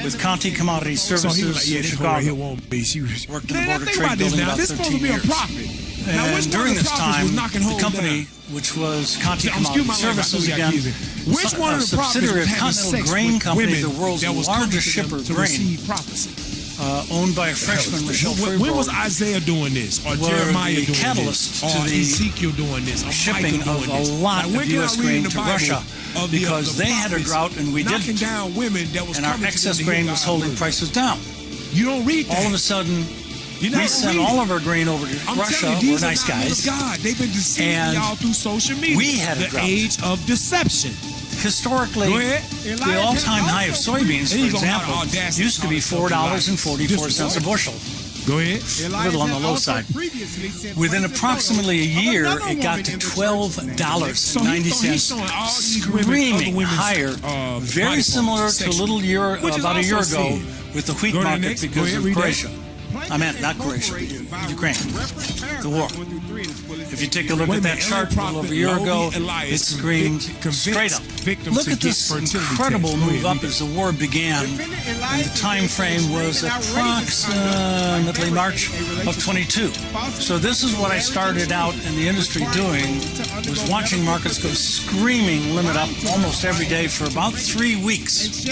with Conti Commodity Services in Chicago. Worked in the Border Trade Building about 13 years. And during this time, the company, which was Conti Commodity Services again, was a subsidiary of Continental Grain Company, the world's largest shipper of grain, owned by a Frenchman, Michel Freeborg. When was Isaiah doing this? Or Jeremiah doing catalyst this? To or the Ezekiel doing this? Or shipping of a lot of U.S. grain to Russia because they had a drought and we didn't. Down women that was and our excess grain was holding prices down. You don't read that. All of a sudden, we sent all of our grain over to Russia. We're nice guys. They've been deceiving y'all through social media. We had a drought. The age of deception. Historically, the all-time high of soybeans, for example, used to be $4.44 a bushel. Go ahead. A little on the low side. Within approximately a year, it got to $12.90, screaming higher. Very similar to about a year ago with the wheat market because of Croatia. I meant not Croatia, Ukraine, the war. If you take a look at that chart a little over a year ago, it screamed straight up. Look at this incredible move up as the war began, and the time frame was approximately March of 22. So this is what I started out in the industry doing, was watching markets go screaming limit up almost every day for about 3 weeks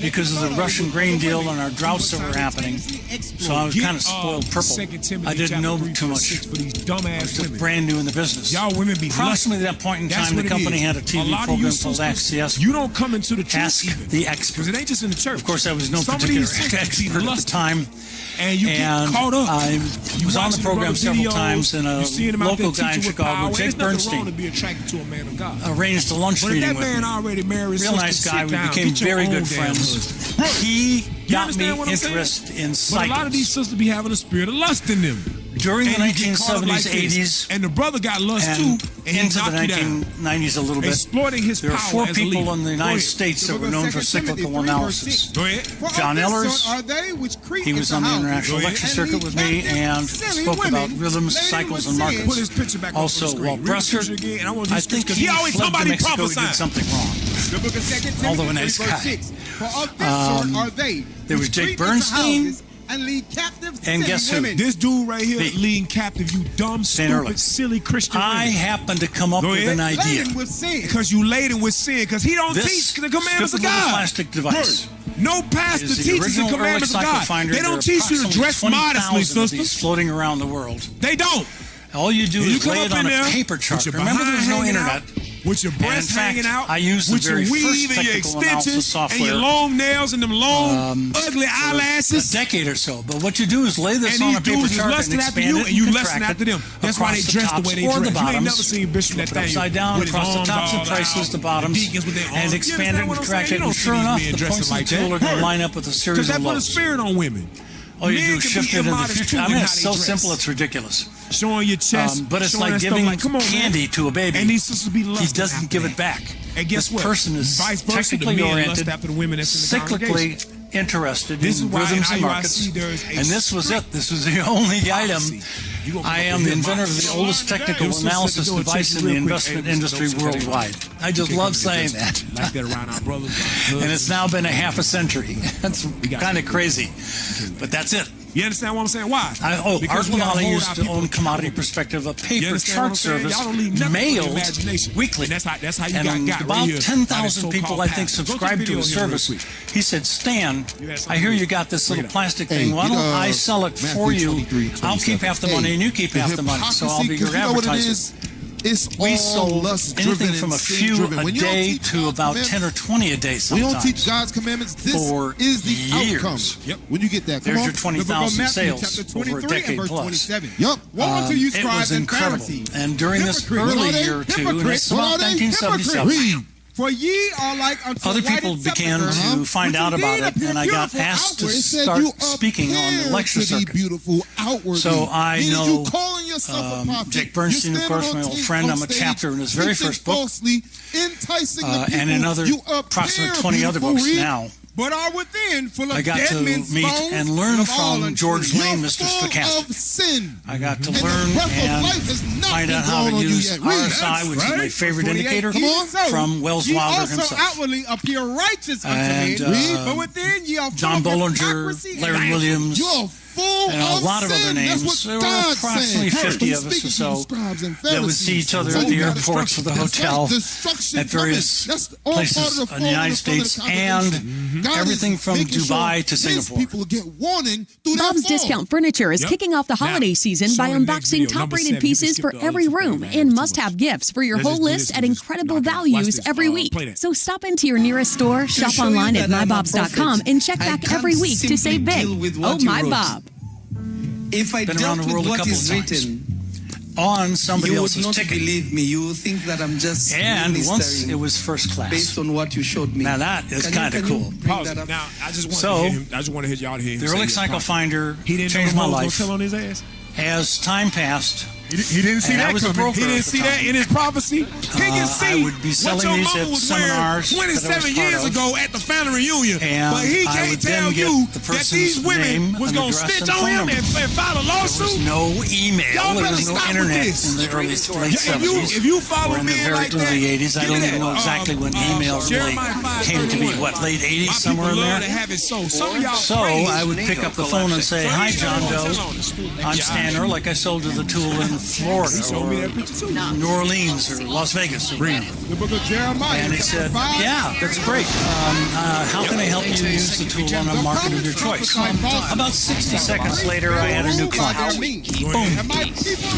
because of the Russian grain deal and our droughts that were happening. So I was kind of spoiled purple. I didn't know too much. I was just brand new in the business. Approximately at that point in time, the company had a TV program called Ask the Expert. You don't come into the church. Ask the Expert. It ain't just in the church. Of course, I was no particular expert at the time. And you get caught up. I was on the program several times, and a local guy in Chicago, Jake Bernstein, arranged a lunch meeting with me. Real nice guy. We became very good friends. He got me interested in cycles. But a lot of these sisters be having a spirit of lust in them. During the 1970s, 80s, and the brother got lust too, and into the 1990s a little bit. Exploiting his there were power 4 people in the United States that were known for cyclical analysis. John Ehlers, he was on the International Lecture Circuit with me and spoke about rhythms, cycles, and markets. Also, Walt Bresser, I think he fled to Mexico, he did something wrong. Although a nice guy. There was Jake Bernstein. And guess who? This dude right here, leading captive, you dumb, stupid, silly Christian. I happened to come up with an idea. Because you laden with sin. Because he don't teach the commandments of God. Plastic device. No pastor teaches the commandments of God. They don't teach you to dress modestly, sisters. Floating around the world. They don't. All you do is lay it on a paper chart. Remember, there's no internet. With your breasts hanging out, I used the very first technical analysis software, and your long nails and them long, ugly eyelashes. A decade or so. But what you do is lay this on a paper chart and expand it and you listen after them. That's why they dress the way they dress. The bottoms, you ain't never seen Bishop Nathaniel upside down, across the tops and prices, the bottoms, and expand it and contract it. And sure enough, the points of the tool are going to line up with a series of lows. Because that put a spirit on women. All you do is shift it in the future. I mean, it's so simple, it's ridiculous. Showing your chest, but it's like giving candy to a baby. And these sisters be he doesn't give it back. And guess what? This person is technically oriented, cyclically interested in rhythms and markets. And this was it. This was the only item. I am the inventor of the oldest technical analysis device in the investment industry worldwide. I just love saying that. And it's now been a half a century. That's kind of crazy. But that's it. You understand what I'm saying? Why? Art Lamana used to own Commodity Perspective, a paper chart service mailed weekly. That's how you and got about 10,000 people, I think, subscribed to his service. He said, Stan, I hear you got this little plastic thing. Why don't I sell it for you? I'll keep half the money and you keep half the money. So I'll be your advertiser. We sold anything from a few a day to about 10 or 20 a day sometimes. We don't teach God's commandments. This is the outcome. Yep. When you get that, there's your 20,000 sales over a decade plus. Yep. It was incredible. And during this early year or two, and it's about 1977, For ye are like unto other people began to find out about it, and I got asked to start speaking on the lecture circuit. So I know Jake Bernstein, of course, my old friend. I'm a chapter in his very first book, and in approximately 20 other books now. But are within full of I got to meet and learn from George Lane, Mr. Stochastic. I got to learn and find out how to use RSI, which is my favorite indicator, from Wells Wilder himself. Ye also outwardly appear righteous unto men, but within John Bollinger, Larry Williams, You're full and a of lot of sin. other names. That's There what were God's approximately saying. 50 of us or Speaking to so you, scribes and that would see each other at the airports or the hotel at various places in the United States and everything from Dubai to Singapore. People get warning through Bob's their phone. Discount Furniture is kicking off the holiday season by unboxing top-rated pieces for every room and must-have gifts for your whole list at incredible values every week. So stop into your nearest store, shop online at mybobs.com, and check back every week to save big. Oh, my Bob. If I Been dealt around the world with a what couple is of times. written, On somebody you would else's not ticket. believe me. You would think that I'm just And once ministering it was first class. based on what you showed me. Now that is Can you- kind of can you cool. bring Pause that it. up? Now, I just want So, to hear him. I just want to hear y'all to hear him. The say Ehrlich it. Cycle Finder He didn't changed my know life. tell on his ass. As time passed, He didn't see And I that was a coming. broker He at didn't the see that time. in his prophecy. He can see I would be what selling your these mama at was seminars wearing that I was 27 part years of. ago at the family reunion. And But he I can't would tell then get you the that person's these women name was and going to address snitch and on phone him number. and file a there lawsuit. was no email, Y'all there better was no stop with internet this. in the late If 70s. you follow or in the men very like early that, 80s. I give me don't even that. know exactly when email really Jeremiah came to be. 5:31. What, late 80s, My somewhere in people love there? to have it so. Some of y'all So praise. I would pick up the phone and say, "Hi, John Doe. I'm Stanner, like I sold to the tool in Florida or New Orleans or Las Vegas." The book of Jeremiah. And he said, "Yeah, that's great. How can I help you use the tool on a market of your choice?" About 60 seconds later, I had a new client. Boom.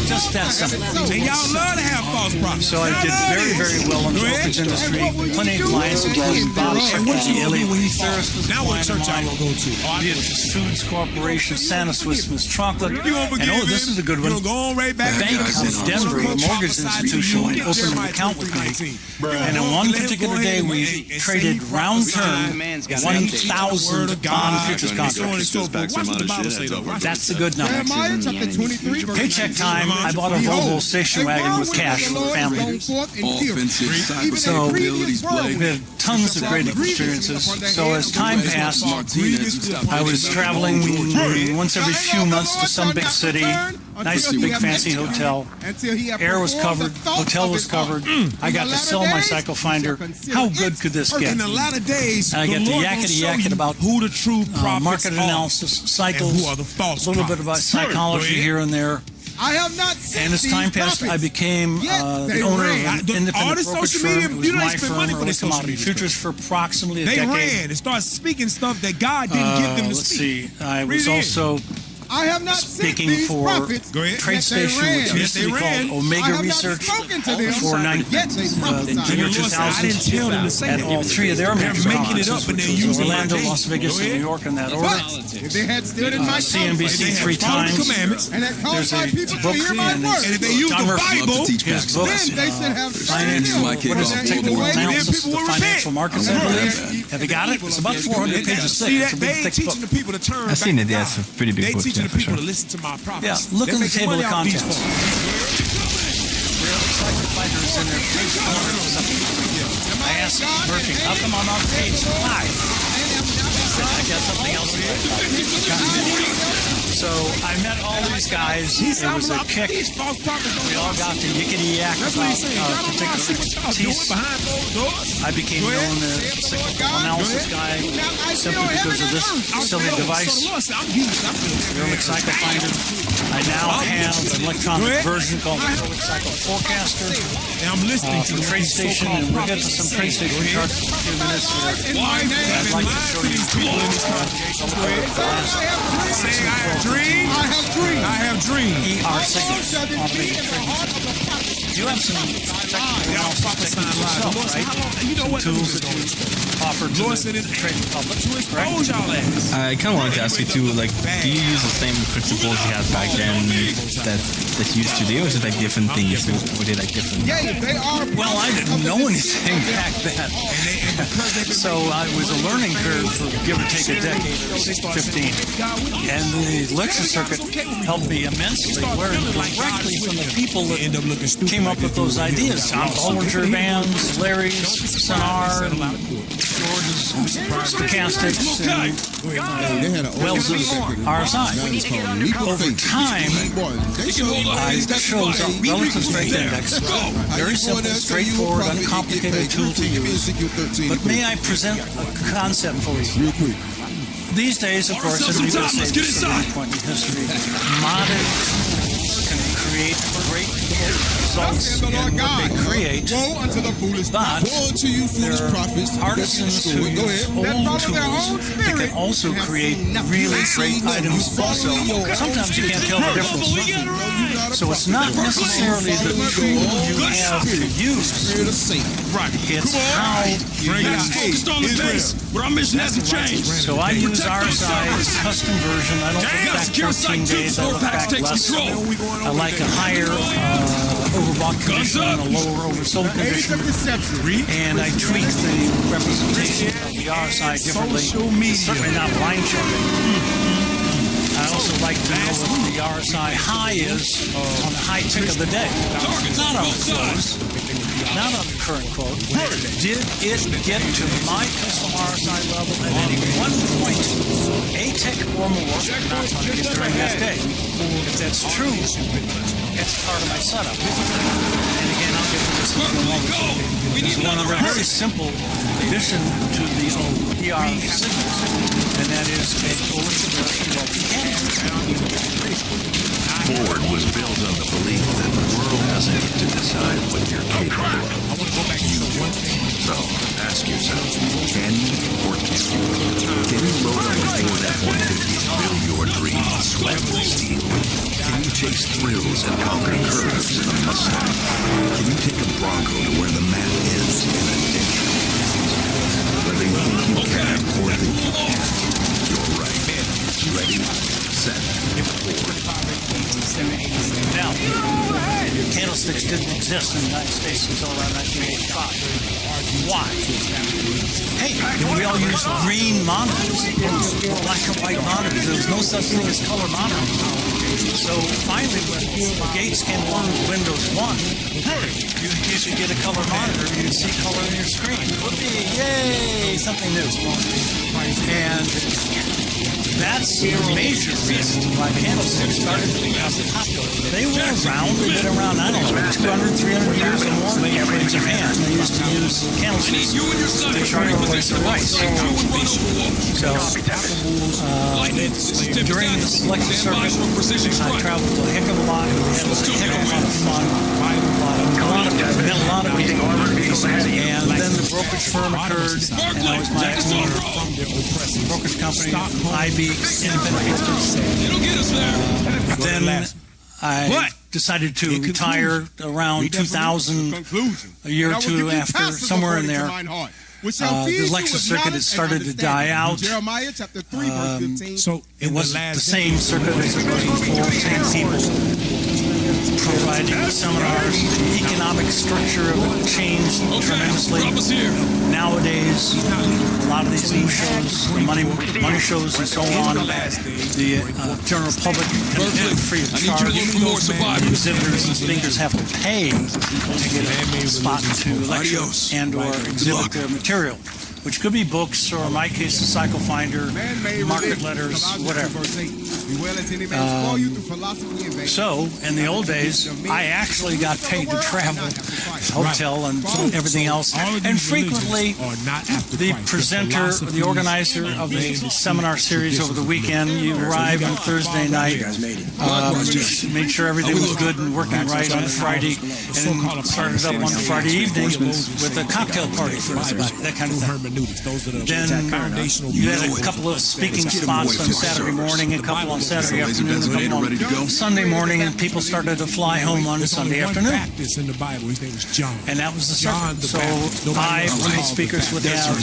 Just that simple. And y'all love to have false prophets. So I did very, very well in the brokerage industry. Plenty of clients again. Bob And what you Illy, do when you Ferris was a Now what client of church I mine. gonna go to? Oh, I Beatrice Foods Corporation, Santa Swiss Miss Chocolate. You gonna forgive And this him? is a good You one. gonna go on right back The bank in Denver, a mortgage institution, opened an account with me. And on one particular day, we traded round term 1,000 bond futures contracts. That's a good number. Jeremiah chapter 23, verse Paycheck time, I bought a Volvo station wagon with cash for the family. So we had tons of great experiences. So as time passed, I was traveling once every few months to some big city. Nice big fancy hotel. Air was covered, hotel was covered. I got to sell my cycle finder. How good could this get? In a lot of days, And I get the to Lord gonna show yakety-yakking you about who the true prophets market are analysis, and cycles, who are the false a little bit about prophets. psychology Go ahead. here and there. I have not seen And as time passed, I became the owner of an all independent this brokerage social firm. media, It was you don't my spend firm, money for Early this social Commodity media Futures, for approximately a They decade. ran and started speaking stuff that God didn't give them to Let's speak. see. I was Read it. also I have not seen speaking these for prophets. Go ahead. Trade Yet they Station, ran. which Yes, used to they be ran. called I Omega have not Research, spoken to them. before Yet they the prophesied. year And the Lord said, I didn't 2000. tell them to say At that. all three of their They're major making it conferences, up and which they're was using Orlando, my Las name. Vegas, Go and ahead. New York in that order. But if they had stood in my CNBC They have three followed the times. commandments. and had called There's my a people to book hear my and word, And if they use John the Murphy Bible, his books, then they should have financial, what is it, technical analysis of the financial markets, I believe. Have you got it? It's about 400 pages See thick. It's that? a They big, ain't thick teaching book. the people to turn I've seen back it, to yeah, God. it's a pretty big They book, teaching yeah, the for people sure. to listen to my prophets. Yeah, look They in the making table money of off these contents. folks. Cycle finders in there, page 400. I asked Murphy, how come I'm on page 5? He said, I got something else to do. So I met all these guys. It was a kick. These false prophets don't We all got to yickety-yak That's what about he's saying. Y'all don't know how to see what y'all doing expertise. behind closed doors. I became Go ahead. known as the cyclical analysis guy simply because of this silly device, the Ehrlich Cycle Finder. I now have an electronic version called the Ehrlich Cycle Forecaster And I'm listening for to the trade station, and we'll get to some trade station charts in a few minutes here. I'd like to show you people in this congregation. Go ahead. Saying I have dreams. I have dreams. I have dreams. ER signals on the trading system. You have some technical Y'all analysis prophesying techniques live. yourself, Lord said, right? how long- You know what? Tools that you offer to Lord said the it trading public, to right? expose y'all ass. I kind of wanted to ask you too, like, do you use the same principles you had back then that you use today, or is it like different things? Were they like different? Yeah, they are. Well, I didn't know anything back then. So it was a learning curve for give or take a decade or 15. And the lecture circuit helped me immensely, learn directly from the people that came up with those ideas. John Bollinger bands, Larry's, Sonar, George's stochastics, and Wells's RSI. Over time, I chose a relative strength index. Very simple, straightforward, uncomplicated tool to use. But may I present a concept for you? Real quick. these days, of course, as we say, this is a point in history, modern tools can create great results in what they create, Woe unto the foolish but Woe to you, foolish there prophets. are artisans who Go use ahead. old tools that can also create really great items also. Sometimes you can't tell the difference. So it's not necessarily the tool you have to use. It's how you use it. But our mission hasn't changed. So I use RSI's custom version. I don't look back 14 days. I look back less. I like a higher overbought condition and a lower oversold condition. And I tweak the representation of the RSI differently. It's certainly not line charting. I also like to know what the RSI high is on the high tick of the day. Not on the close. Not on the current quote. Did it get to my custom RSI level at any one point, a tick or more, during that day? If that's true, it's part of my setup. And again, I'll get to this in a moment. There's one other very simple addition to the ER signals, and that is a bullish version of the Ford was built on the belief that the world doesn't get to decide what you're capable of. You do. So, ask yourself, can you or can't you? Can you load up a Ford F-150 and build your dreams sweat with steel? Can you chase thrills and conquer curves in a Mustang? Can you take a Bronco to where the map ends in a ditch? Whether you think you can or think you can't, you're right. Ready, set, forward. Now, candlesticks didn't exist in the United States until around 1985. Why? Hey, we all used green monitors, black and white monitors. There was no such thing as color monitors. So finally, when Gates came along with Windows 1, you could get a color monitor. You could see color on your screen. Whoopee, yay, something new. And that's a major reason why candlesticks started to become popular. They were around, they've been around, I don't know, 200, 300 years or more. In Japan, they used to use candlesticks to try to replace their rice. So, during this lecture circuit, I traveled a heck of a lot, had a heck of a lot of fun, met a lot of people, and then the brokerage firm occurred, and I was my owner from the brokerage company, IB, independent brokers. Then I decided to retire around 2000, a year or two after, somewhere in there. The lecture circuit had started to die out. So it wasn't the same circuit as it was before, same people providing seminars. The economic structure of it changed tremendously. Nowadays, a lot of these new shows, the money shows and so on, the general public can attend free of charge. Exhibitors and speakers have to pay to get a spot to lecture and or exhibit their material, which could be books, or in my case, a cycle finder, market letters, whatever. So, in the old days, I actually got paid to travel, hotel, and everything else. And frequently, the presenter, the organizer of the seminar series over the weekend, you arrive on Thursday night, made sure everything was good and working right on Friday, and started up on Friday evening with a cocktail party for everybody, that kind of thing. Then you had a couple of speaking spots on Saturday morning, a couple on Saturday afternoon, a couple on Sunday morning, and people started to fly home on Sunday afternoon. And that was the circuit. So my speakers would have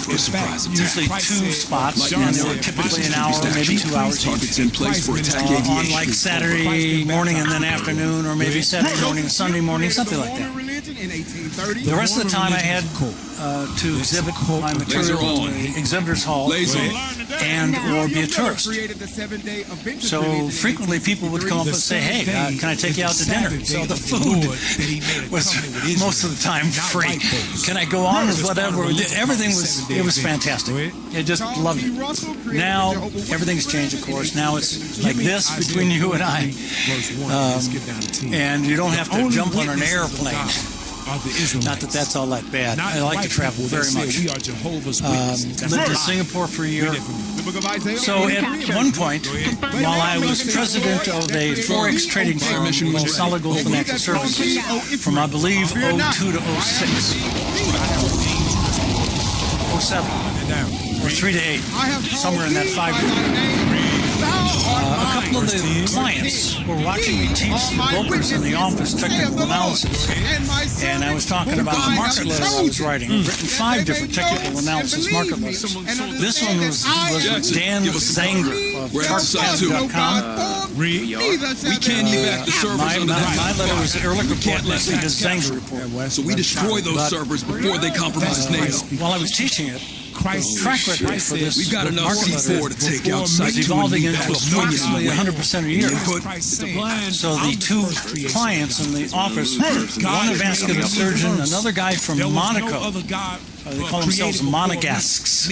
usually two spots, and they were typically an hour, maybe 2 hours each. On like Saturday morning and then afternoon, or maybe Saturday morning and Sunday morning, something like that. The rest of the time I had to exhibit my material in the exhibitors hall and or be a tourist. So frequently people would come up and say, hey, can I take you out to dinner? So the food was most of the time free. Can I go on with whatever? Everything was fantastic. I just loved it. Now everything's changed, of course. Now it's like this between you and I. And you don't have to jump on an airplane. Not that that's all that bad. I like to travel very much. We are Jehovah's Witnesses. Lived in Singapore for a year. So at one point, while I was president of a forex trading firm called Solid Gold Financial Services from, I believe, 02 to 06, 07, or 3 to 8, somewhere in that 5 year. A couple of the clients were watching me teach the brokers in the office technical analysis, and I was talking about the market letter I was writing. I've written 5 different technical analysis market letters. This one was with Dan Zanger of ChartPath.com. We can't evac the servers My under the letter was the Ehrlich report, and this is his Zanger report. So we destroy those servers before they compromise NATO. While I was teaching it, the track record for this We've got enough market C4 letter to take out was Site 2 evolving and into approximately 100% a year. So the 2 clients in the office, one a vascular surgeon, another guy from Monaco, they call themselves Monegasques,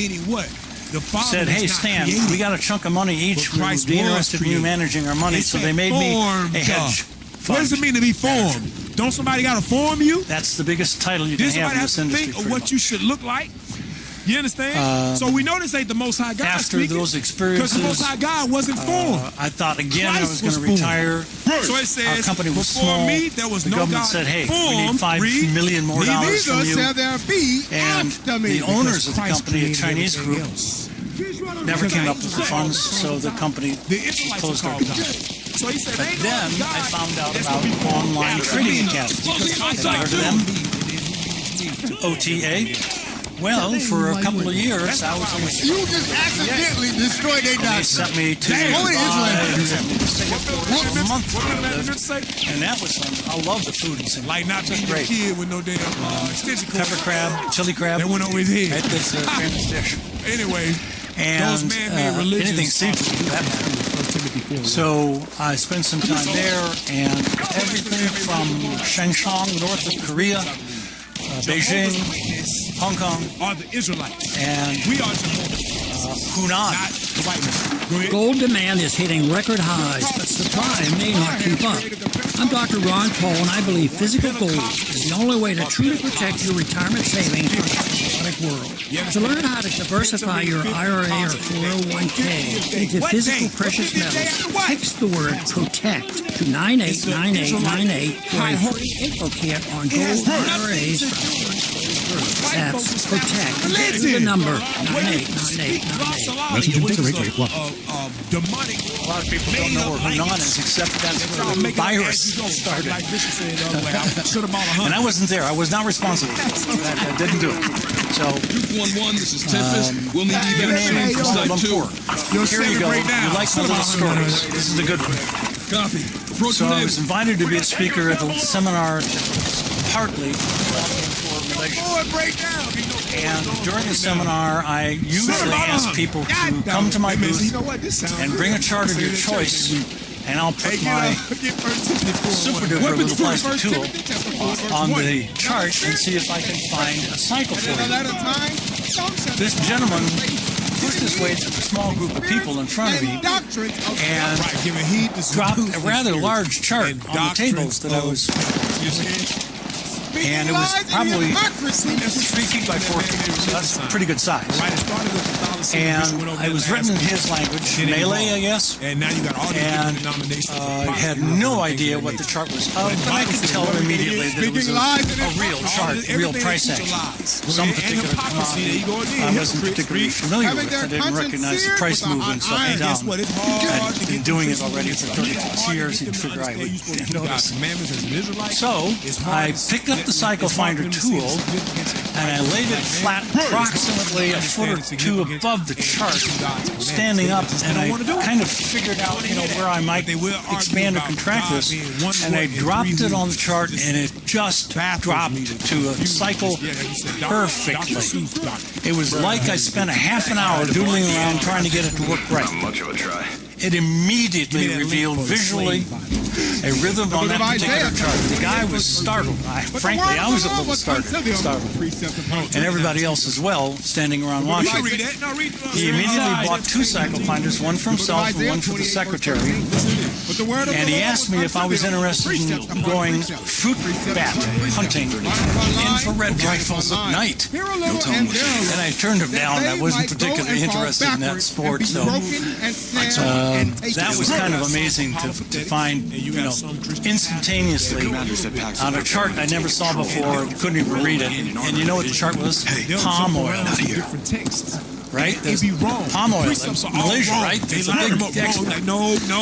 said, "Hey Stan, we got a chunk of money each. We would be interested in you managing our money." So they made me a hedge fund. What does it mean to be formed? Don't somebody got to form you? That's the biggest title you can have in this industry. Think of what you should look like. You understand? So we know this ain't the Most High God after speaking, those experiences, because the Most High God wasn't formed. I thought again I was going to Christ was retire. So it says, Our company was before small. me, there was The no government God said, "Hey, we formed, need $5 million more dollars from you." Shall there be And after me? the owners of the Christ company, a created Chinese everything group, else. never came up with the funds, so the company The Israelites closed are our called doors. God. So he said, But ain't then no I God found out that's about gonna be formed online after trading me. academies. Because Have you heard of them? OTA. Well, for a couple of years, I was in the You just accidentally destroyed their They doctrine. sent me to Only a month and that was fun. I love the food in Singapore. Like not Just being a great. kid with no damn extension cord. Pepper crab, chili crab. That went over his head. Right, that's a famous dish. Anyway, And those man-made religions anything seafood, for that matter. So I spent some time there, and everything from Shenzhen, north of Korea, Beijing, Hong Kong, are the Israelites. and We are Jehovah, Hunan. not the white man. Go ahead. Gold demand is hitting record highs, but supply may not keep up. I'm Dr. Ron Paul, and I believe physical gold is the only way to truly protect your retirement savings from the exotic world. To learn how to diversify your IRA or 401k into physical precious metals, text the word PROTECT to 989898 for a free info kit on gold IRAs from That's PROTECT. The number 989898. Demonic. A lot of people don't know where Hunan is, except that's where the virus started. Like Bishop said the other way, I should have bought 100. And I wasn't there. I was not responsible for that. I didn't do it. So, 211, this is Tempest. We'll need you name it, Kuala Lumpur. Here you go. You like my little stories. This is the good one. Copy. So I was invited to be a speaker at a seminar partly for Malaysia. And during the seminar, I usually ask people to come to my booth and bring a chart of your choice, and I'll put my super duper little plastic tool on the chart and see if I can find a cycle for you. This gentleman pushed his way through a small group of people in front of me and dropped a rather large chart on the tables that I was using. And it was probably 3 feet by 4 feet, so that's a pretty good size. And it was written in his language, Malay, I guess. And I had no idea what the chart was of, but I could tell immediately that it was a real chart, a real price action. Some particular commodity I wasn't particularly familiar with. I didn't recognize the price movements up and down. I'd been doing it already for 30+ years. You'd figure I would notice. So I picked up the cycle finder tool and I laid it flat approximately a foot or two above the chart, standing up, and I kind of figured out, where I might expand or contract this, and I dropped it on the chart, and it just dropped to a cycle perfectly. It was like I spent a half an hour doodling around trying to get it to work right. Not much of a try. It immediately revealed visually a rhythm on that particular chart. The guy was startled. Frankly, I was a little startled. And everybody else as well, standing around watching. He immediately bought 2 cycle finders, one for himself and one for the secretary. And he asked me if I was interested in going fruit bat hunting with infrared rifles at night. And I turned him down. I wasn't particularly interested in that sport. So that was kind of amazing to find, instantaneously on a chart I never saw before, couldn't even read it. And you know what the chart was? Palm oil. Right? There's palm oil. Malaysia, right? It's a big export.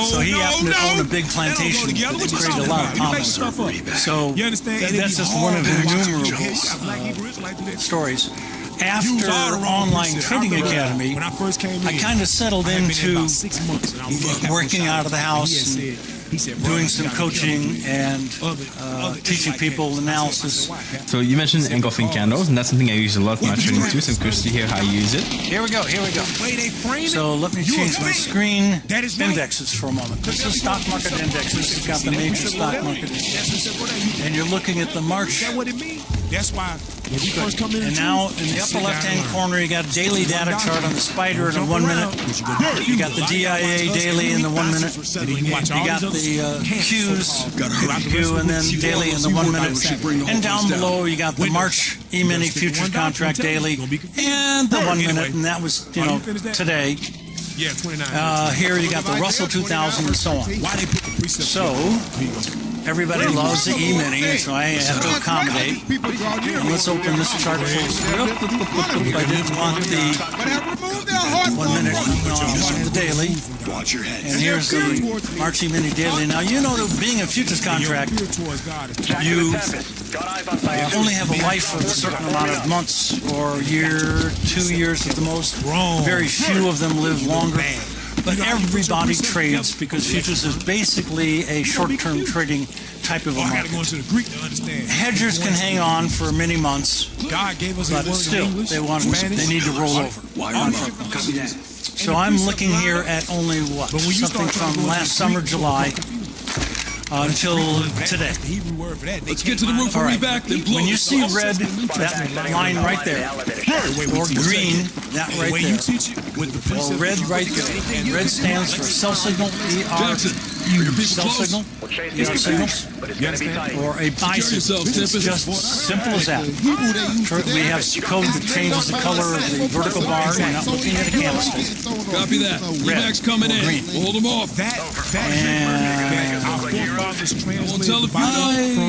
So he happened to own a big plantation that created a lot of palm oil. So that's just one of innumerable stories. After Online Trading Academy, I kind of settled into working out of the house and doing some coaching and teaching people analysis. So you mentioned engulfing candles, and that's something I use a lot in my trading too, so I'm curious to hear how you use it. Here we go. So let me change my screen. Indexes for a moment. This is stock market indexes. It's got the major stock market. And you're looking at the March. That's why when we first come in. And now in the upper left-hand corner, you got daily data chart on the spider in the 1 minute. You got the DIA daily in the 1 minute. You got the Qs, Q, and then daily in the 1 minute. And down below, you got the March E-mini futures contract daily and the 1 minute, and that was today. Yeah, 29. Here you got the Russell 2000 and so on. So everybody loves the E-mini, so I have to accommodate. And let's open this chart full screen. I didn't want the 1 minute on the daily. And here's the March E-mini daily. Now, being a futures contract, you only have a life of a certain amount of months or a year, 2 years at the most. Very few of them live longer. But everybody trades because futures is basically a short-term trading type of a market. Hedgers can hang on for many months, but still, they need to roll over. So I'm looking here at only something from last summer, July, until today. Let's get to the roof and reback. When you see red, that line right there, or green, that right there, or red right there, red stands for sell signal, sell signal, signals, or a buy signal. It's just simple as that. We have code that changes the color of the vertical bar. We're not looking at a candlestick. Copy that. Rebacks coming in. Green. We'll hold them off.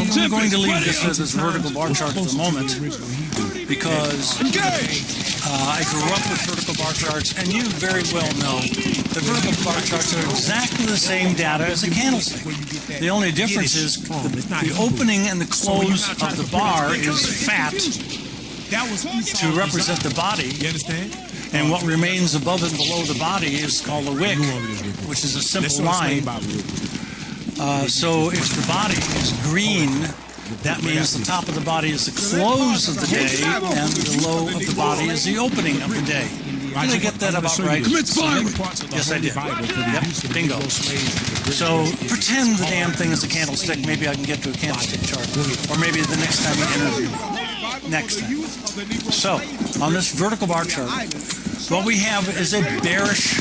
I'm going to leave this as this vertical bar chart at the moment because I grew up with vertical bar charts, and you very well know that vertical bar charts are exactly the same data as a candlestick. The only difference is the opening and the close of the bar is fat to represent the body. And what remains above and below the body is called a wick, which is a simple line. So if the body is green, that means the top of the body is the close of the day, and the low of the body is the opening of the day. Did I get that about right? Yes, I did. Yep, bingo. So pretend the damn thing is a candlestick. Maybe I can get to a candlestick chart. Or maybe the next time you interview me. Next time. So, on this vertical bar chart, what we have is a bearish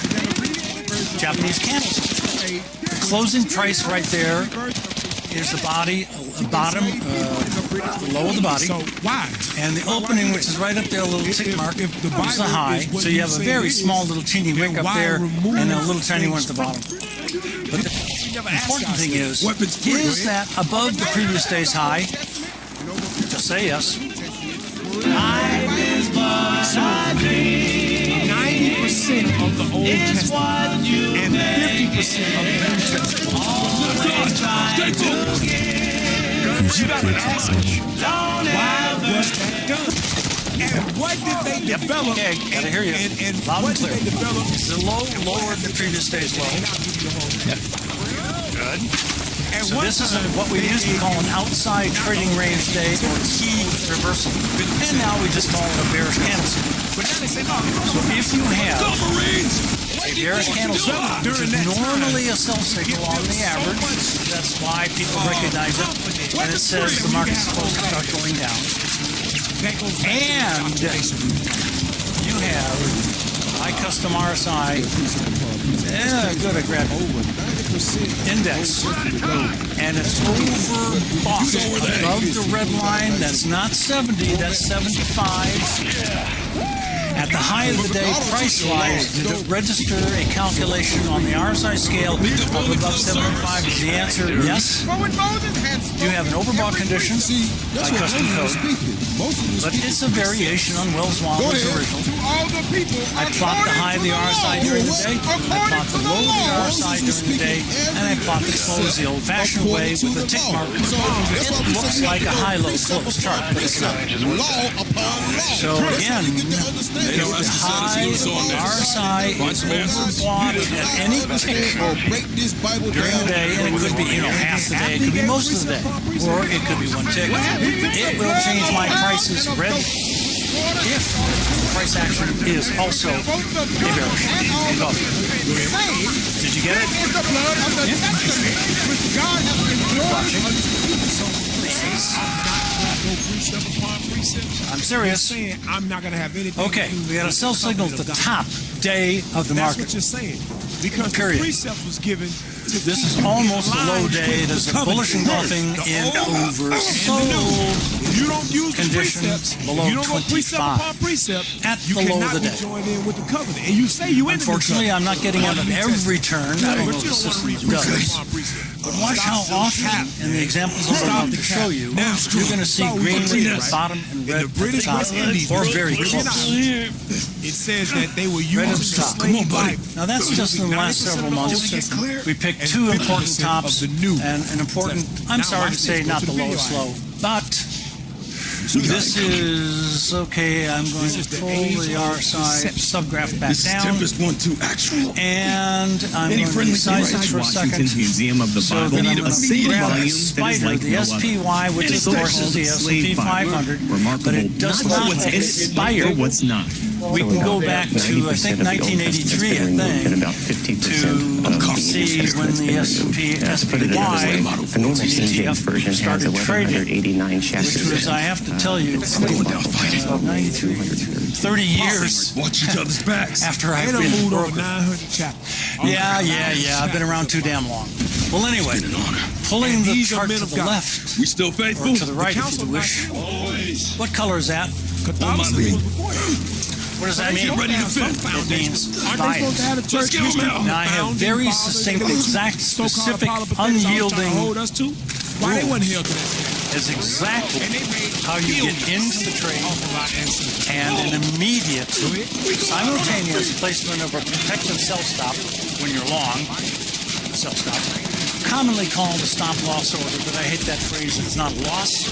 Japanese candlestick. The closing price right there is the bottom, the low of the body, and the opening, which is right up there, a little tick mark, is the high. So you have a very small little teeny wick up there, and a little tiny one at the bottom. But the important thing is that above the previous day's high? Just say yes. 90% of the Old Testament and 50% of the New Testament. Stay focused. You got to ask, why was that done? And what did they develop? Okay, gotta hear you. And loud what and clear. did they develop? The low lowered the previous day's low. Yep. Good. So this is what we used to call an outside trading range day or key reversal. And now we just call it a bearish candlestick. So if you have a bearish candle signal, which is normally a sell signal on the average. That's why people recognize it. And it says the market's supposed to start going down. And you have high custom RSI. Yeah, good, I grabbed index. And it's overbought above the red line. That's not 70, that's 75. At the high of the day, price-wise, did it register a calculation on the RSI scale of above 75? Is the answer yes? You have an overbought condition by custom code, but it's a variation on Wells Waller's original. I plot the high of the RSI during the day, I plot the low of the RSI during the day, and I plot the close the old-fashioned way with a tick mark. It looks like a high-low close chart, but it's not. So again, if the high RSI is overbought at any tick during the day, and it could be half the day, it could be most of the day, or it could be one tick, it will change my prices red if the price action is also a bearish engulfing. Did you get it? I'm serious. I'm not going to have anything. Okay, we got a sell signal at the top day of the market. That's what you're saying. Because period. The precept was given to this is almost a low day. There's a bullish engulfing in oversold you don't use conditions below you don't go 25 upon precept, at the low of the day. Join in with the covenant. And you say you unfortunately, I'm not getting out of every turn. I don't know if the system does. But watch how often, in the examples I'm about to show you, you're going to see green at the bottom and red at the top, or very close. It says that they were using the slave Bible. Now that's just in the last several months. We picked two important tops and an important, I'm sorry to say, not the lowest low, but this is, okay, I'm going to pull the RSI subgraph back down, and I'm going to resize it for a second, so then I'm going to grab a spider, the SPY, which of course is the S&P 500, but it does not expire. We can go back to, I think, 1983, I think, to see when the S&P SPY ETF started trading, which was, I have to tell you, 30 years after I've been a broker. Yeah, I've been around too damn long. Well, anyway, pulling the chart to the left, or to the right if you wish. What color is that? What does that mean? It means bias. Now I have very succinct, exact, specific, unyielding. Is exactly how you get into the trade and an immediate, simultaneous placement of a protective sell stop when you're long, sell stop, commonly called a stop loss order, but I hate that phrase. It's not loss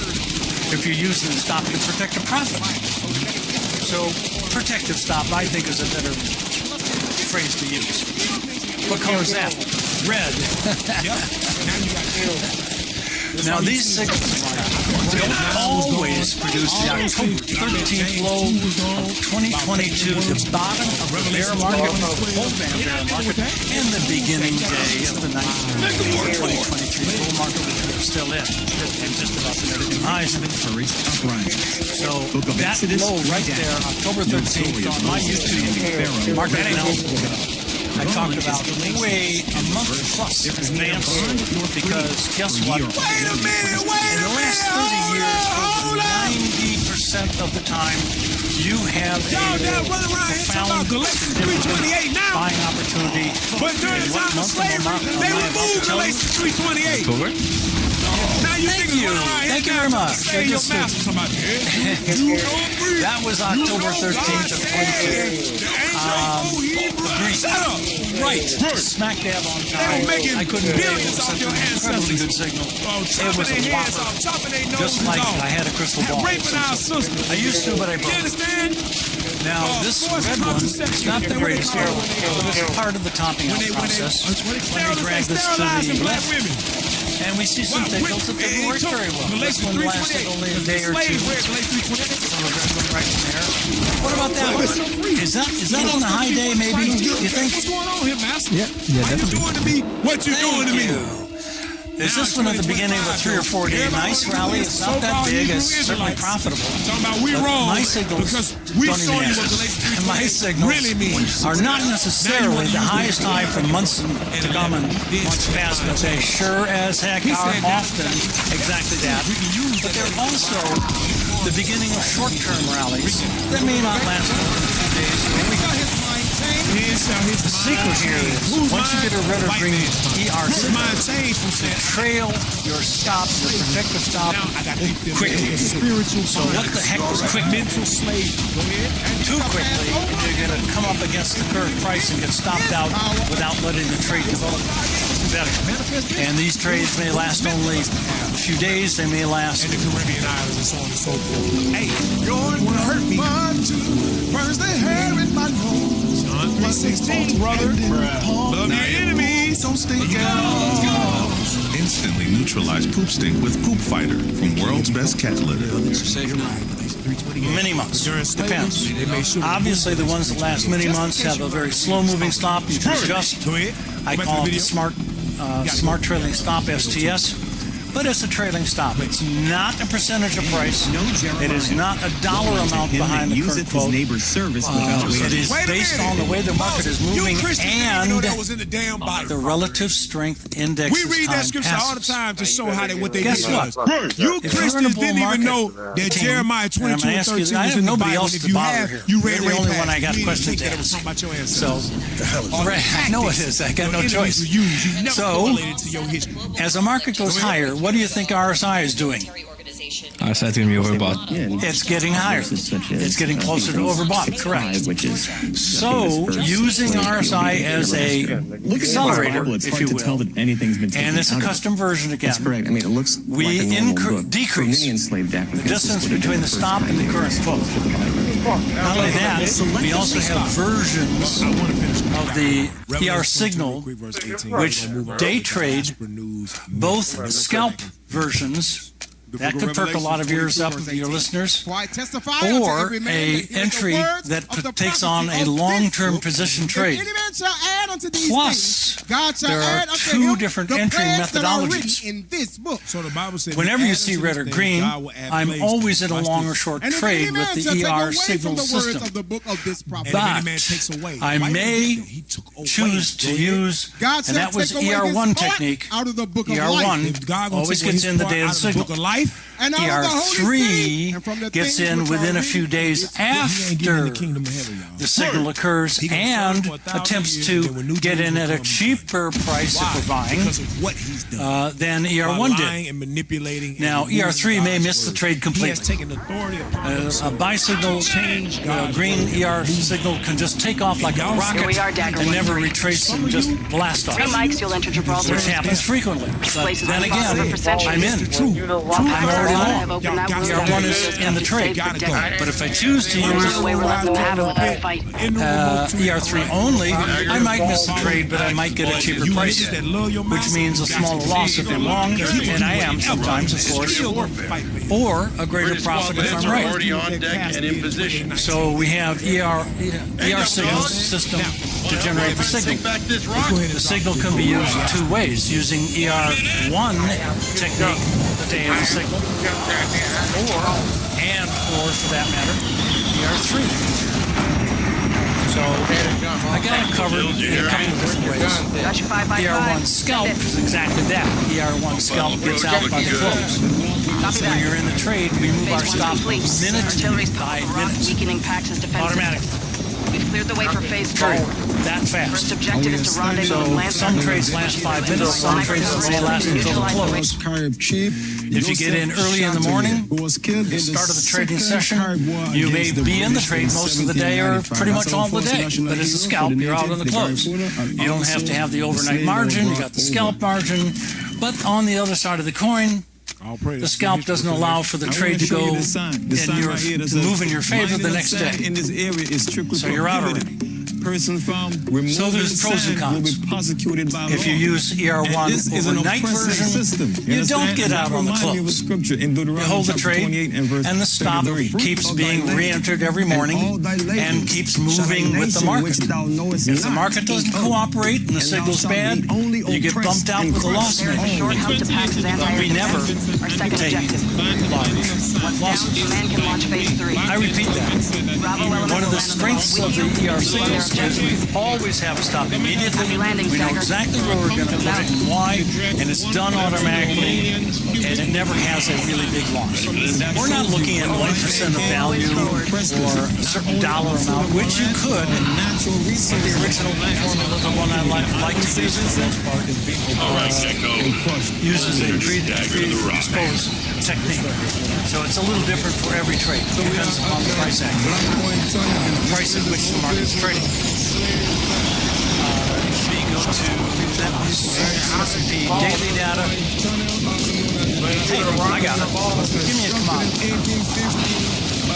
if you're using the stop to protect a profit. So protective stop, I think, is a better phrase to use. What color is that? Red. Now these signals don't always produce the October 13th low of 2022, the bottom of the bear market, the pullback bear market, and the beginning day of the 2023 bull market, which we're still in, and just about the new highs. So that low right there, October 13th, on my YouTube market analysis, I talked about way a month plus in advance, because guess what? In the last 30 years, over 90% of the time, you have a profound significant buying opportunity. But during the time of slavery, they removed the late 328. Thank you very much. That was October 13th of 22. Right. Smack dab on time. I couldn't believe it was such an incredibly good signal. It was a whopper. Just like I had a crystal ball. I used to, but I broke it. Now, this red one is not the greatest arrow. It's part of the topping out process. Let me drag this to the left. And we see some signals that didn't work very well. This one lasted only a day or two. So the red one right in there. What about that one? Is that on the high day, maybe? You think? What's going on here, Master? Yeah, definitely. What you doing to me? What you doing to me? Is this one at the beginning of a 3 or 4 day nice rally? It's not that big. It's certainly profitable. Talking about we But wrong my signals because we don't show even you what the answer. latest My signals really means. are not necessarily the highest high for months to come and months past, but they sure as heck are often exactly that. But they're also the beginning of short-term rallies that may not last more than a few days. The secret here is once you get a red or green ER signal, trail your stop, your protective stop quickly. So what the heck is quick? Mental slave. Go ahead. Too quickly, you're going to come up against the current price and get stopped out without letting the trade develop better. And these trades may last only a few days. They may last. And the Caribbean islands and so on and so forth. Hey, you wanna hurt me? Burns the hair in my nose. 116, brother. Love your enemies. Don't stink out. Instantly neutralize poop stink with Poop Fighter from World's Best Cat Litter. Many months. Depends. Obviously, the ones that last many months have a very slow-moving stop. You can adjust. I call it the smart trailing stop, STS. But it's a trailing stop. It's not a percentage of price. It is not a dollar amount behind the current quote. It is based on the way the market is moving and the relative strength index. We read that scripture all the time to show how what they did. Guess what? You Christians didn't even know that Jeremiah 22:13 was in the Bible. Else If to you bother have, here. you You're read the only past one I got it. questions to ask. So, I know it is. I got no choice. So, as the market goes higher, what do you think RSI is doing? RSI is going to be overbought. It's getting higher. It's getting closer to overbought. Correct. So, using RSI as a accelerator, if you will, and it's a custom version again, we decrease the distance between the stop and the current quote. Not only that, we also have versions of the ER signal, which day trade both scalp versions. That could perk a lot of ears up with your listeners. Or a entry that takes on a long-term position trade. Plus, there are two different entry methodologies. Whenever you see red or green, I'm always in a long or short trade with the ER signal system. But I may choose to use, and that was ER1 technique. ER1 always gets in the day of the signal. ER3 gets in within a few days after the signal occurs and attempts to get in at a cheaper price if we're buying than ER1 did. Now, ER3 may miss the trade completely. A buy signal, green ER signal can just take off like a rocket and never retrace and just blast off, which happens frequently. But then again, I'm in. I'm already long. ER1 is in the trade. But if I choose to use ER3 only, I might miss the trade, but I might get a cheaper price, which means a smaller loss if I'm long, and I am sometimes, of course, or a greater profit if I'm right. So we have ER signal system to generate the signal. The signal can be used in two ways, using ER1 technique, the day of the signal, or for that matter, ER3. So I got it covered in a couple of different ways. ER1 scalp is exactly that. ER1 scalp gets out by the close. So when you're in the trade, we move our stop minute by minute, automatically. We've cleared the way for phase 4. That fast. First objective is to rendezvous So with some trades last 5 minutes, some trades may last until the close. If you get in early in the morning, the start of the trading session, you may be in the trade most of the day or pretty much all the day. But as a scalp, you're out on the close. You don't have to have the overnight margin, you got the scalp margin. But on the other side of the coin, the scalp doesn't allow for the trade to go to move in your favor the next day. So you're out already. person from So there's pros and cons. will be prosecuted by If you use ER1 this is an overnight oppressive version, system. you don't get out on the Remind me of a close. scripture in You Deuteronomy hold the chapter trade, 28 and verse and the stop 33. keeps being re-entered every morning and keeps moving with the market. If the market doesn't cooperate and the signal's bad, you get bumped out with a loss maker. Short help to pass his But we never Our second take objective. large losses. Man can launch phase 3. I repeat that. Bravo element One of the will land strengths of the ER signals is we always have a stop immediately. We know exactly where we're going to put it and why, and it's done automatically, and it never has a really big loss. We're not looking at 1% of value or a certain dollar amount, which you could. The original formula, the one I like to use for the most part, uses a predisposed technique. So it's a little different for every trade. It depends upon the price action and the price at which the market is trading. We go to S&P daily data. Hey, I got it. Give me a commodity.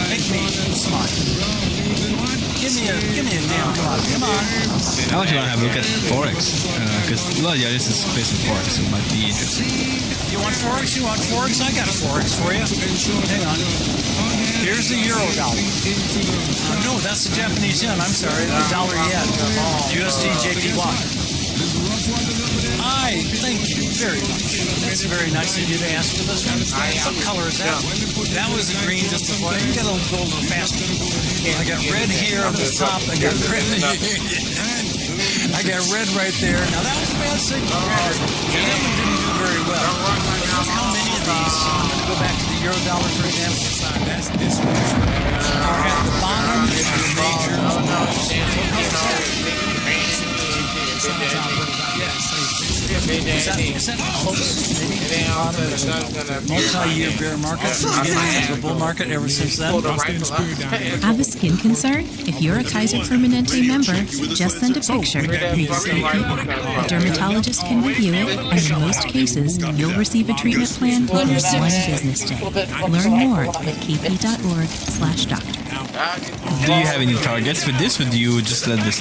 Make me smile. Give me a damn commodity. Come on. I actually want to have a look at Forex, because a lot of the audience is based on Forex, so it might be interesting. You want Forex? You want Forex? I got Forex for you. Hang on. Here's the euro dollar. No, that's the Japanese yen. I'm sorry. The dollar yen. USD JPY. I thank you very much. That's very nice of you to ask for this one. What color is that? That was the green just before. You got to go a little faster. I got red here on the top. I got red. I got red right there. Now that was a bad signal. That one didn't do very well. Look how many of these, I'm going to go back to the euro dollar for example, That's this one. are at the bottom of the major. Is that close? Multi-year bear market, beginning of the bull market ever since then. Have a skin concern? If you're a Kaiser Permanente member, just send a picture. A dermatologist can review it, and in most cases, you'll receive a treatment plan within 1 business day. Learn more at kp.org/doctor. Do you have any targets with this, or do you just let the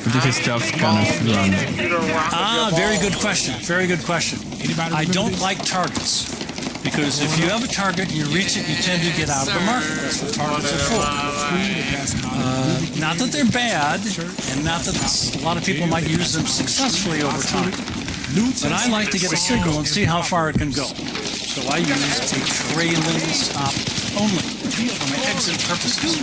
particular stuff kind of run? Very good question. Very good question. I don't like targets because if you have a target and you reach it, you tend to get out of the market. That's what targets are for. Not that they're bad, and not that a lot of people might use them successfully over time. But I like to get a signal and see how far it can go. So I use a trailing stop only for my exit purposes.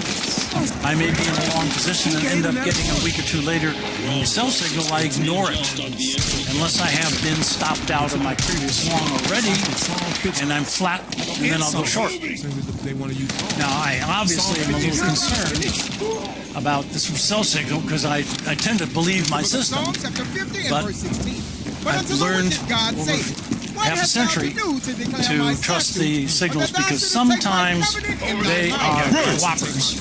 I may be in a long position and end up getting a week or two later a sell signal. I ignore it unless I have been stopped out of my previous long already and I'm flat, and then I'll go short. Now I obviously am a little concerned about this sell signal because I tend to believe my system, but I've learned over half a century to trust the signals because sometimes they are whoppers,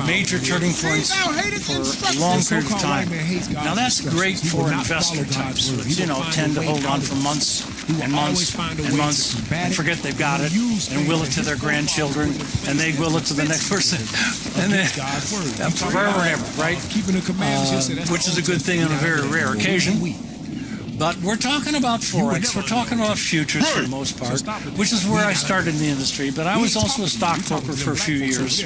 major turning points for a long period of time. Now that's great for investor types, which tend to hold on for months and months and months and forget they've got it and will it to their grandchildren and they will it to the next person and then forever and ever, right? Which is a good thing on a very rare occasion. But we're talking about Forex, we're talking about futures for the most part, which is where I started in the industry, but I was also a stockbroker for a few years.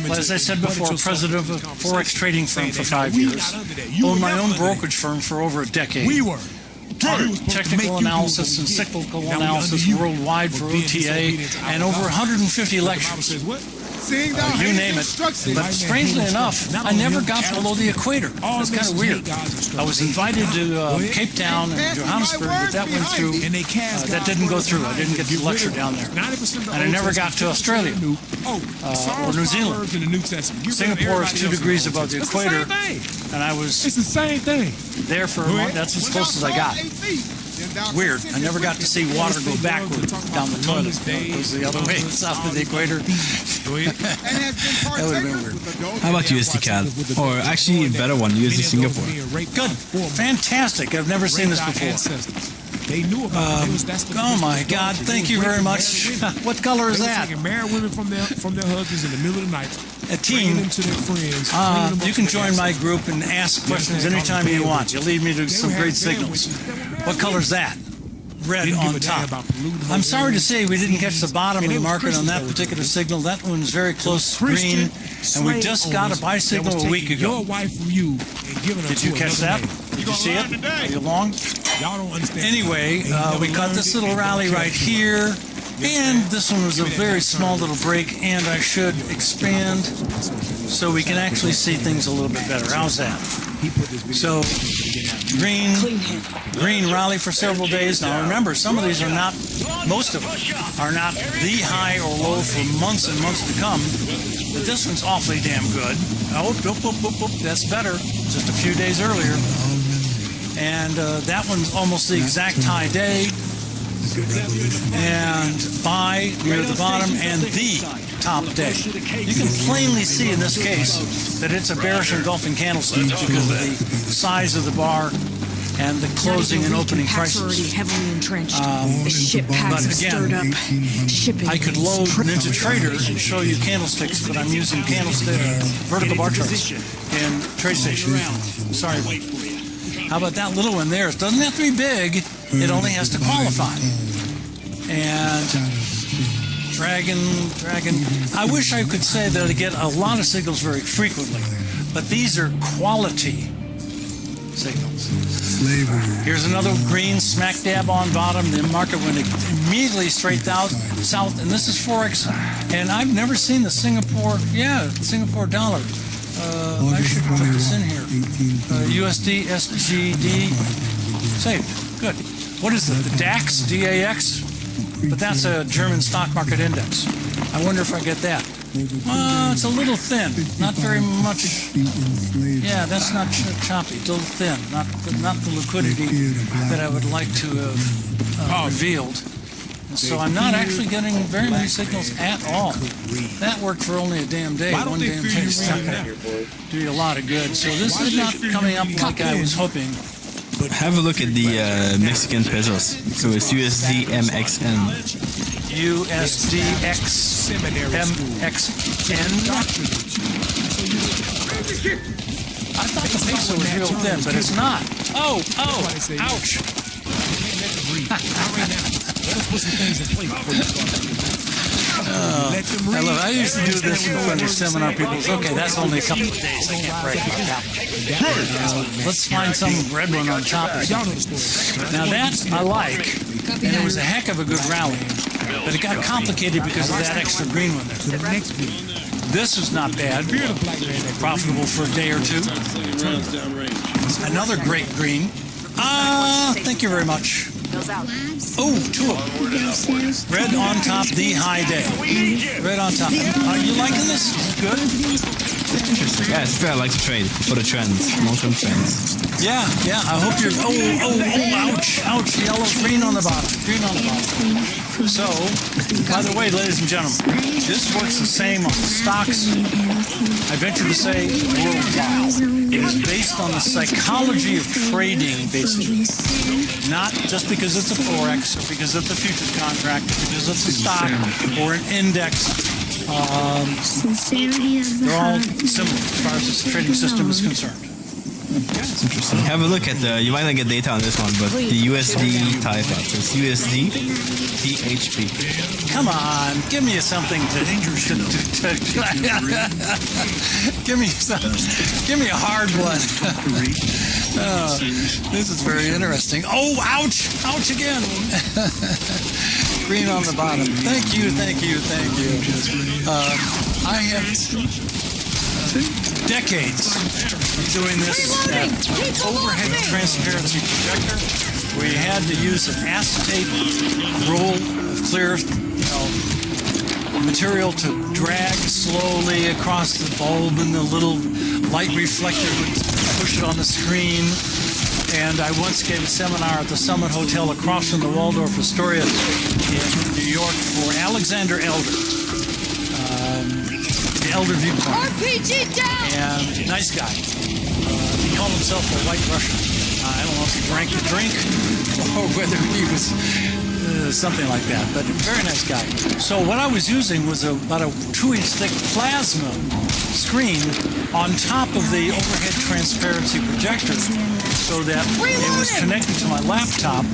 As I said before, president of a Forex trading firm for 5 years, owned my own brokerage firm for over a decade. Technical analysis and cyclical analysis worldwide for OTA, and over 150 lectures. You name it. But strangely enough, I never got below the equator. That's kind of weird. I was invited to Cape Town and Johannesburg, but that went through. That didn't go through. I didn't get to lecture down there. And I never got to Australia or New Zealand. Singapore is 2 degrees above the equator, and I was there for a month. That's as close as I got. Weird. I never got to see water go backward down the toilet. It goes the other way, south of the equator. That would have been weird. How about USD CAD? Or actually, a better one, USD Singapore. Good. Fantastic. I've never seen this before. They knew about it. Oh my God! Thank you very much. What color is that? Taking married women from their husbands in the middle of the night. A teen. Them to their friends. You can join my group and ask questions anytime you want. You lead me to some great signals. What color is that? Red on top. I'm sorry to say we didn't catch the bottom of the market on that particular signal. That one's very close to green, and we just got a buy signal a week ago. Your wife from you and giving her Did you catch that? Did you see it? Are you along? Y'all don't understand. Anyway, we caught this little rally right here, and this one was a very small little break, and I should expand so we can actually see things a little bit better. How's that? So, green rally for several days. Now remember, some of these are not, most of them are not the high or low for months and months to come, but this one's awfully damn good. Oh, that's better, just a few days earlier. And that one's almost the exact high day. And buy near the bottom and the top day. You can plainly see in this case that it's a bearish engulfing candlestick because of the size of the bar and the closing and opening prices. But again, I could load Ninja Trader and show you candlesticks, but I'm using candlestick vertical bar charts in TradeStation. Sorry. How about that little one there? It doesn't have to be big. It only has to qualify. And Dragon. I wish I could say that I get a lot of signals very frequently, but these are quality signals. Here's another green smack dab on bottom. The market went immediately straight south, and this is Forex. And I've never seen the Singapore dollar. I should put this in here. USD, SGD, saved. Good. What is it? The DAX, DAX? But that's a German stock market index. I wonder if I get that. It's a little thin. Not very much. Yeah, that's not choppy. It's a little thin. Not the liquidity that I would like to have revealed. So I'm not actually getting very many signals at all. That worked for only a damn day. One damn day is not going to do you a lot of good. So this is not coming up like I was hoping. Have a look at the Mexican pesos. So it's USD MXN. USDXMXN. I thought the peso was real thin, but it's not. Oh, ouch. I used to do this in front of seminar people. Okay, that's only a couple of days. I can't brag about that one. Let's find some red one on top. Now that I like, and it was a heck of a good rally, but it got complicated because of that extra green one there. This is not bad. Profitable for a day or two. Another great green. Thank you very much. Oh, two of them. Red on top, the high day. Red on top. Are you liking this? Good? Interesting. Yeah, it's fair. I like to trade for the trends, long-term trends. Yeah. I hope you're. Ouch. Yellow, green on the bottom. So, by the way, ladies and gentlemen, this works the same on stocks. I venture to say worldwide. It is based on the psychology of trading, basically. Not just because it's a Forex or because it's a futures contract, or because it's a stock or an index. They're all similar as far as this trading system is concerned. It's interesting. Have a look at you might not get data on this one, but the USD Thai baht. So it's USD THB. Come on, give me something to give me a hard one. This is very interesting. Oh, ouch again. Green on the bottom. Thank you. I have decades doing this overhead transparency projector. We had to use an acetate roll of clear material to drag slowly across the bulb, and the little light reflector would push it on the screen. And I once gave a seminar at the Summit Hotel across from the Waldorf Astoria in New York for Alexander Elder. The Elder Viewpoint. And nice guy. He called himself a white Russian. I don't know if he drank the drink or whether he was something like that. But a very nice guy. So what I was using was about a 2-inch thick plasma screen on top of the overhead transparency projector so that it was connected to my laptop.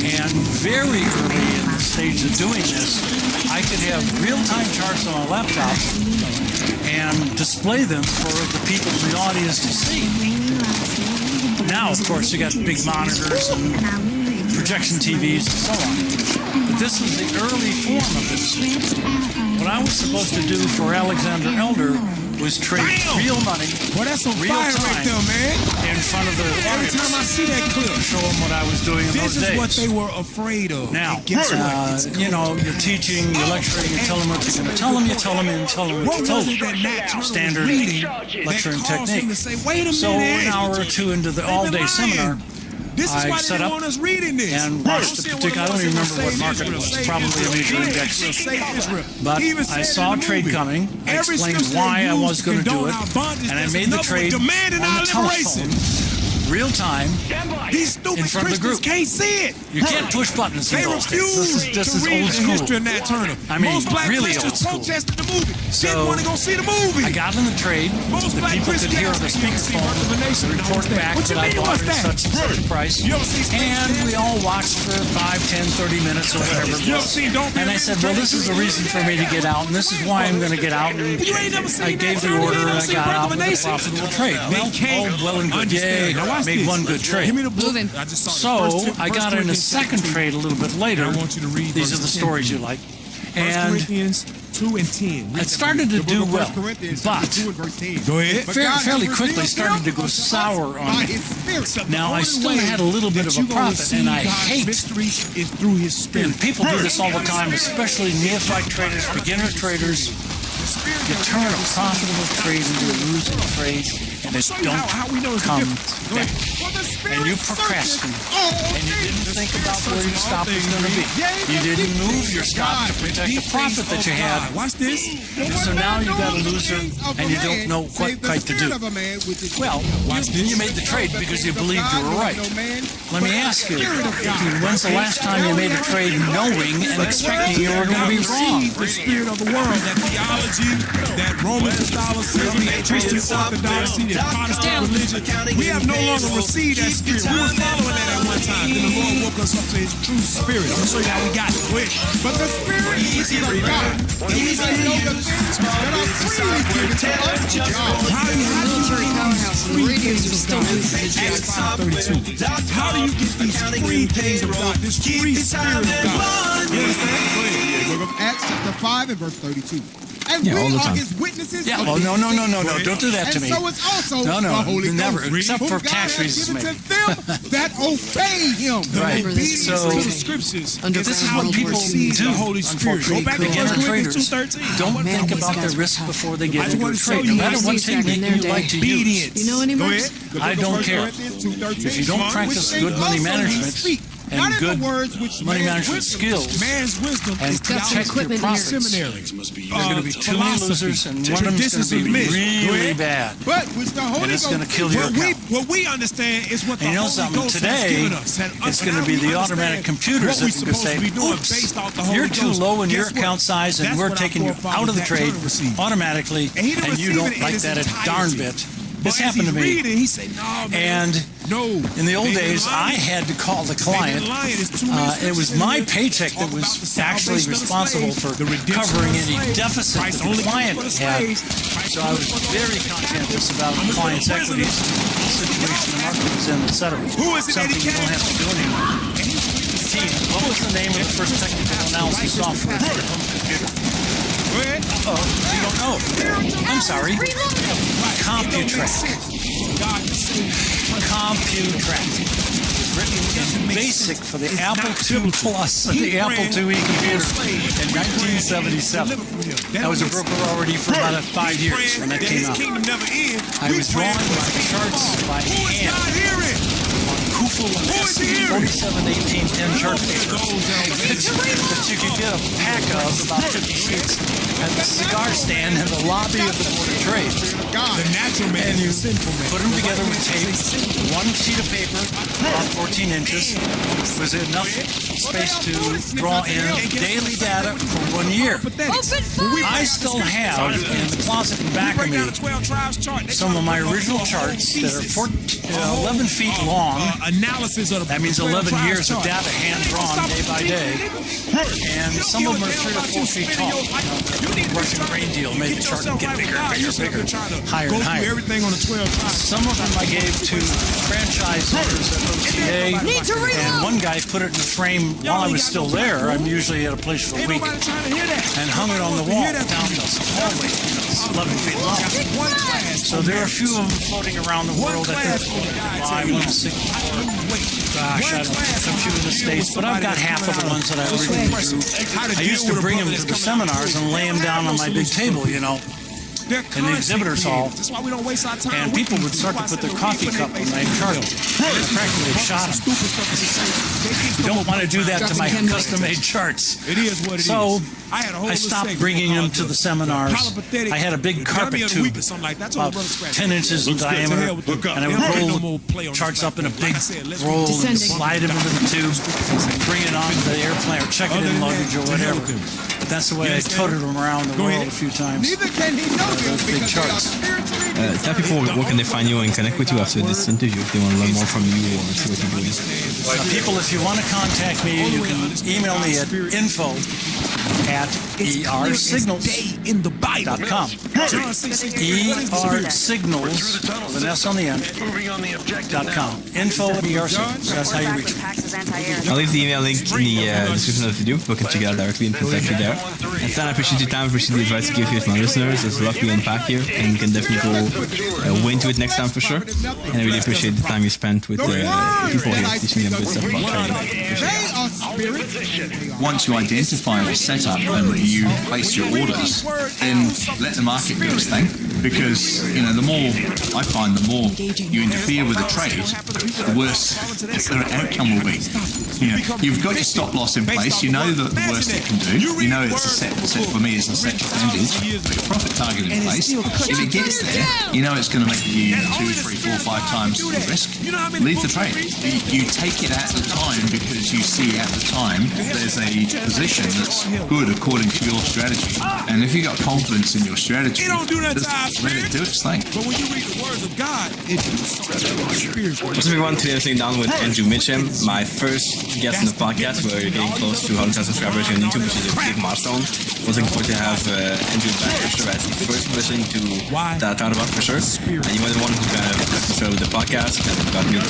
And very early in the stage of doing this, I could have real-time charts on my laptop and display them for the people in the audience to see. Now, of course, you got big monitors and projection TVs and so on. But this was the early form of this. What I was supposed to do for Alexander Elder was trade real money, Well, that's some real fire time, right there, man. in front of the Every audience. time I see that clip, Show them what I was doing in this those is days. what they were afraid of. Now, And guess what? you know, you're teaching, you're lecturing, you tell them what you're going to tell them, you tell them, and tell them what What you was told it that Nat Turner was Standard reading lecturing that caused him technique. to say, wait a So minute, an hour or two into the they've been all-day lying. seminar, This is I why they set didn't up want us reading this. and watched the particular, I don't even remember what market it was, probably a major index. But I saw a trade coming, I explained why I was going to do it, and I made the trade on the telephone, real time, These stupid in front of the Christians group. can't see it. You can't push buttons in They those days. refuse This to is read old the school. history of Nat Turner. I mean, Most black really Christians old school. protested the movie. So, didn't want to go see the movie. I got in the trade. Most The black people could Christians hear the speakerphone, report back What you that I mean, bought what's it at that? such and such a price. You ever see Space And Jam? we all watched for 5, 10, 30 minutes or whatever it You ever was. seen Don't Be And I a said, Trade well, this is the reason for me to get out, and this is why I'm going to get out. And You ain't never seen I gave the Nat Turner, order, you and ain't I never got seen out with a Proclamation. profitable trade. They can't Well and good. Yay, understand. Now watch made this. one good trade. Give me the book. Moving. I just saw the So first I got in a Corinthians second 17. trade a little bit later. I want you to read These are verse the 10. stories you like. 1 And Corinthians 2 and 10. it started to do well, but Go ahead. fairly quickly started to go sour on me. Now, I still had a little bit of a profit, and I hate, mysteries is through His Spirit. and people do this all the time, especially neophyte traders, beginner traders. You turn a profitable trade into a losing trade, and it don't come back. And you procrastinate, and you didn't think about where your stop was going to be. You didn't move your stop to protect the profit that you had. Watch this. So now you got a loser, and you don't know what quite to do. Well, you made the trade because you believed you were right. Let me ask you, when's the last time you made a trade knowing and expecting you were going to be wrong? The spirit of the world, that theology, that Roman Catholicism, that Christian Orthodoxy, that Protestant religion, we have no longer received that spirit. We were following that at one time. Then the Lord woke us up to His true spirit. I'm going to show you how we got it. Quick. But the spirit is of God. And we may know the things that are freely given to us. How do you get these free things of God, this free spirit of God? You understand? Go ahead. Book of Acts chapter 5 and verse 32. And Yeah, all we the are time. His witnesses. Yeah, of well, these no, things. don't do that to And me. so it's also No, the Holy never, Ghost, except whom for God tax has reasons, given maybe. to them that obey Him. Right. Obedience So- to the scriptures. This is what people do, The Holy Spirit. Go unfortunately. back to 1 Beginner Corinthians traders 2:13. don't think about their risk before they I get just into a want to show trade, you no matter how what it's technique you like to use. Obedience. You know any Go Max? ahead. I don't care. If you don't practice good money management and good money management skills Man's wisdom and is protect your equipment here. profits, seminary. there's going to be too many losers, and one of them is going to be really bad. But which the Holy And it's Ghost going to kill your account. What we understand is what the And you know Holy something? Ghost has Today, given us. it's going to be the automatic computers that are going to say, oops, you're too low in your account size, and we're taking you out of the trade automatically, and you don't like that a darn bit. This happened to me. And in the old days, I had to call the client. It was my paycheck that was actually responsible for covering any deficit that the client had. So I was very conscientious about the client's equities, the situation the market was in, etc. Something you don't have to do anymore. What was the name of the first technical analysis software for the home computer? Oh, you don't know. I'm sorry. CompuTrack. CompuTrack. It was written in BASIC for the Apple II Plus and the Apple IIe computer in 1977. That was a broker already for about 5 years when that came out. I was drawing my charts by hand on Kufel and 47-18-10 chart paper that you could get a pack of, about 50 sheets, at the cigar stand in the lobby of the Board of Trade. The natural man And you is sinful man. put them together with tape, one sheet of paper, about 14 inches, was enough space to draw in daily data for 1 year. I still have in the closet in back of me some of my original charts that are 11 feet long. That means 11 years of data hand-drawn day by day. And some of them are 3 or 4 feet tall. The Russian grain deal made the chart get bigger and bigger, higher and higher. Some of them I gave to franchise owners at OTA, and one guy put it in a frame while I was still there. I'm usually at a place for a week, and hung it on the wall down the hallway. It's 11 feet long. So there are a few of them floating around the world. I think I want to see. Gosh, I don't know, a few in the States, but I've got half of the ones that I originally drew. I used to bring them to the seminars and lay them down on my big table, in the exhibitors hall, and people would start to put their coffee cup on my chart. Practically shot them. You don't want to do that to my custom-made charts. So I stopped bringing them to the seminars. I had a big carpet tube, about 10 inches in diameter, and I would roll charts up in a big roll and slide them into the tube, bring it onto the airplane or check it in luggage or whatever. But that's the way I toted them around the world a few times. Those big charts. Tell people where can they find you and connect with you after this interview if they want to learn more from you or see what you're doing. People, if you want to contact me, you can email me at info@ersignals.com. ersignals, with an S on the end, .com. info@ersignals. That's how you reach me. I'll leave the email link in the description of the video. People can check it out directly and contact you there. And Stan, I appreciate your time. I appreciate the advice you give here to my listeners. There's a lot we unpack here, and you can definitely go way into it next time for sure. And I really appreciate the time you spent with the people here, teaching them good stuff about trading. Once you identify your setup and you place your orders, then let the market do its thing. Because, the more, I find the more you interfere with the trade, the worse the outcome will be. You've got your stop loss in place, you know the worst it can do, you know it's a set for me it's a set percentage, put your profit target in place. If it gets there, you know it's going to make you 2, 3, 4, 5 times the risk. Leave the trade. You take it at the time because you see at the time there's a position that's good according to your strategy. And if you've got confidence in your strategy, just let it do its thing. But when you read the words of God, What's everyone? Today I'm sitting down with Andrew Mitchum, my first guest on the podcast. We're getting close to 100,000 subscribers on YouTube, which is a big milestone. I was looking forward to have Andrew back for sure as the first person to talk about for sure. And you were the one who kind of got me started with the podcast and got me to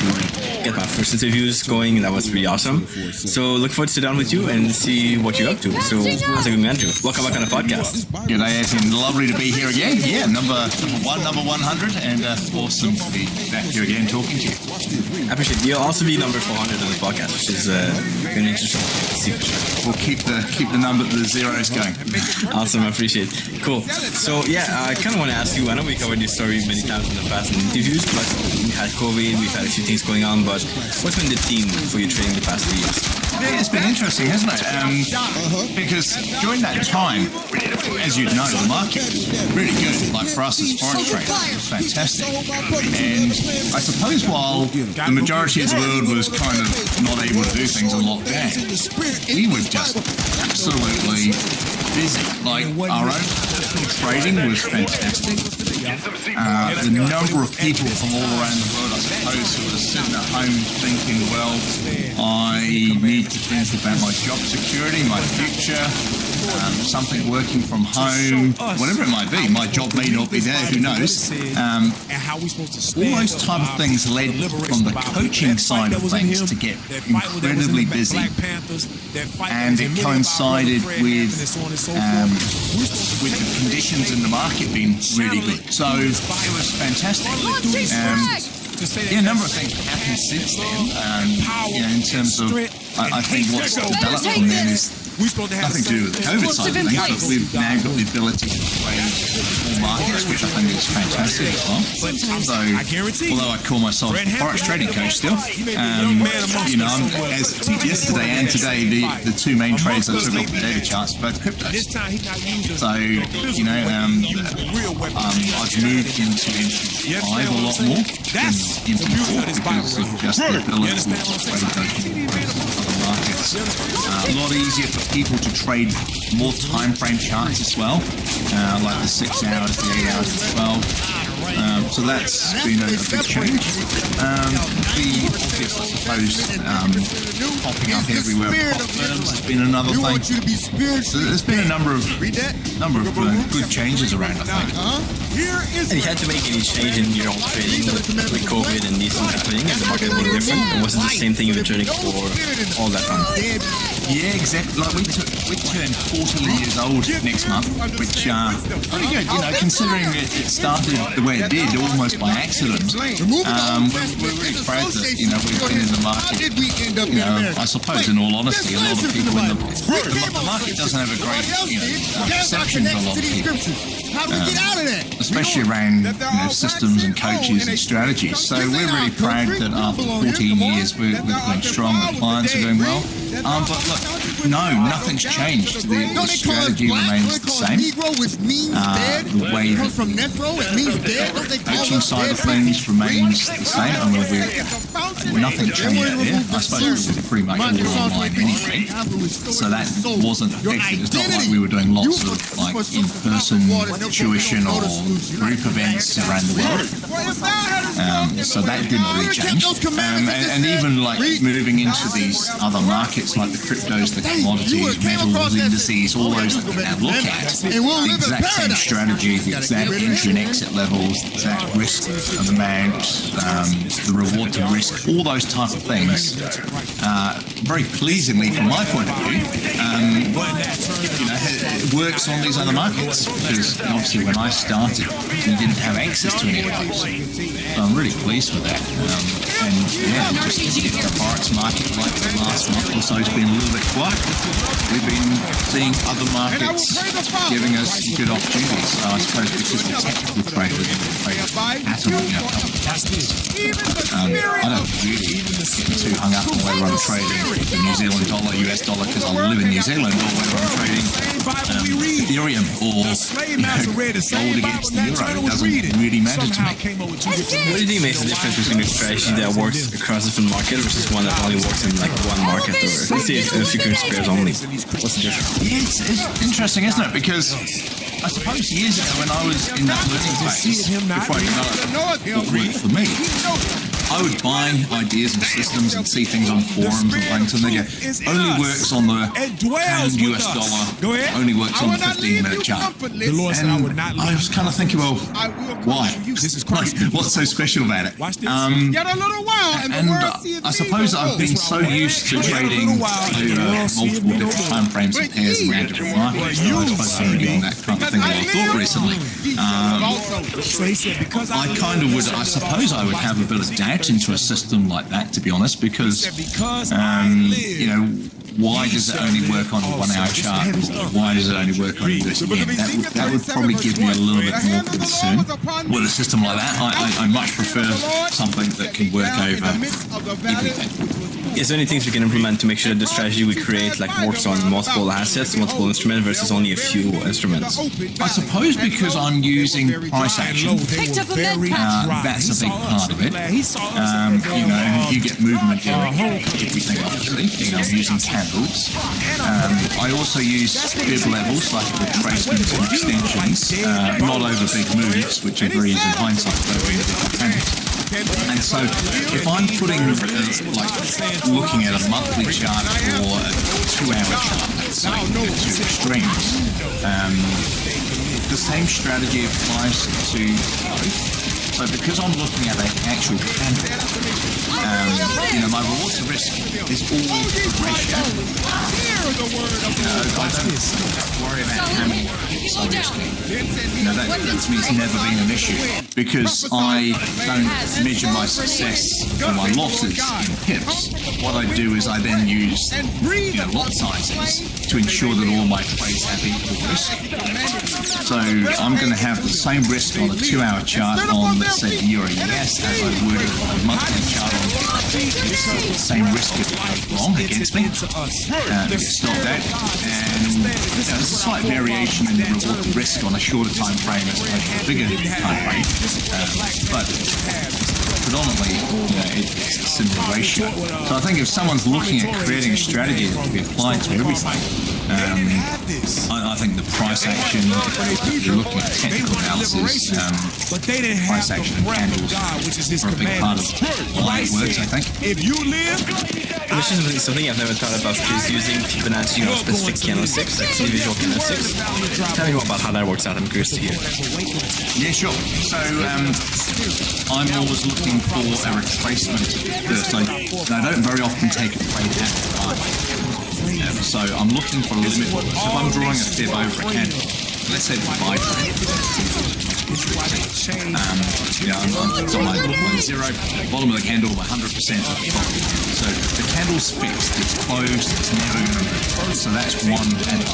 get my first interviews going, and that was really awesome. So look forward to sit down with you and see what you're up to. So how's it going, Andrew? Welcome back on the podcast. G'day, Anthony. Lovely to be here again. Yeah, number 100, and awesome to be back here again talking to you. I appreciate it. You'll also be number 400 on the podcast, which is very interesting to see for sure. We'll keep the number, the zeros going. Awesome, I appreciate it. Cool. So yeah, I kind of want to ask you, I know we covered this story many times in the past in interviews, but we had COVID, we've had a few things going on, but what's been the theme for your trading the past 3 years? It's been interesting, hasn't it? Because during that time, as you'd know, the market was really good. Like for us as foreign traders, it was fantastic. And I suppose while the majority of the world was kind of not able to do things and locked down, we were just absolutely busy. Like our own personal trading was fantastic. The number of people from all around the world, I suppose, who were sitting at home thinking, well, I need to think about my job security, my future, something working from home, whatever it might be. My job may not be there, who knows? All those type of things led from the coaching side of things to get incredibly busy. And it coincided with the conditions in the market being really good. So it was fantastic. A number of things have happened since then. In terms of, I think what's developed from then is nothing to do with the COVID side of things, but we've now got the ability to trade small markets, which I think is fantastic as well. So, although I call myself a forex trading coach still, you know, as yesterday and today, the two main trades I took off the data charts were both cryptos. So, you know, I've moved into MT5 a lot more than MT4 because of just the ability to trade other markets. A lot easier for people to trade more time frame charts as well, like the 6 hours, the 8 hours, the 12. So that's been a big change. The obvious, I suppose, popping up everywhere. Prop firms has been another thing. So there's been a number of good changes around, I think. And you had to make any change in your own trading with COVID and these things happening, and the market being different? Or was it the same thing you were trading for all that time? Yeah, exactly. Like we turn 14 years old next month, which pretty good, you know, considering it started the way it did, almost by accident. We're really proud that, you know, we've been in the market. You know, I suppose, in all honesty, a lot of people in the market doesn't have a great, you know, perception for a lot of people. Especially around, you know, systems and coaches and strategies. So we're really proud that after 14 years we're going strong, the clients are doing well. But look, no, nothing's changed. The strategy remains the same. The way the coaching side of things remains the same. I mean, nothing changed there. I suppose we're pretty much all online anyway. So that wasn't affected. It's not like we were doing lots of like in-person tuition or group events around the world. So that didn't really change. And even like moving into these other markets like the cryptos, the commodities, metals, indices, all those that we now look at, the exact same strategy, the exact entry and exit levels, the exact risk amount, the reward to risk, all those type of things, very pleasingly from my point of view, you know, it works on these other markets, because obviously when I started, we didn't have access to any of those. So I'm really pleased with that. And yeah, just the forex market, like the last month or so, has been a little bit quiet. We've been seeing other markets giving us good opportunities. So I suppose because the technical traders trade pattern, you know, I don't really get too hung up on whether I'm trading the New Zealand dollar, US dollar, because I live in New Zealand, or whether I'm trading Ethereum or, you know, gold against the euro. It doesn't really matter to me. What do you think makes the difference between a strategy that works across different markets versus one that only works in like one market, or let's say a few currency pairs only? What's the difference? Yeah, it's interesting, isn't it? Because I suppose years ago when I was in that learning phase, before I developed what worked for me, I would buy ideas and systems and see things on forums and things, and they go, only works on the pound US dollar, only works on the 15-minute chart. And I was kind of thinking, well, why? What's so special about it? And I suppose I've been so used to trading over multiple different time frames and pairs around different markets. So I suppose I've been doing that kind of thing a lot of thought recently. I kind of would, I suppose I would have a bit of doubt into a system like that, to be honest, because you know, why does it only work on a 1 hour chart? Why does it only work on US yen? That would probably give me a little bit more concern with a system like that. I much prefer something that can work over everything. Is there any things we can implement to make sure that the strategy we create like works on multiple assets, multiple instruments versus only a few instruments? I suppose because I'm using price action, that's a big part of it. You know, you get movement in everything, obviously. You know, I'm using candles. I also use bib levels like retracements and extensions, not over big moves, which are very easy in hindsight, but over big candles. And so, if I'm putting, like, looking at a monthly chart or a 2 hour chart, let's say, the two extremes, the same strategy applies to both. So because I'm looking at an actual candle, you know, my reward to risk is always a ratio. I don't worry about how many pips I'm risking. You know, that to me has never been an issue, because I don't measure my success or my losses in pips. what I do is I then use lot sizes to ensure that all my trades have equal risk. So I'm going to have the same risk on a 2-hour chart on, let's say, the Euro US as I would on a monthly chart on the same risk if it goes wrong against me. It gets stopped out. And there's a slight variation in the risk on a shorter time frame as opposed to a bigger time frame. But predominantly, it's a similar ratio. So I think if someone's looking at creating a strategy that can be applied to everything, I think the price action, if you're looking at technical analysis, price action and candles are a big part of why it works, I think. Which is something I've never thought about, is using Fibonacci on specific candlesticks, like individual candlesticks. Tell me more about how that works out. I'm curious to hear. Yeah, sure. So I'm always looking for a retracement first. I don't very often take a trade at the time. So I'm looking for a limit. So if I'm drawing a fib over a candle, let's say it's a buy trade. I've got my zero, bottom of the candle, my 100% of the profit. So the candle's fixed, it's closed, it's never moving. So that's one advantage.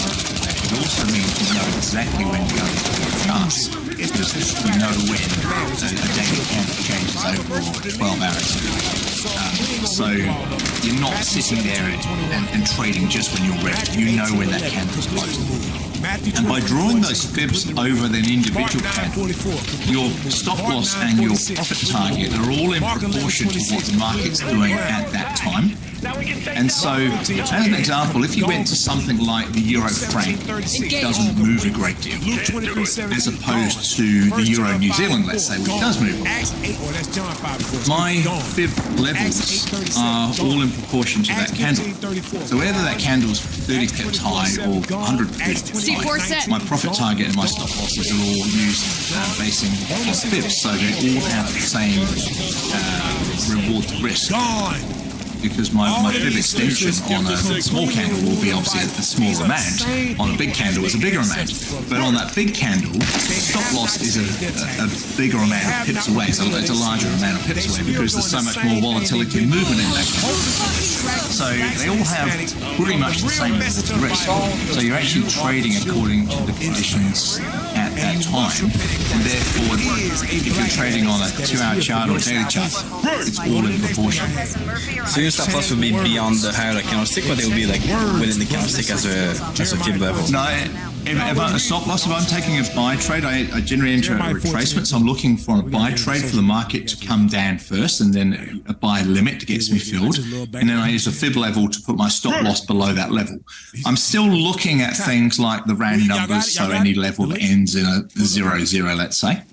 It also means we know exactly when to go into the charts, because we know when a daily candle changes overall 12 hours. So you're not sitting there and trading just when you're ready. You know when that candle's closed. And by drawing those fibs over an individual candle, your stop loss and your profit target are all in proportion to what the market's doing at that time. And so, as an example, if you went to something like the Euro franc, it doesn't move a great deal, as opposed to the Euro New Zealand, let's say, which does move. My fib levels are all in proportion to that candle. So whether that candle's 30 pips high or 100 pips high, my profit target and my stop losses are all used basing on fibs, so they all have the same reward to risk. Because my fib extension on a small candle will be obviously a smaller amount. On a big candle, it's a bigger amount. But on that big candle, stop loss is a bigger amount of pips away. So it's a larger amount of pips away because there's so much more volatility and movement in that candle. So they all have pretty much the same level of risk. So you're actually trading according to the conditions at that time. And therefore, if you're trading on a 2-hour chart or a daily chart, it's all in proportion. So your stop loss would be beyond the higher candlestick, but they will be like within the candlestick as a fib level. No, if I'm a stop loss, if I'm taking a buy trade, I generally enter a retracement. So I'm looking for a buy trade for the market to come down first, and then a buy limit gets me filled, and then I use a fib level to put my stop loss below that level. I'm still looking at things like the round numbers, so any level that ends in a 0-0, let's say.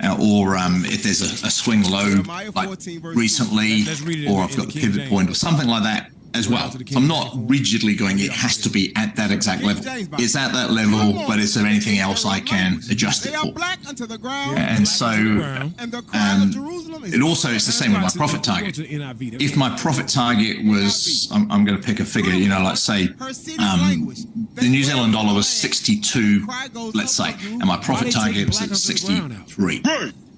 Or if there's a swing low like recently, or I've got the pivot point or something like that as well. So I'm not rigidly going, it has to be at that exact level. It's at that level, but is there anything else I can adjust it for? And so it also is the same with my profit target. If my profit target was, I'm going to pick a figure, like say the New Zealand dollar was 62, let's say, and my profit target was at 63.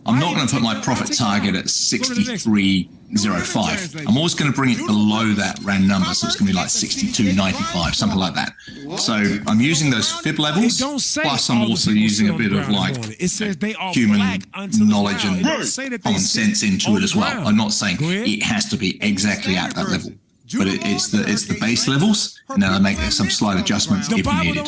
I'm not going to put my profit target at 63.05. I'm always going to bring it below that round number, so it's going to be like 62.95, something like that. So I'm using those fib levels, plus I'm also using a bit of like human knowledge and common sense into it as well. I'm not saying it has to be exactly at that level, but it's the base levels, and then I make some slight adjustments if needed.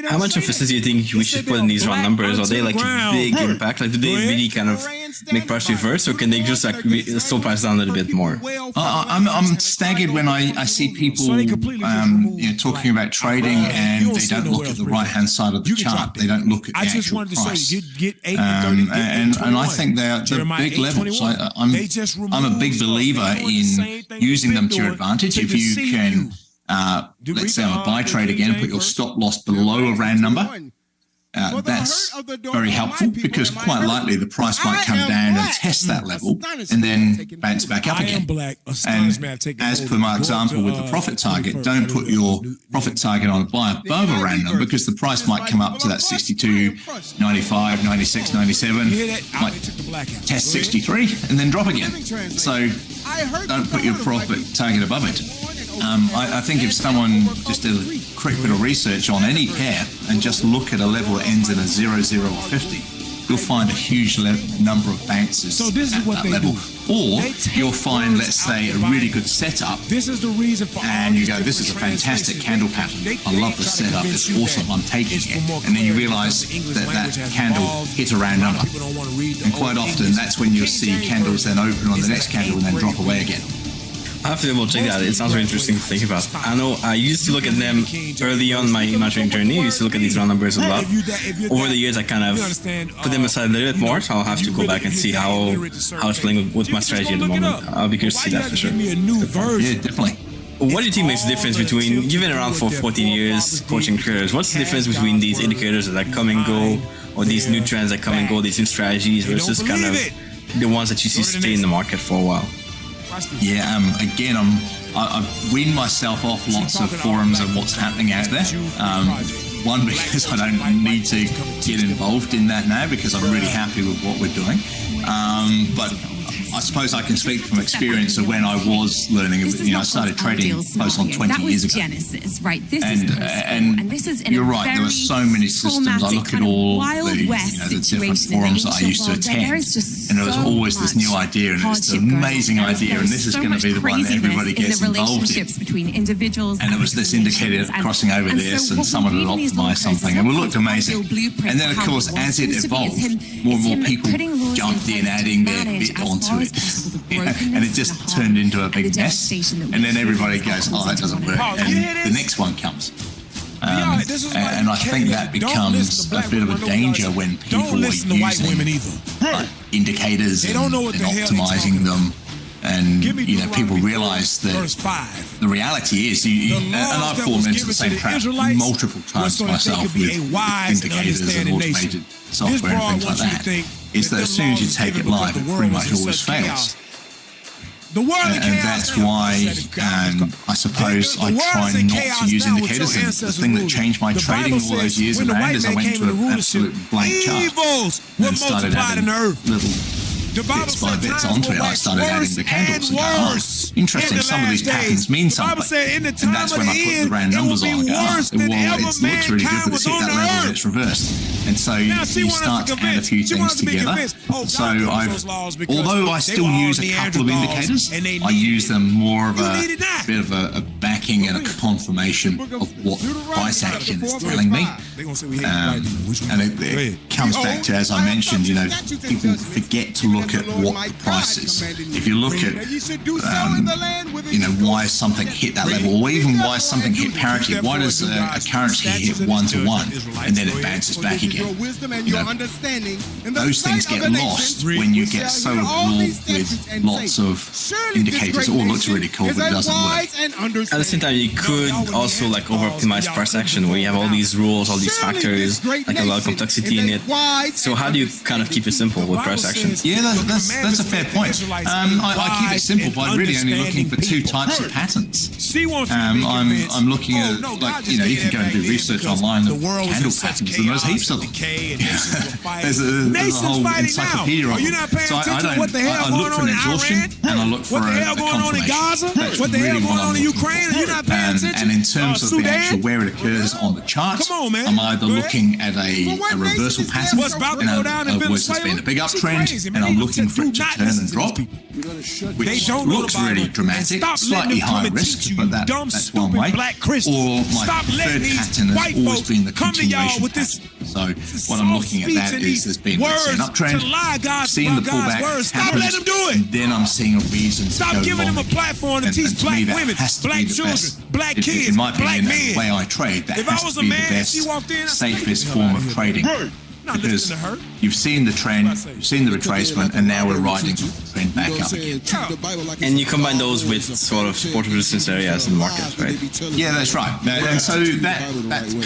How much emphasis do you think we should put in these round numbers? Are they like a big impact? Like, do they really kind of make price reverse, or can they just like slow price down a little bit more? I'm staggered when I see people talking about trading and they don't look at the right hand side of the chart. They don't look at the actual price. And I think they're big levels. I'm a big believer in using them to your advantage. If you can, let's say on a buy trade again, put your stop loss below a round number, that's very helpful because quite likely the price might come down and test that level and then bounce back up again. And as per my example with the profit target, don't put your profit target on a buy above a round number because the price might come up to that 62, 95, 96, 97, might test 63 and then drop again. So don't put your profit target above it. I think if someone just did a quick bit of research on any pair and just look at a level that ends in a 0, 0 or 50, you'll find a huge number of bounces at that level. Or you'll find, let's say, a really good setup, and you go, this is a fantastic candle pattern. I love the setup. It's awesome. I'm taking it. And then you realize that candle hit a round number. And quite often, that's when you'll see candles then open on the next candle and then drop away again. I have to double check that. It sounds very interesting to think about. I know I used to look at them early on my trading journey. I used to look at these round numbers a lot. Over the years, I kind of put them aside a little bit more, so I'll have to go back and see how it's playing with my strategy at the moment. I'll be curious to see that for sure. Yeah, definitely. What do you think makes the difference between, you've been around for 14 years coaching traders, what's the difference between these indicators that come and go, or these new trends that come and go, these new strategies, versus kind of the ones that you see stay in the market for a while? Yeah, again, I've weaned myself off lots of forums of what's happening out there. One, because I don't need to get involved in that now because I'm really happy with what we're doing. But I suppose I can speak from experience of when I was learning. I started trading close on 20 years ago. Genesis, right? This and this is you're right. There were so many systems. I look at all the different forums that I used to attend, and there was always this new idea, and it's an amazing idea, and this is going to be the one that everybody gets involved in. And it was this indicator crossing over this, and someone had optimized something, and it looked amazing. And then, of course, as it evolved, more and more people jumped in, adding their bit onto it. And it just turned into a big mess. And then everybody goes, oh, that doesn't work. And the next one comes. And I think that becomes a bit of a danger when people are using indicators and optimizing them. And people realize that the reality is, and I've fallen into the same trap multiple times myself with indicators and automated software and things like that, is that as soon as you take it live, it pretty much always fails. And that's why I suppose I try not to use indicators. And the thing that changed my trading all those years around is I went to an absolute blank chart and started adding little bits by bits onto it. I started adding the candles and go, interesting, some of these patterns mean something. And that's when I put the round numbers on and go, well, it looks really good, but it's hit that level and it's reversed. And so you start to add a few things together. So although I still use a couple of indicators, I use them more of a bit of a backing and a confirmation of what price action is telling me. And it comes back to, as I mentioned, people forget to look at what the price is. If you look at, why something hit that level, or even why something hit parity, why does a currency hit 1-to-1 and then it bounces back again? Those things get lost when you get so absorbed with lots of indicators. It all looks really cool, but it doesn't work. At the same time, you could also over-optimize price action, where you have all these rules, all these factors, like a lot of complexity in it. So how do you kind of keep it simple with price action? Yeah, that's a fair point. I keep it simple by really only looking for two types of patterns. I'm looking at, you can go and do research online of candle patterns, and there's heaps of them. There's a whole encyclopedia of them. So I look for an exhaustion and I look for a confirmation. That's really what I'm looking for. And in terms of the actual where it occurs on the chart, I'm either looking at a reversal pattern, in other words, there's been a big uptrend, and I'm looking for it to turn and drop, which looks really dramatic, slightly higher risk, but that's one way. Or my third pattern has always been the continuation pattern. So what I'm looking at that is there's been, let's say, an uptrend, seeing the pullback happens, and then I'm seeing a reason to go long. And to me, that has to be the best. In my opinion, the way I trade, that has to be the best, safest form of trading. because you've seen the trend, you've seen the retracement, and now we're riding the trend back up again. And you combine those with sort of support resistance areas in the market, right? Yeah, that's right. And so that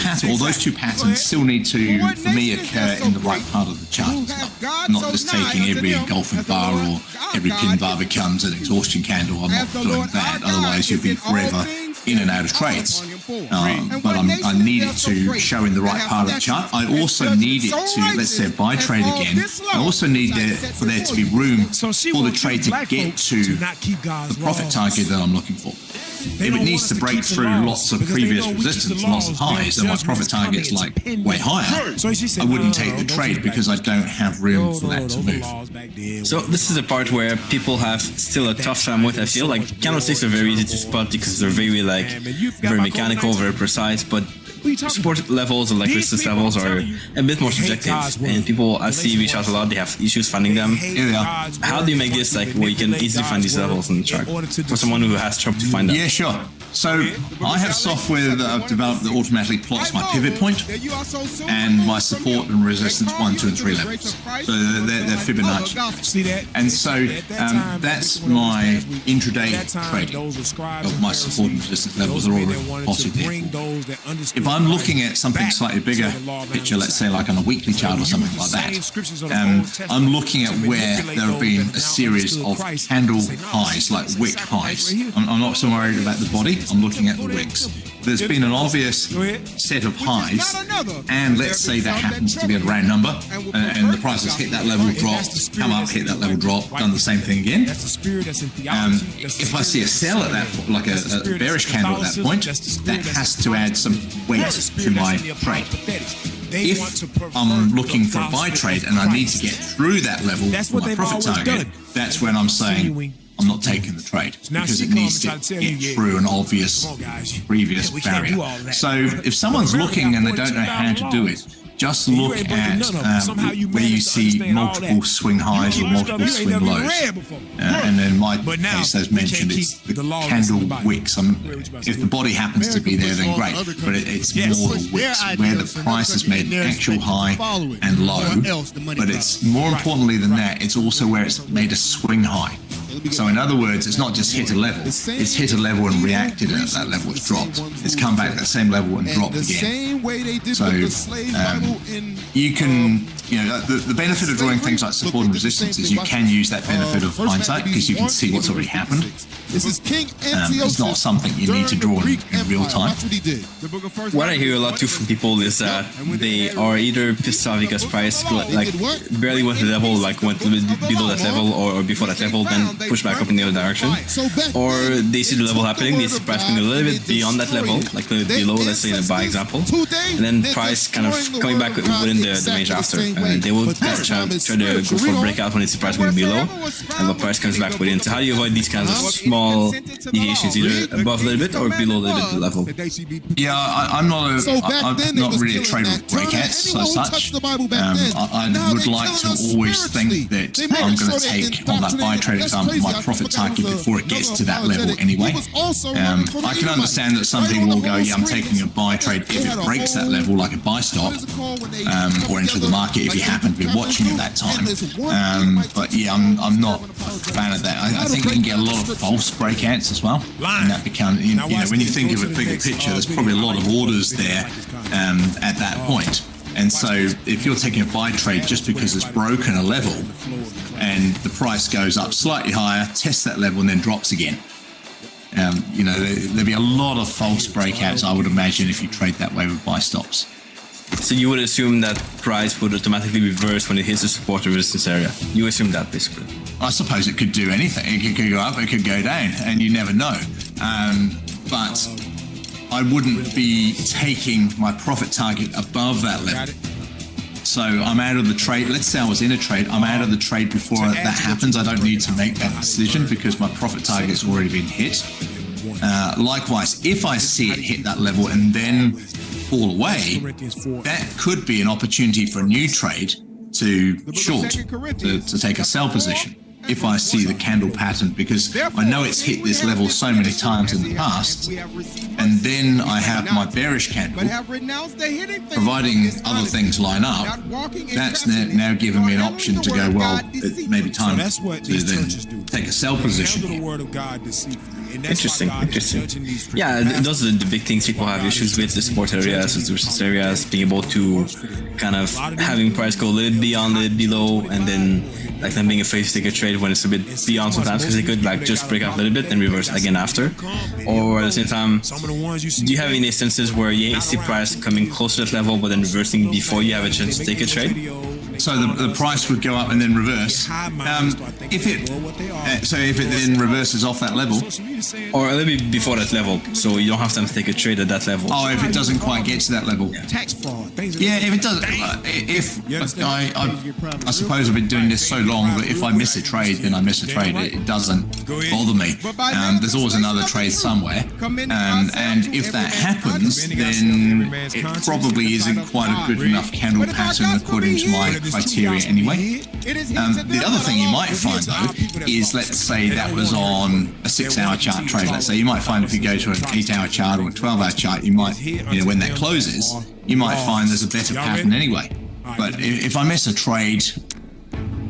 pattern, or those two patterns, still need to, for me, occur in the right part of the chart. I'm not just taking every engulfing bar or every pin bar becomes an exhaustion candle. I'm not doing that. Otherwise, you'll be forever in and out of trades. But I need it to show in the right part of the chart. I also need it to, let's say, buy trade again. I also need for there to be room for the trade to get to the profit target that I'm looking for. If it needs to break through lots of previous resistance, lots of highs, and my profit target's like way higher, I wouldn't take the trade because I don't have room for that to move. So this is a part where people have still a tough time with. I feel like candlesticks are very easy to spot because they're very mechanical, very precise, but support levels and resistance levels are a bit more subjective, and people I see reach out a lot, they have issues finding them. Here they are. How do you make this where you can easily find these levels in the chart for someone who has trouble to find them? Yeah, sure. So I have software that I've developed that automatically plots my pivot point and my support and resistance 1, 2, and 3 levels. So they're Fibonacci. And so that's my intraday trading of my support and resistance levels are already plotted there. If I'm looking at something slightly bigger picture, let's say like on a weekly chart or something like that, I'm looking at where there have been a series of candle highs, like wick highs. I'm not so worried about the body. I'm looking at the wicks. There's been an obvious set of highs, and let's say that happens to be a round number, and the price has hit that level, dropped, come up, hit that level, drop, done the same thing again. If I see a sell at that, like a bearish candle at that point, that has to add some weight to my trade. If I'm looking for a buy trade and I need to get through that level for my profit target, that's when I'm saying I'm not taking the trade because it needs to get through an obvious previous barrier. So if someone's looking and they don't know how to do it, just look at where you see multiple swing highs or multiple swing lows. And in my case, as mentioned, it's the candle wicks. If the body happens to be there, then great. But it's more the wicks, where the price has made an actual high and low. But it's more importantly than that, it's also where it's made a swing high. So in other words, it's not just hit a level, it's hit a level and reacted, and at that level it's dropped. It's come back to that same level and dropped again. So you can, the benefit of drawing things like support and resistance is you can use that benefit of hindsight because you can see what's already happened. It's not something you need to draw in real time. What I hear a lot too from people is that they are either pissed off because price barely went to the level, went a little bit below that level or before that level, then push back up in the other direction, or they see the level happening, they see price going a little bit beyond that level, like a little bit below, let's say in a buy example, and then price kind of coming back within the range after. They will try to go for a breakout when they see price going below, and the price comes back within. So how do you avoid these kinds of small deviations, either above a little bit or below a little bit level? Yeah, I'm not really a trader of breakouts as such. I would like to always think that I'm going to take on that buy trade example my profit target before it gets to that level anyway. I can understand that some people will go, I'm taking a buy trade if it breaks that level, like a buy stop, or into the market if you happen to be watching at that time. But yeah, I'm not a fan of that. I think you can get a lot of false breakouts as well, and that becomes, when you think of a bigger picture, there's probably a lot of orders there at that point. And so if you're taking a buy trade just because it's broken a level and the price goes up slightly higher, tests that level and then drops again, there'd be a lot of false breakouts, I would imagine, if you trade that way with buy stops. So you would assume that price would automatically reverse when it hits the support or resistance area. You assume that, basically. I suppose it could do anything. It could go up, it could go down, and you never know. But I wouldn't be taking my profit target above that level. So I'm out of the trade. Let's say I was in a trade. I'm out of the trade before that happens. I don't need to make that decision because my profit target's already been hit. Likewise, if I see it hit that level and then fall away, that could be an opportunity for a new trade to short, to take a sell position. if I see the candle pattern, because I know it's hit this level so many times in the past, and then I have my bearish candle, providing other things line up, that's now giving me an option to go, well, it may be time to then take a sell position here. Interesting. Yeah, those are the big things people have issues with, the support areas, the resistance areas, being able to kind of having price go a little beyond, a little below, and then like them being afraid to take a trade when it's a bit beyond sometimes, because they could like just break out a little bit and reverse again after. Or at the same time, do you have any instances where you see price coming close to that level but then reversing before you have a chance to take a trade? So the price would go up and then reverse. If it then reverses off that level, or a little bit before that level, so you don't have time to take a trade at that level. Oh, if it doesn't quite get to that level. Tax fraud. Yeah, if it doesn't. I suppose I've been doing this so long that if I miss a trade, then I miss a trade. It doesn't bother me. There's always another trade somewhere, and if that happens, then it probably isn't quite a good enough candle pattern according to my criteria anyway. The other thing you might find though is, let's say that was on a 6-hour chart trade. Let's say you might find if you go to an 8-hour chart or a 12-hour chart, you might, when that closes, you might find there's a better pattern anyway. But if I miss a trade,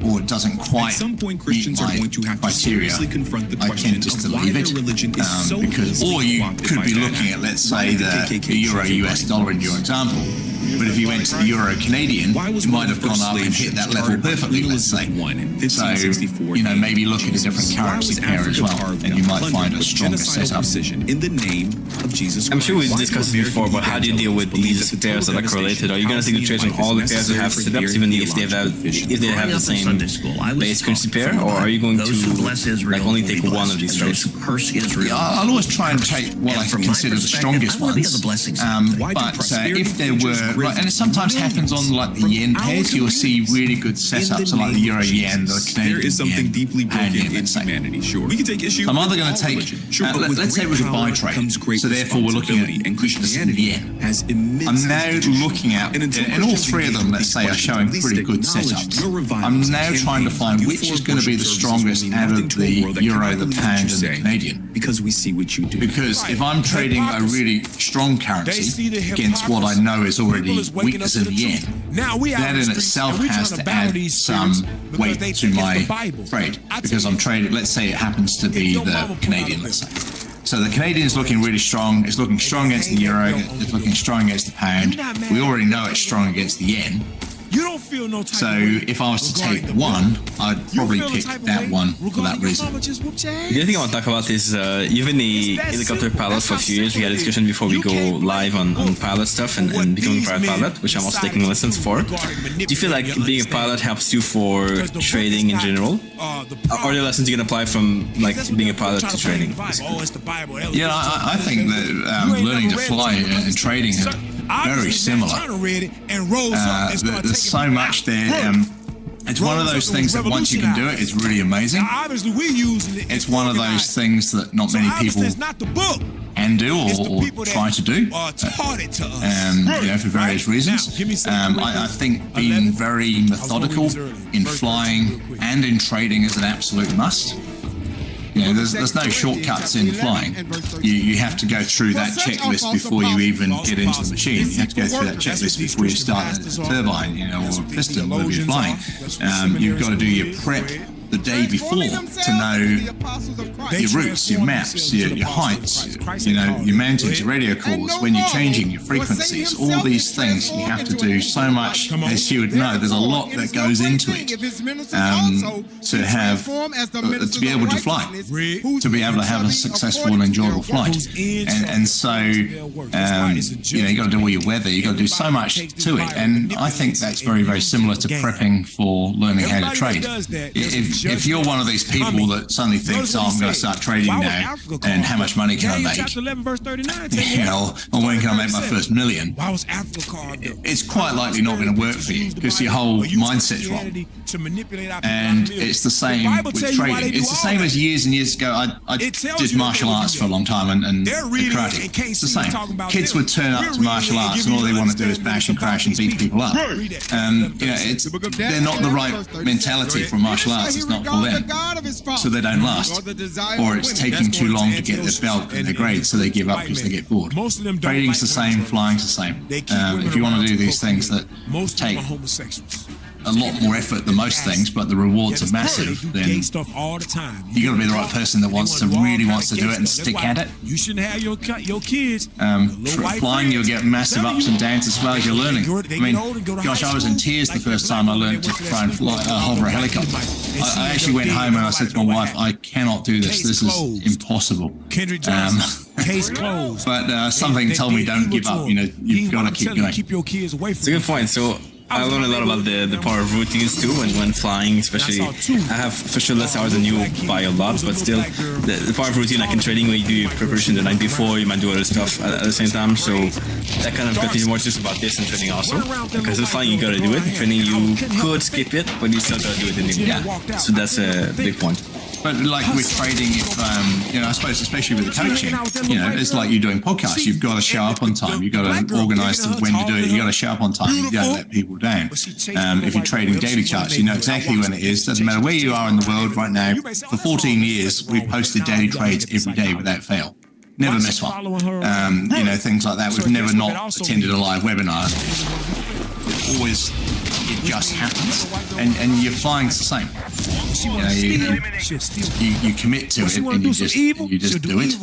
or it doesn't quite meet my criteria, I tend just to leave it, because, or you could be looking at, let's say, the euro US dollar in your example. But if you went to the euro Canadian, you might have gone up and hit that level perfectly, let's say. So, maybe look at a different currency pair as well, and you might find a stronger setup. I'm sure we've discussed this before, but how do you deal with these pairs that are correlated? Are you going to take the trades on all the pairs that have setups, even if they have the same base currency pair, or are you going to only take one of these trades? I'll always try and take what I consider the strongest ones. But if there were, and it sometimes happens on like the yen pairs, you'll see really good setups like the euro yen, the Canadian yen, pound yen, let's say. I'm either going to take, let's say it was a buy trade, so therefore we're looking at the yen. I'm now looking at, and all three of them, let's say, are showing pretty good setups. I'm now trying to find which is going to be the strongest out of the euro, the pound, and the Canadian. Because we see what you do. Because if I'm trading a really strong currency against what I know is already weakness in the yen, that in itself has to add some weight to my trade. Because I'm trading, let's say it happens to be the Canadian, let's say. So the Canadian's looking really strong. It's looking strong against the euro. It's looking strong against the pound. We already know it's strong against the yen. So if I was to take one, I'd probably pick that one for that reason. The other thing I want to talk about is you've been a helicopter pilot for a few years. We had a discussion before we go live on pilot stuff and becoming a private pilot, which I'm also taking lessons for. Do you feel like being a pilot helps you for trading in general? Or are there lessons you can apply from like being a pilot to trading? Yeah, I think that learning to fly and trading are very similar. There's so much there. It's one of those things that once you can do it, it's really amazing. It's one of those things that not many people can do or try to do, for various reasons. I think being very methodical in flying and in trading is an absolute must. There's no shortcuts in flying. You have to go through that checklist before you even get into the machine. You have to go through that checklist before you start a turbine, or a piston, whatever you're flying. You've got to do your prep the day before to know your routes, your maps, your heights, your mountains, your radio calls, when you're changing your frequencies, all these things you have to do so much, as you would know, there's a lot that goes into it to be able to fly, to be able to have a successful and enjoyable flight. And so, you got to do all your weather, you got to do so much to it. And I think that's very, very similar to prepping for learning how to trade. If you're one of these people that suddenly thinks, I'm going to start trading now, and how much money can I make? Or when can I make my first million? It's quite likely not going to work for you because your whole mindset's wrong. And it's the same with trading. It's the same as years and years ago. I did martial arts for a long time and karate. It's the same. Kids would turn up to martial arts and all they want to do is bash and crash and beat people up. They're not the right mentality for martial arts. it's not for them, so they don't last, or it's taking too long to get their belt and their grade, so they give up because they get bored. Trading's the same, flying's the same. If you want to do these things that take a lot more effort than most things, but the rewards are massive, then you got to be the right person that really wants to do it and stick at it. You shouldn't have your kids. Flying, you'll get massive ups and downs as far as you're learning. I mean, gosh, I was in tears the first time I learned to try and hover a helicopter. I actually went home and I said to my wife, I cannot do this. This is impossible. Case closed. But something told me don't give up. You've got to keep going. Keep your kids away from It's a good point. So I learned a lot about the power of routines too, and when flying, especially. I have for sure less hours than you by a lot, but still, the power of routine, like in trading, when you do your preparation the night before, you might do other stuff at the same time. So that kind of continues more just about this and trading also. Because with flying, you gotta do it. In trading, you could skip it, but you still gotta do it anyway. Yeah. So that's a big point. But like with trading, if I suppose especially with the coaching, it's like you're doing podcasts. You've got to show up on time. You've got to organise when to do it. You've got to show up on time. You don't let people down. If you're trading daily charts, you know exactly when it is. Doesn't matter where you are in the world right now. For 14 years, we've posted daily trades every day without fail. Never miss one. Things like that. We've never not attended a live webinar. Always. It just happens, and your flying's the same. You commit to it, and you just do it.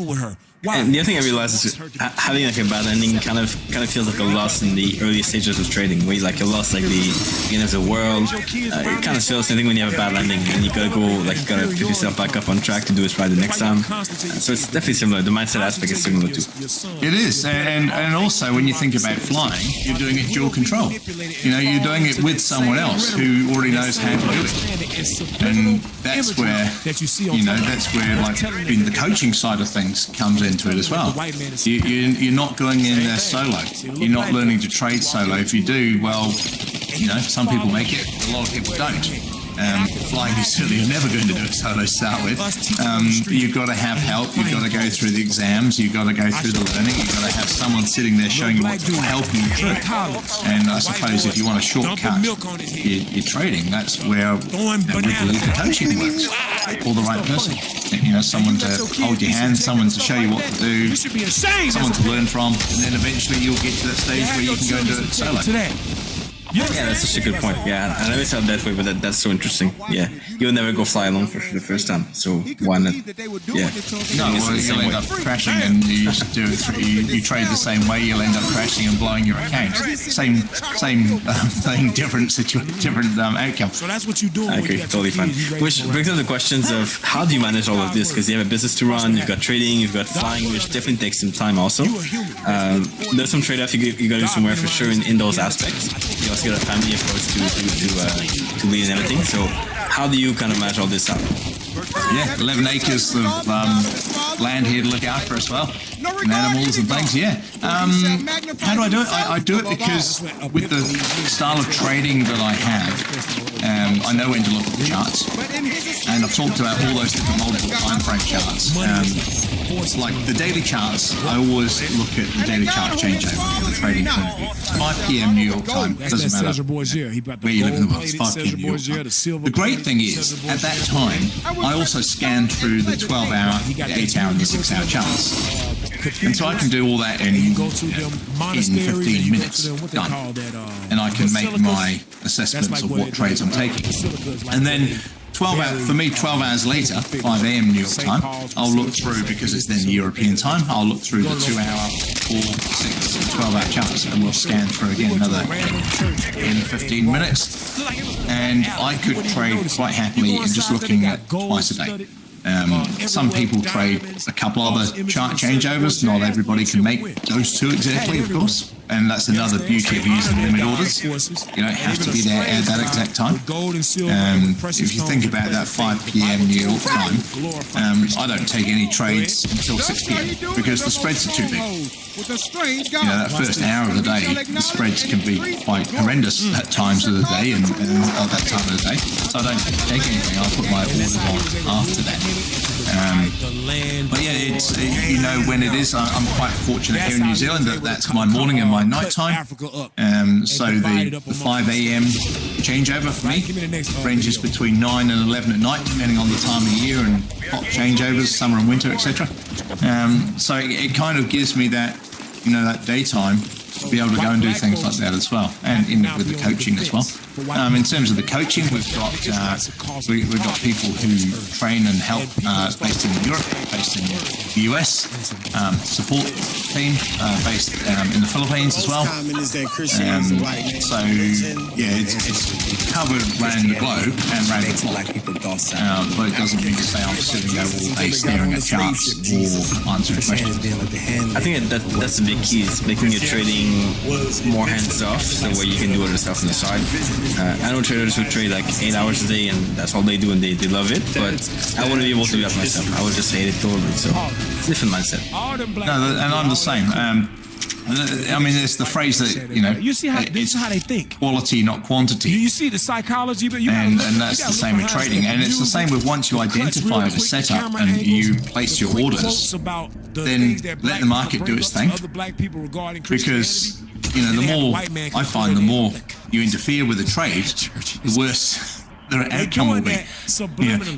And the other thing I realized is having like a bad ending kind of feels like a loss in the early stages of trading, where you lost like the end of the world. It kind of feels the same thing when you have a bad ending, and you gotta pick yourself back up on track to do it right the next time. So it's definitely similar. The mindset aspect is similar too. It is, and also when you think about flying, you're doing it dual control. You're doing it with someone else who already knows how to do it, and that's where like the coaching side of things comes into it as well. You're not going in there solo. You're not learning to trade solo. If you do, well, some people make it, a lot of people don't. Flying, you're never going to do it solo to start with. You've got to have help. You've got to go through the exams. You've got to go through the learning. You've got to have someone sitting there showing you what to do, helping you through. And I suppose if you want a shortcut your trading, that's where the coaching works. Or the right person. Someone to hold your hand, someone to show you what to do, someone to learn from, and then eventually you'll get to that stage where you can go and do it solo. Yeah, that's such a good point. Yeah, I never thought that way, but that's so interesting. Yeah, you'll never go fly alone for the first time, so why not? Yeah. No, well, you'll end up crashing, and you just do it. You trade the same way. You'll end up crashing and blowing your account. Same thing, different outcome. So that's what you do. I agree, totally fine. Which brings up the questions of how do you manage all of this? Because you have a business to run, you've got trading, you've got flying, which definitely takes some time. Also, there's some trade-off you got to do somewhere for sure in those aspects. You also got a family, of course, to lead and everything. So how do you kind of manage all this out? Yeah, 11 acres of land here to look after as well, and animals and things. Yeah. How do I do it? I do it because with the style of trading that I have, I know when to look at the charts, and I've talked about all those different multiple time frame charts. Like the daily charts, I always look at the daily chart changeover from the trading point of view. 5 p.m. New York time, doesn't matter where you live in the world, it's 5 p.m. New York time. The great thing is, at that time, I also scan through the 12-hour, the 8-hour, and the 6-hour charts. And so I can do all that in 15 minutes, done. And I can make my assessments of what trades I'm taking. And then 12 hours later, 5 a.m. New York time, I'll look through, because it's then European time, I'll look through the 2-hour, 4, 6, 12-hour charts, and we'll scan through again another in 15 minutes. And I could trade quite happily in just looking at twice a day. Some people trade a couple other chart changeovers. Not everybody can make those two exactly, of course. And that's another beauty of using limit orders. You don't have to be there at that exact time. If you think about that 5 p.m. New York time, I don't take any trades until 6 p.m. because the spreads are too big. That first hour of the day, the spreads can be quite horrendous at times of the day and at that time of the day. So I don't take anything. I'll put my orders on after that. But yeah, it's when it is. I'm quite fortunate here in New Zealand that that's my morning and my my night time. So the 5 a.m. changeover for me ranges between 9 and 11 at night, depending on the time of year and hot changeovers, summer and winter, etc. So it kind of gives me that, that daytime to be able to go and do things like that as well, and with the coaching as well. In terms of the coaching, we've got people who train and help based in Europe, based in the US, support team based in the Philippines as well. So yeah, it's covered around the globe and around the clock. But it doesn't mean to say I'm sitting there all day staring at charts or answering questions. I think that's the big key, is making your trading more hands off, so where you can do other stuff on the side. I know traders who trade like 8 hours a day and that's all they do and they love it, but I wouldn't be able to do that myself. I would just hate it totally. So it's a different mindset. No, and I'm the same. I mean, there's the phrase that, you see how this is how they think. Quality, not quantity. You see the psychology, but and that's the same with trading. And it's the same with once you identify the setup and you place your orders, then let the market do its thing. Because, the more I find, the more you interfere with the trade, the worse the outcome will be.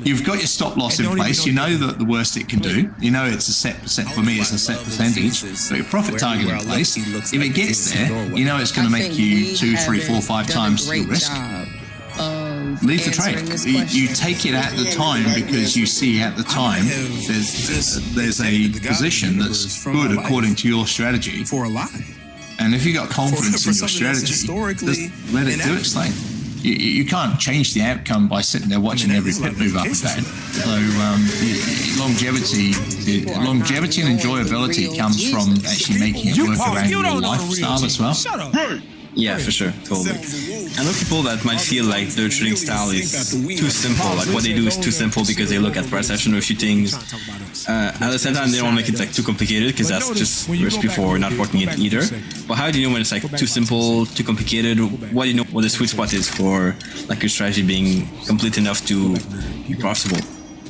You've got your stop loss in place. You know that the worst it can do. You know it's a set percent. For me, it's a set percentage. Got your profit target in place. If it gets there, you know it's going to make you 2, 3, 4, 5 times your risk. Leave the trade. You take it at the time because you see at the time there's a position that's good according to your strategy. And if you got confidence in your strategy, just let it do its thing. You can't change the outcome by sitting there watching every pip move up and down. So longevity and enjoyability comes from actually making it work around your lifestyle as well. Yeah, for sure, totally. I know people that might feel like their trading style is too simple, like what they do is too simple because they look at price action or a few things. At the same time, they don't make it like too complicated because that's just risky for not working it either. But how do you know when it's like too simple, too complicated? What do you know what the sweet spot is for like your strategy being complete enough to be profitable?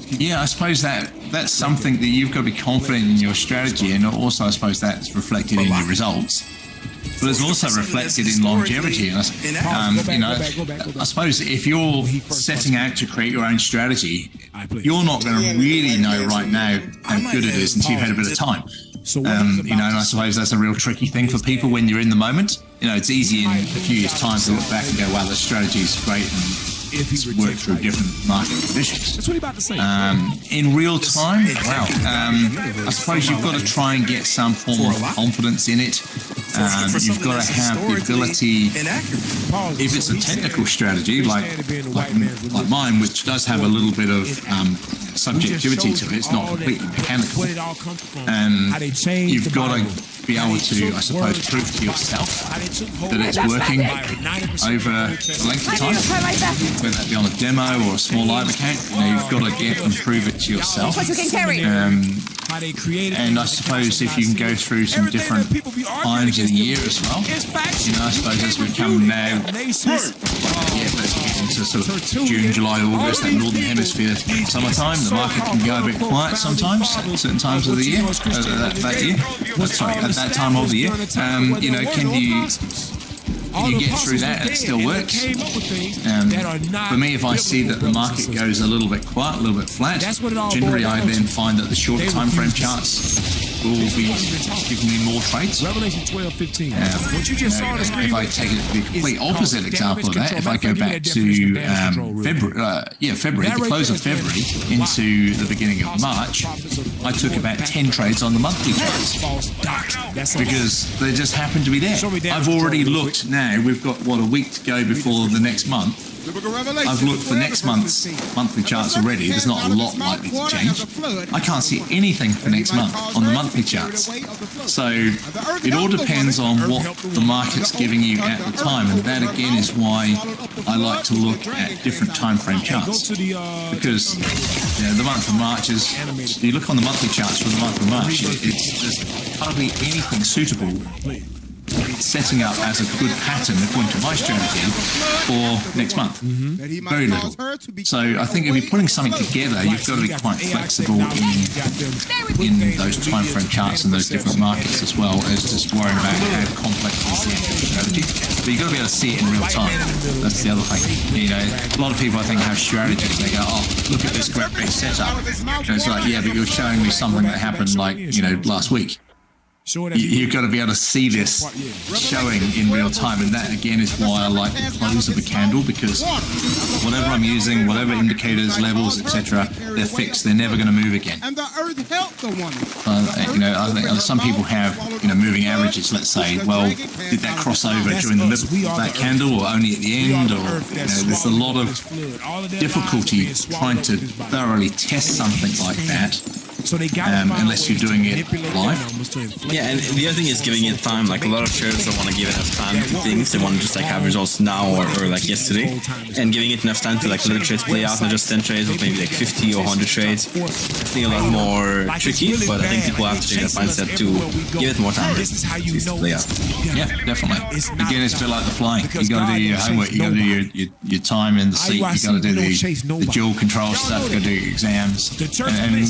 Yeah, I suppose that's something that you've got to be confident in your strategy, and also I suppose that's reflected in your results. But it's also reflected in longevity. I suppose if you're setting out to create your own strategy, you're not going to really know right now how good it is until you've had a bit of time. And I suppose that's a real tricky thing for people when you're in the moment. It's easy in a few years' time to look back and go, wow, the strategy is great and it's worked through different market conditions. That's what he about to say. In real time, I suppose you've got to try and get some form of confidence in it. You've got to have the ability, if it's a technical strategy like mine, which does have a little bit of subjectivity to it, it's not completely mechanical, and you've got to be able to, I suppose, prove to yourself that it's working over a length of time, whether that be on a demo or a small live account. You've got to get and prove it to yourself. And I suppose if you can go through some different times of the year as well, I suppose as we come now, let's get into sort of June, July, August, that northern hemisphere summertime, the market can go a bit quiet sometimes, at certain times of the year, at that time of the year. Can you get through that and it still works? For me, if I see that the market goes a little bit quiet, a little bit flat, generally I then find that the shorter time frame charts will be giving me more trades. Revelation 12:15. If I take the complete opposite example of that, if I go back to February, the close of February into the beginning of March, I took about 10 trades on the monthly charts because they just happened to be there. I've already looked now, we've got, a week to go before the next month. I've looked for next month's monthly charts already. There's not a lot likely to change. I can't see anything for next month on the monthly charts. So it all depends on what the market's giving you at the time. And that again is why I like to look at different time frame charts. Because the month of March is, you look on the monthly charts for the month of March, there's hardly anything suitable setting up as a good pattern according to my strategy for next month? Very little. So I think if you're putting something together, you've got to be quite flexible in those time frame charts and those different markets as well as just worrying about how complex is the strategy. But you've got to be able to see it in real time. That's the other thing. You know, a lot of people I think have strategies. They go, oh, look at this great big setup. And it's like, yeah, but you're showing me something that happened like, you know, last week. You've got to be able to see this showing in real time, and that again is why I like the close of a candle, because whatever I'm using, whatever indicators, levels, etc., they're fixed. They're never going to move again. And the earth helped the woman. You know, I think some people have, you know, moving averages. Let's say, well, did that cross over during the middle of that candle, or only at the end, or you know, there's a lot of difficulty trying to thoroughly test something like that. Unless you're doing it live. Yeah, and the other thing is giving it time. Like a lot of traders don't want to give enough time to things. They want to just like have results now or like yesterday. And giving it enough time to like let the trades play out, not just 10 trades, but maybe like 50 or 100 trades. I think a lot more tricky, but I think people have to take that mindset to give it more time to play out. Yeah, definitely. Again, it's a bit like the flying. You got to do your homework. You got to do your time in the seat. You got to do the dual control stuff. You got to do your exams. And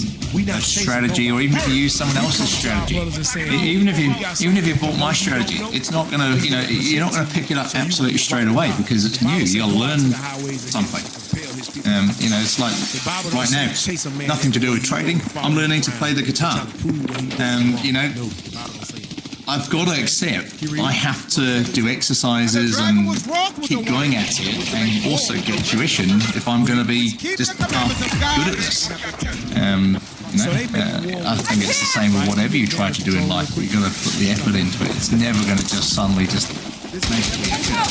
strategy, or even if you use someone else's strategy, even if you bought my strategy, it's not going to, you know, you're not going to pick it up absolutely straight away because it's new. You'll learn something. You know, it's like right now, nothing to do with trading. I'm learning to play the guitar. You know, I've got to accept I have to do exercises and keep going at it, and also get tuition if I'm going to be just half good at this. You know, I think it's the same with whatever you try to do in life. You've got to put the effort into it. It's never going to just suddenly just magically occur.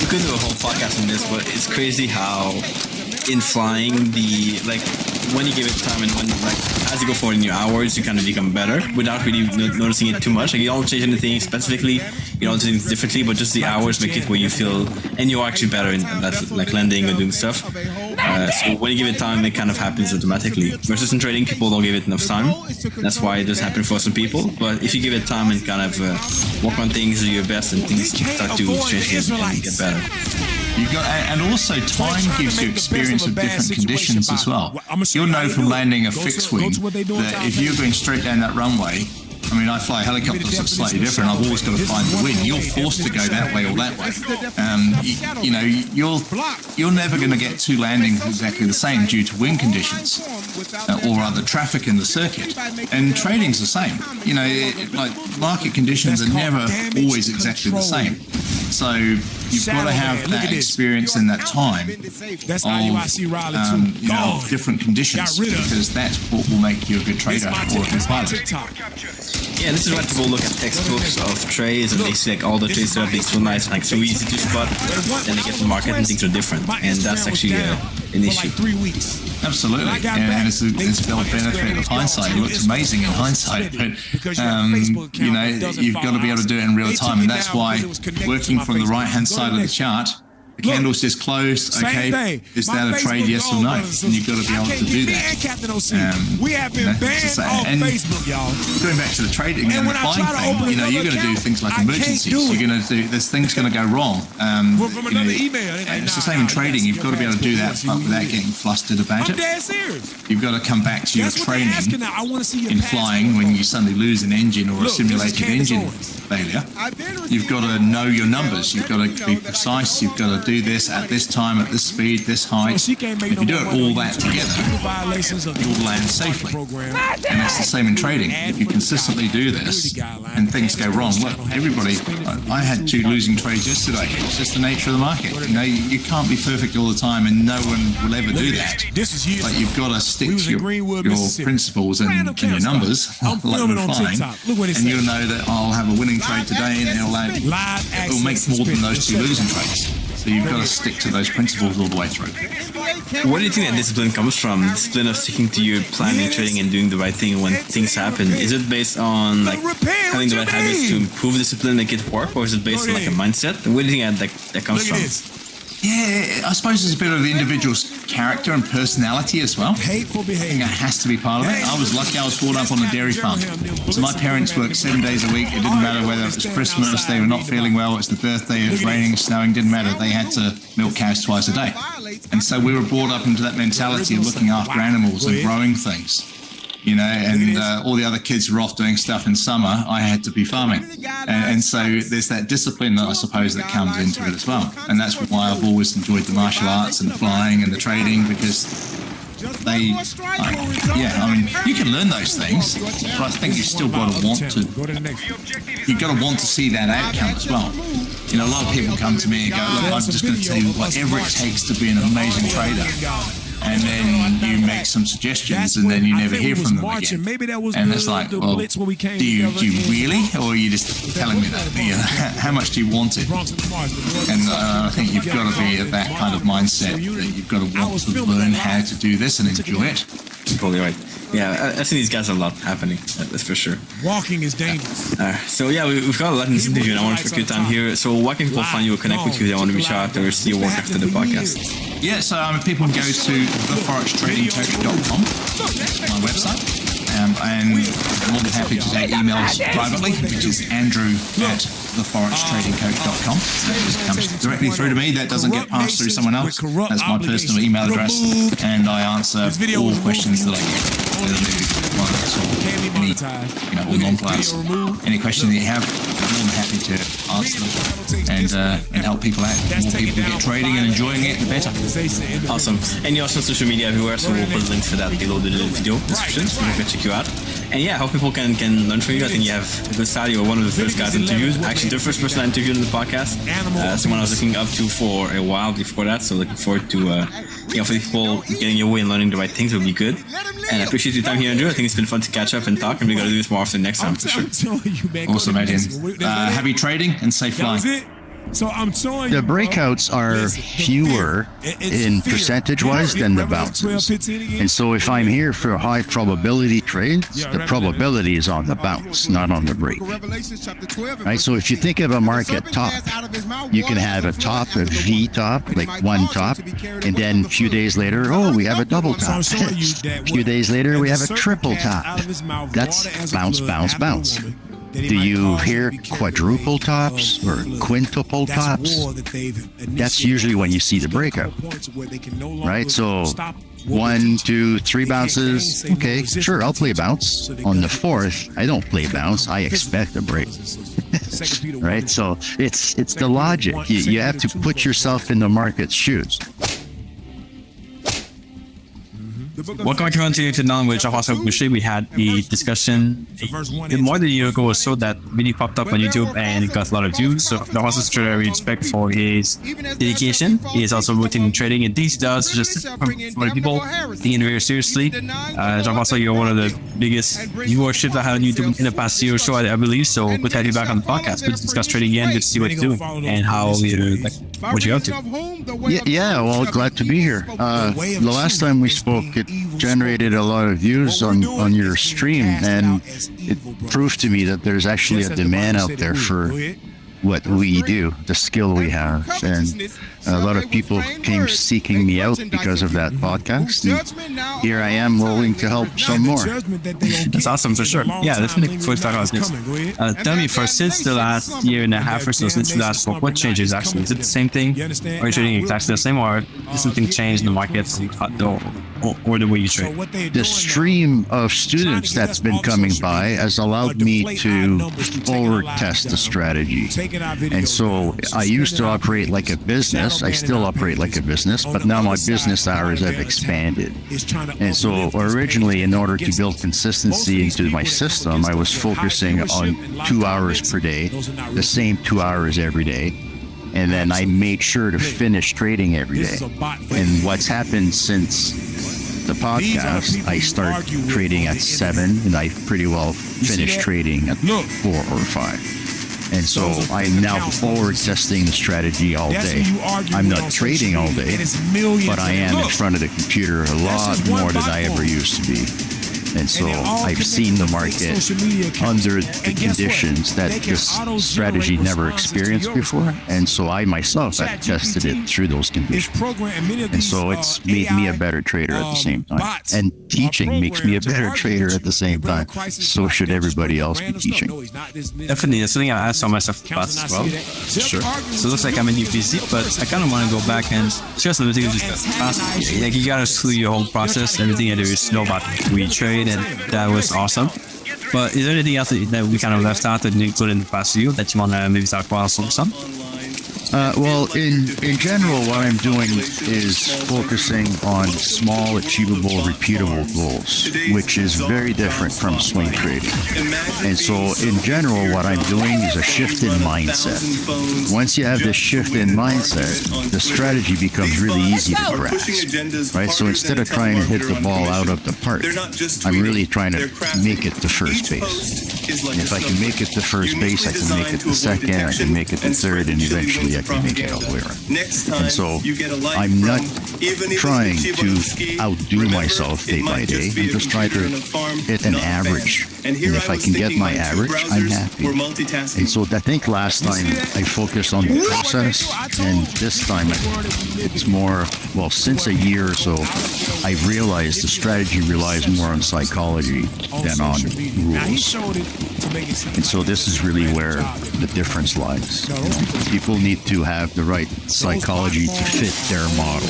We could do a whole podcast on this, but it's crazy how in flying, when you give it time and when, like, as you go forward in your hours, you kind of become better without really noticing it too much. Like, you don't change anything specifically, you don't do things differently, but just the hours make it where you feel, and you're actually better in that, like lending or doing stuff. So when you give it time, it kind of happens automatically. Versus in trading, people don't give it enough time. That's why it does happen for some people. But if you give it time and kind of work on things, do your best, and things start to change and get better. And also time gives you experience of different conditions as well. You'll know from landing a fixed wing that if you're going straight down that runway, I mean, I fly helicopters, it's slightly different. I've always got to find the wind. You're forced to go that way or that way. You know, you're never going to get two landings exactly the same due to wind conditions or other traffic in the circuit. And trading's the same. You know, like market conditions are never always exactly the same. So you've got to have that experience in that time of different conditions, because that's what will make you a good trader or a good pilot. Yeah, this is why people look at textbooks of trades and they see like all the trades that are so nice, like so easy to spot. Then they get to the market and things are different, and that's actually an issue. Absolutely, and it's the benefit of hindsight. It looks amazing in hindsight, but you know, you've got to be able to do it in real time, and that's why working from the right-hand side of the chart. The candle's just closed. Okay, is that a trade? Yes or no? And you've got to be able to do that. We have been banned off Facebook, y'all. Going back to the trading and the flying thing, you know, you're going to do things like emergencies. You're going to do. There's things going to go wrong. From another email. It's the same in trading. You've got to be able to do that without getting flustered about it. I'm dead serious. You've got to come back to your training in flying when you suddenly lose an engine or a simulated engine failure. You've got to know your numbers. You've got to be precise. You've got to do this at this time, at this speed, this height. If you do it all that together, you'll land safely. And it's the same in trading. If you consistently do this and things go wrong, look, everybody, I had 2 losing trades yesterday. It's just the nature of the market. You know, you can't be perfect all the time, and no one will ever do that. Like, you've got to stick to your principles and your numbers, like we're flying, and you'll know that I'll have a winning trade today and it'll make more than those 2 losing trades. So you've got to stick to those principles all the way through. Where do you think that discipline comes from? Discipline of sticking to your planning, trading, and doing the right thing when things happen. Is it based on like having the right habits to improve discipline and make it work, or is it based on like a mindset? Where do you think that comes from? Yeah, I suppose there's a bit of the individual's character and personality as well. Hateful I think behavior. that has to be part of it. I was lucky I was brought up on a dairy farm. So my parents worked 7 days a week. It didn't matter whether it was Christmas, they were not feeling well, it's the birthday, it was raining, snowing, didn't matter. They had to milk cows twice a day. And so we were brought up into that mentality of looking after animals and growing things. You know, and all the other kids were off doing stuff in summer. I had to be farming. And so there's that discipline that I suppose that comes into it as well. And that's why I've always enjoyed the martial arts and the flying and the trading, because you can learn those things, but I think you've still got to want to. You've got to want to see that outcome as well. You know, a lot of people come to me and go, look, I'm just going to tell you whatever it takes to be an amazing trader. And then you make some suggestions, and then you never hear from them again. And it's like, well, do you really, or are you just telling me that? You know, how much do you want it? And I think you've got to be at that kind of mindset that you've got to want to learn how to do this and enjoy it. Totally right. Yeah, I've seen these guys a lot happening, that's for sure. Walking is dangerous. So yeah, we've got a lot in this interview, and I want to take your time here. So why can people find you or connect with you? They want to reach out or see your work after the podcast. Yeah, so people can go to theforextradingcoach.com. That's my website. And I'm more than happy to take emails privately, which is andrew@theforextradingcoach.com. That just comes directly through to me. That doesn't get passed through someone else. That's my personal email address, and I answer all questions that I get. Whether they be clients or any, or non-clients. Any question that you have, I'm more than happy to answer them and help people out. The more people get trading and enjoying it, the better. Awesome. And you're also on social media everywhere, so we'll put links for that below the video description, so you can check you out. And yeah, how people can learn from you. I think you have a good style. You were one of the first guys interviewed. Actually, the first person I interviewed on the podcast. Someone I was looking up to for a while before that. So looking forward to, for people getting your way and learning the right things would be good. And I appreciate your time here, Andrew. I think it's been fun to catch up and talk, and we're going to do this more often next time for sure. Awesome, Adrian. Happy trading and safe flying. So I'm showing the breakouts are fewer in percentage-wise than the bounces. And so if I'm here for high probability trades, the probability is on the bounce, not on the break. Right? So if you think of a market top, you can have a top, a V top, like one top, and then a few days later, we have a double top. A few days later, we have a triple top. That's bounce, bounce, bounce. Do you hear quadruple tops or quintuple tops? That's usually when you see the breakout, right? So 1, 2, 3 bounces. Okay, sure, I'll play a bounce. On the 4th, I don't play bounce. I expect a break. Right? So it's the logic. You have to put yourself in the market's shoes. Welcome back to Knowledge. Jean-François Boucher. We had a discussion more than a year ago or so that really popped up on YouTube and it got a lot of views. So Jean-François Boucher, we respect for his dedication. He is also routine in trading, and things he does just for other people taking it very seriously. Jean-François, you're one of the biggest viewership I had on YouTube in the past year or so, I believe. So good to have you back on the podcast. Good to discuss trading again. Good to see what you're doing and how what you're up to. Yeah, well, glad to be here. The last time we spoke, it generated a lot of views on your stream, and it proved to me that there's actually a demand out there for what we do, the skill we have, and a lot of people came seeking me out because of that podcast, and here I am willing to help some more. That's awesome, for sure. Yeah, definitely before we talk about this. Tell me, since the last year and a half or so, since the last book, what changes actually? Is it the same thing? Or are you trading exactly the same, or has something changed in the market or the way you trade? The stream of students that's been coming by has allowed me to forward test the strategy. And so I used to operate like a business. I still operate like a business, but now my business hours have expanded. And so originally, in order to build consistency into my system, I was focusing on 2 hours per day, the same 2 hours every day. And then I made sure to finish trading every day. And what's happened since the podcast, I start trading at 7, and I pretty well finish trading at 4 or 5. And so I'm now forward testing the strategy all day. I'm not trading all day, but I am in front of the computer a lot more than I ever used to be. And so I've seen the market under the conditions that this strategy never experienced before. And so I myself have tested it through those conditions. And so it's made me a better trader at the same time. And teaching makes me a better trader at the same time. So should everybody else be teaching. Definitely, that's something I saw myself about as well. Sure. So it looks like I'm a new PC, but I kind of want to go back and share some of the things just fast. Like you gotta through your whole process, everything that there is to know about trade, and that was awesome. But is there anything else that we kind of left out that didn't include in the past view that you want to maybe talk about some? Well, in general, what I'm doing is focusing on small, achievable, repeatable goals, which is very different from swing trading. And so, in general, what I'm doing is a shift in mindset. Once you have this shift in mindset, the strategy becomes really easy to grasp, right? So instead of trying to hit the ball out of the park, I'm really trying to make it to first base. And if I can make it to first base, I can make it to second, I can make it to third, and eventually I can make it all the way around. And so I'm not trying to outdo myself day by day. I'm just trying to hit an average. And if I can get my average, I'm happy. And so I think last time I focused on the process, and this time it's more, well, since a year or so, I've realized the strategy relies more on psychology than on rules. And so this is really where the difference lies. You know, people need to have the right psychology to fit their model.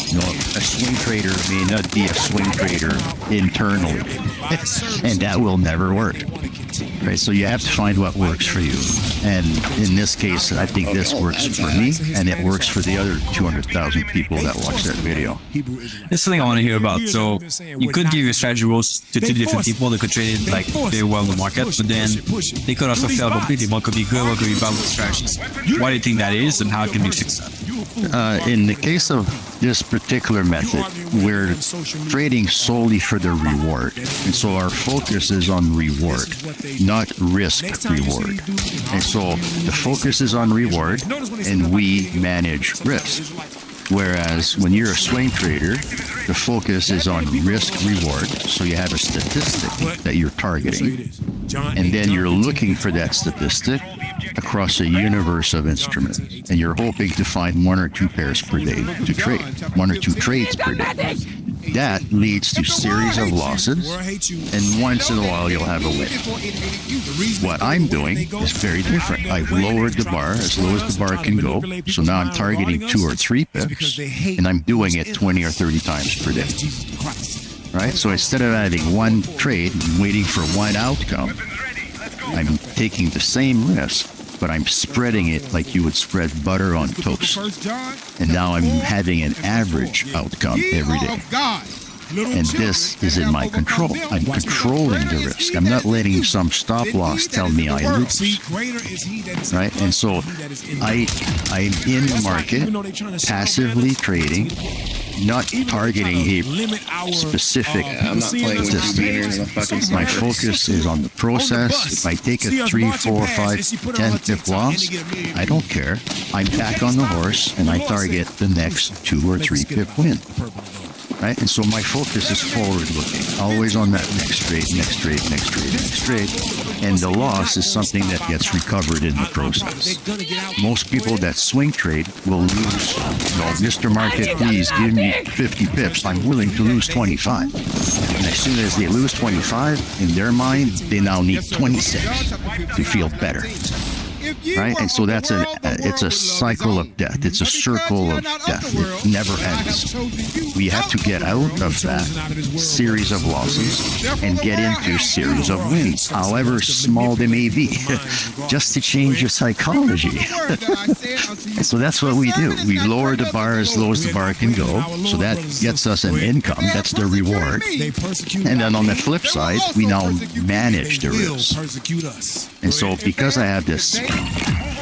You know, a swing trader may not be a swing trader internally, and that will never work. Right? So you have to find what works for you. And in this case, I think this works for me, and it works for the other 200,000 people that watch that video. There's something I want to hear about. So you could give your strategy rules to two different people that could trade it like very well in the market, but then they could also fail completely. One could be good, one could be bad with strategies. Why do you think that is, and how can we fix that? In the case of this particular method, we're trading solely for the reward. And so our focus is on reward, not risk reward. And so the focus is on reward, and we manage risk. Whereas when you're a swing trader, the focus is on risk reward. So you have a statistic that you're targeting. And then you're looking for that statistic across a universe of instruments. And you're hoping to find one or two pairs per day to trade, one or two trades per day. That leads to series of losses, and once in a while you'll have a win. What I'm doing is very different. I've lowered the bar as low as the bar can go, so now I'm targeting 2 or 3 pips, and I'm doing it 20 or 30 times per day. Right? So instead of having one trade and waiting for one outcome, I'm taking the same risk, but I'm spreading it like you would spread butter on toast. And now I'm having an average outcome every day. And this is in my control. I'm controlling the risk. I'm not letting some stop loss tell me I lose. Right? And so I'm in the market, passively trading, not targeting a specific statistic. My focus is on the process. If I take a 3, 4, 5, 10 pip loss, I don't care. I'm back on the horse, and I target the next 2 or 3 pip win. Right? And so my focus is forward-looking, always on that next trade, next trade, next trade, next trade. And the loss is something that gets recovered in the process. Most people that swing trade will lose. Mr. Market, please give me 50 pips. I'm willing to lose 25. And as soon as they lose 25, in their mind, they now need 26 to feel better. Right? And so that's it's a cycle of death. It's a circle of death. It never ends. We have to get out of that series of losses and get into a series of wins, however small they may be, just to change your psychology. And so that's what we do. We lower the bar as low as the bar can go. So that gets us an income. That's the reward. And then on the flip side, we now manage the risk. And so because I have this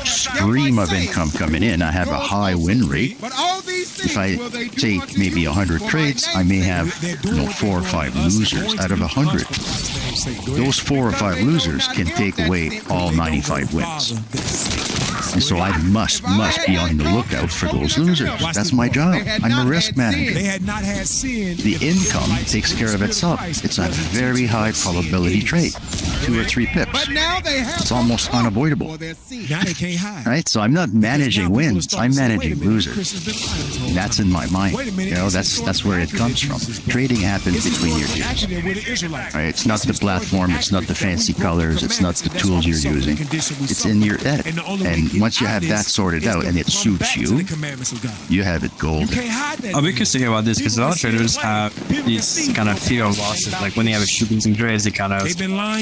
stream of income coming in, I have a high win rate. If I take maybe 100 trades, I may have 4 or 5 losers out of 100. Those 4 or 5 losers can take away all 95 wins. And so I must be on the lookout for those losers. That's my job. I'm a risk manager. The income takes care of itself. It's a very high probability trade, 2 or 3 pips. It's almost unavoidable. Right? So I'm not managing wins. I'm managing losers. And that's in my mind. That's where it comes from. Trading happens between your ears. Right? It's not the platform. It's not the fancy colors. It's not the tools you're using. It's in your head. And once you have that sorted out and it suits you, you have it golden. I'll be curious to hear about this because a lot of traders have these kind of fear of losses. Like when they have a shoot losing trades, they kind of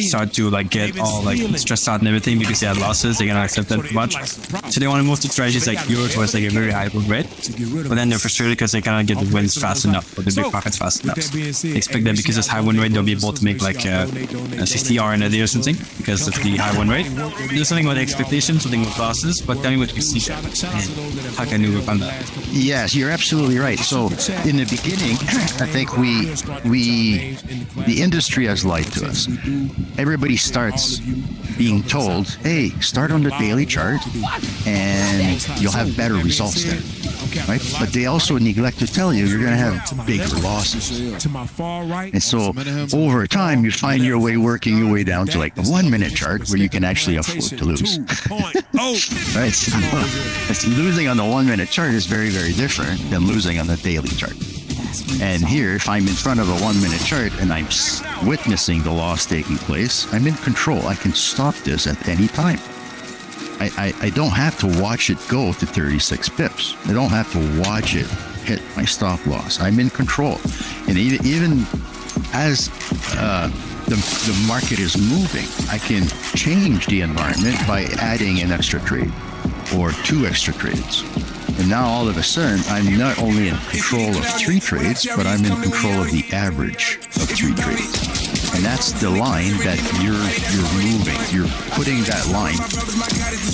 start to like get all like stressed out and everything because they had losses. They cannot accept that too much. So they want to move to strategies like yours, where it's like a very high rate. But then they're frustrated because they cannot get the wins fast enough or the big profits fast enough. They expect that because it's high win rate, they'll be able to make like a 60R in a day or something because of the high win rate. There's something with expectations, something with losses, but tell me what you see. And how can you work on that? Yes, you're absolutely right. So in the beginning, I think the industry has lied to us. Everybody starts being told, hey, start on the daily chart and you'll have better results there. Right? But they also neglect to tell you you're going to have bigger losses. And so over time, you find your way working your way down to like the 1 minute chart where you can actually afford to lose. Right? So losing on the 1 minute chart is very, very different than losing on the daily chart. And here, if I'm in front of a 1 minute chart and I'm witnessing the loss taking place, I'm in control. I can stop this at any time. I don't have to watch it go to 36 pips. I don't have to watch it hit my stop loss. I'm in control. And even as the market is moving, I can change the environment by adding an extra trade or 2 extra trades. And now all of a sudden, I'm not only in control of 3 trades, but I'm in control of the average of 3 trades. And that's the line that you're moving. You're putting that line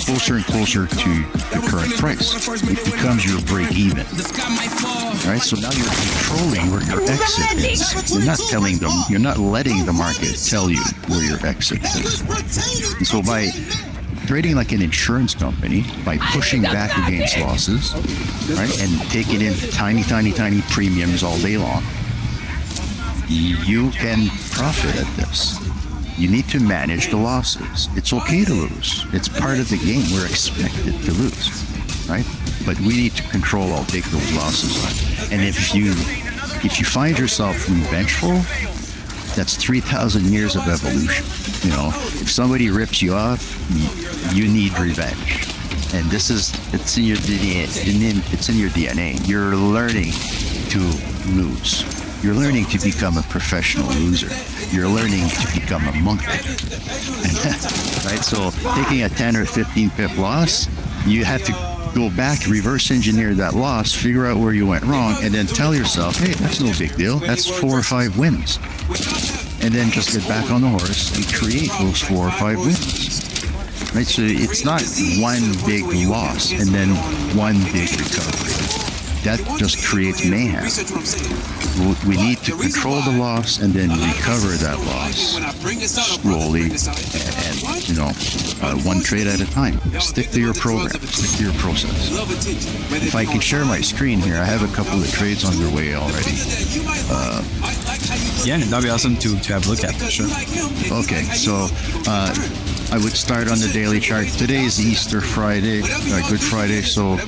closer and closer to the current price. It becomes your break even. All right, so now you're controlling where your exit is. You're not telling them, you're not letting the market tell you where your exit is. And so by trading like an insurance company, by pushing back against losses, right, and taking in tiny premiums all day long, you can profit at this. You need to manage the losses. It's okay to lose. It's part of the game. We're expected to lose, right? But we need to control how big those losses are. And if you find yourself vengeful, that's 3,000 years of evolution. You know, if somebody rips you off, you need revenge. And it's in your DNA. It's in your DNA. You're learning to lose. You're learning to become a professional loser. You're learning to become a monkey. Right? So taking a 10 or 15 pip loss, you have to go back, reverse engineer that loss, figure out where you went wrong, and then tell yourself, hey, that's no big deal. That's 4 or 5 wins. And then just get back on the horse and create those 4 or 5 wins. Right? So it's not one big loss and then one big recovery. That just creates mayhem. We need to control the loss and then recover that loss slowly and one trade at a time. Stick to your program, stick to your process. If I can share my screen here, I have a couple of trades underway already. Yeah, that'd be awesome to have a look at, for sure. Okay, so I would start on the daily chart. Today is Easter Friday, Good Friday, so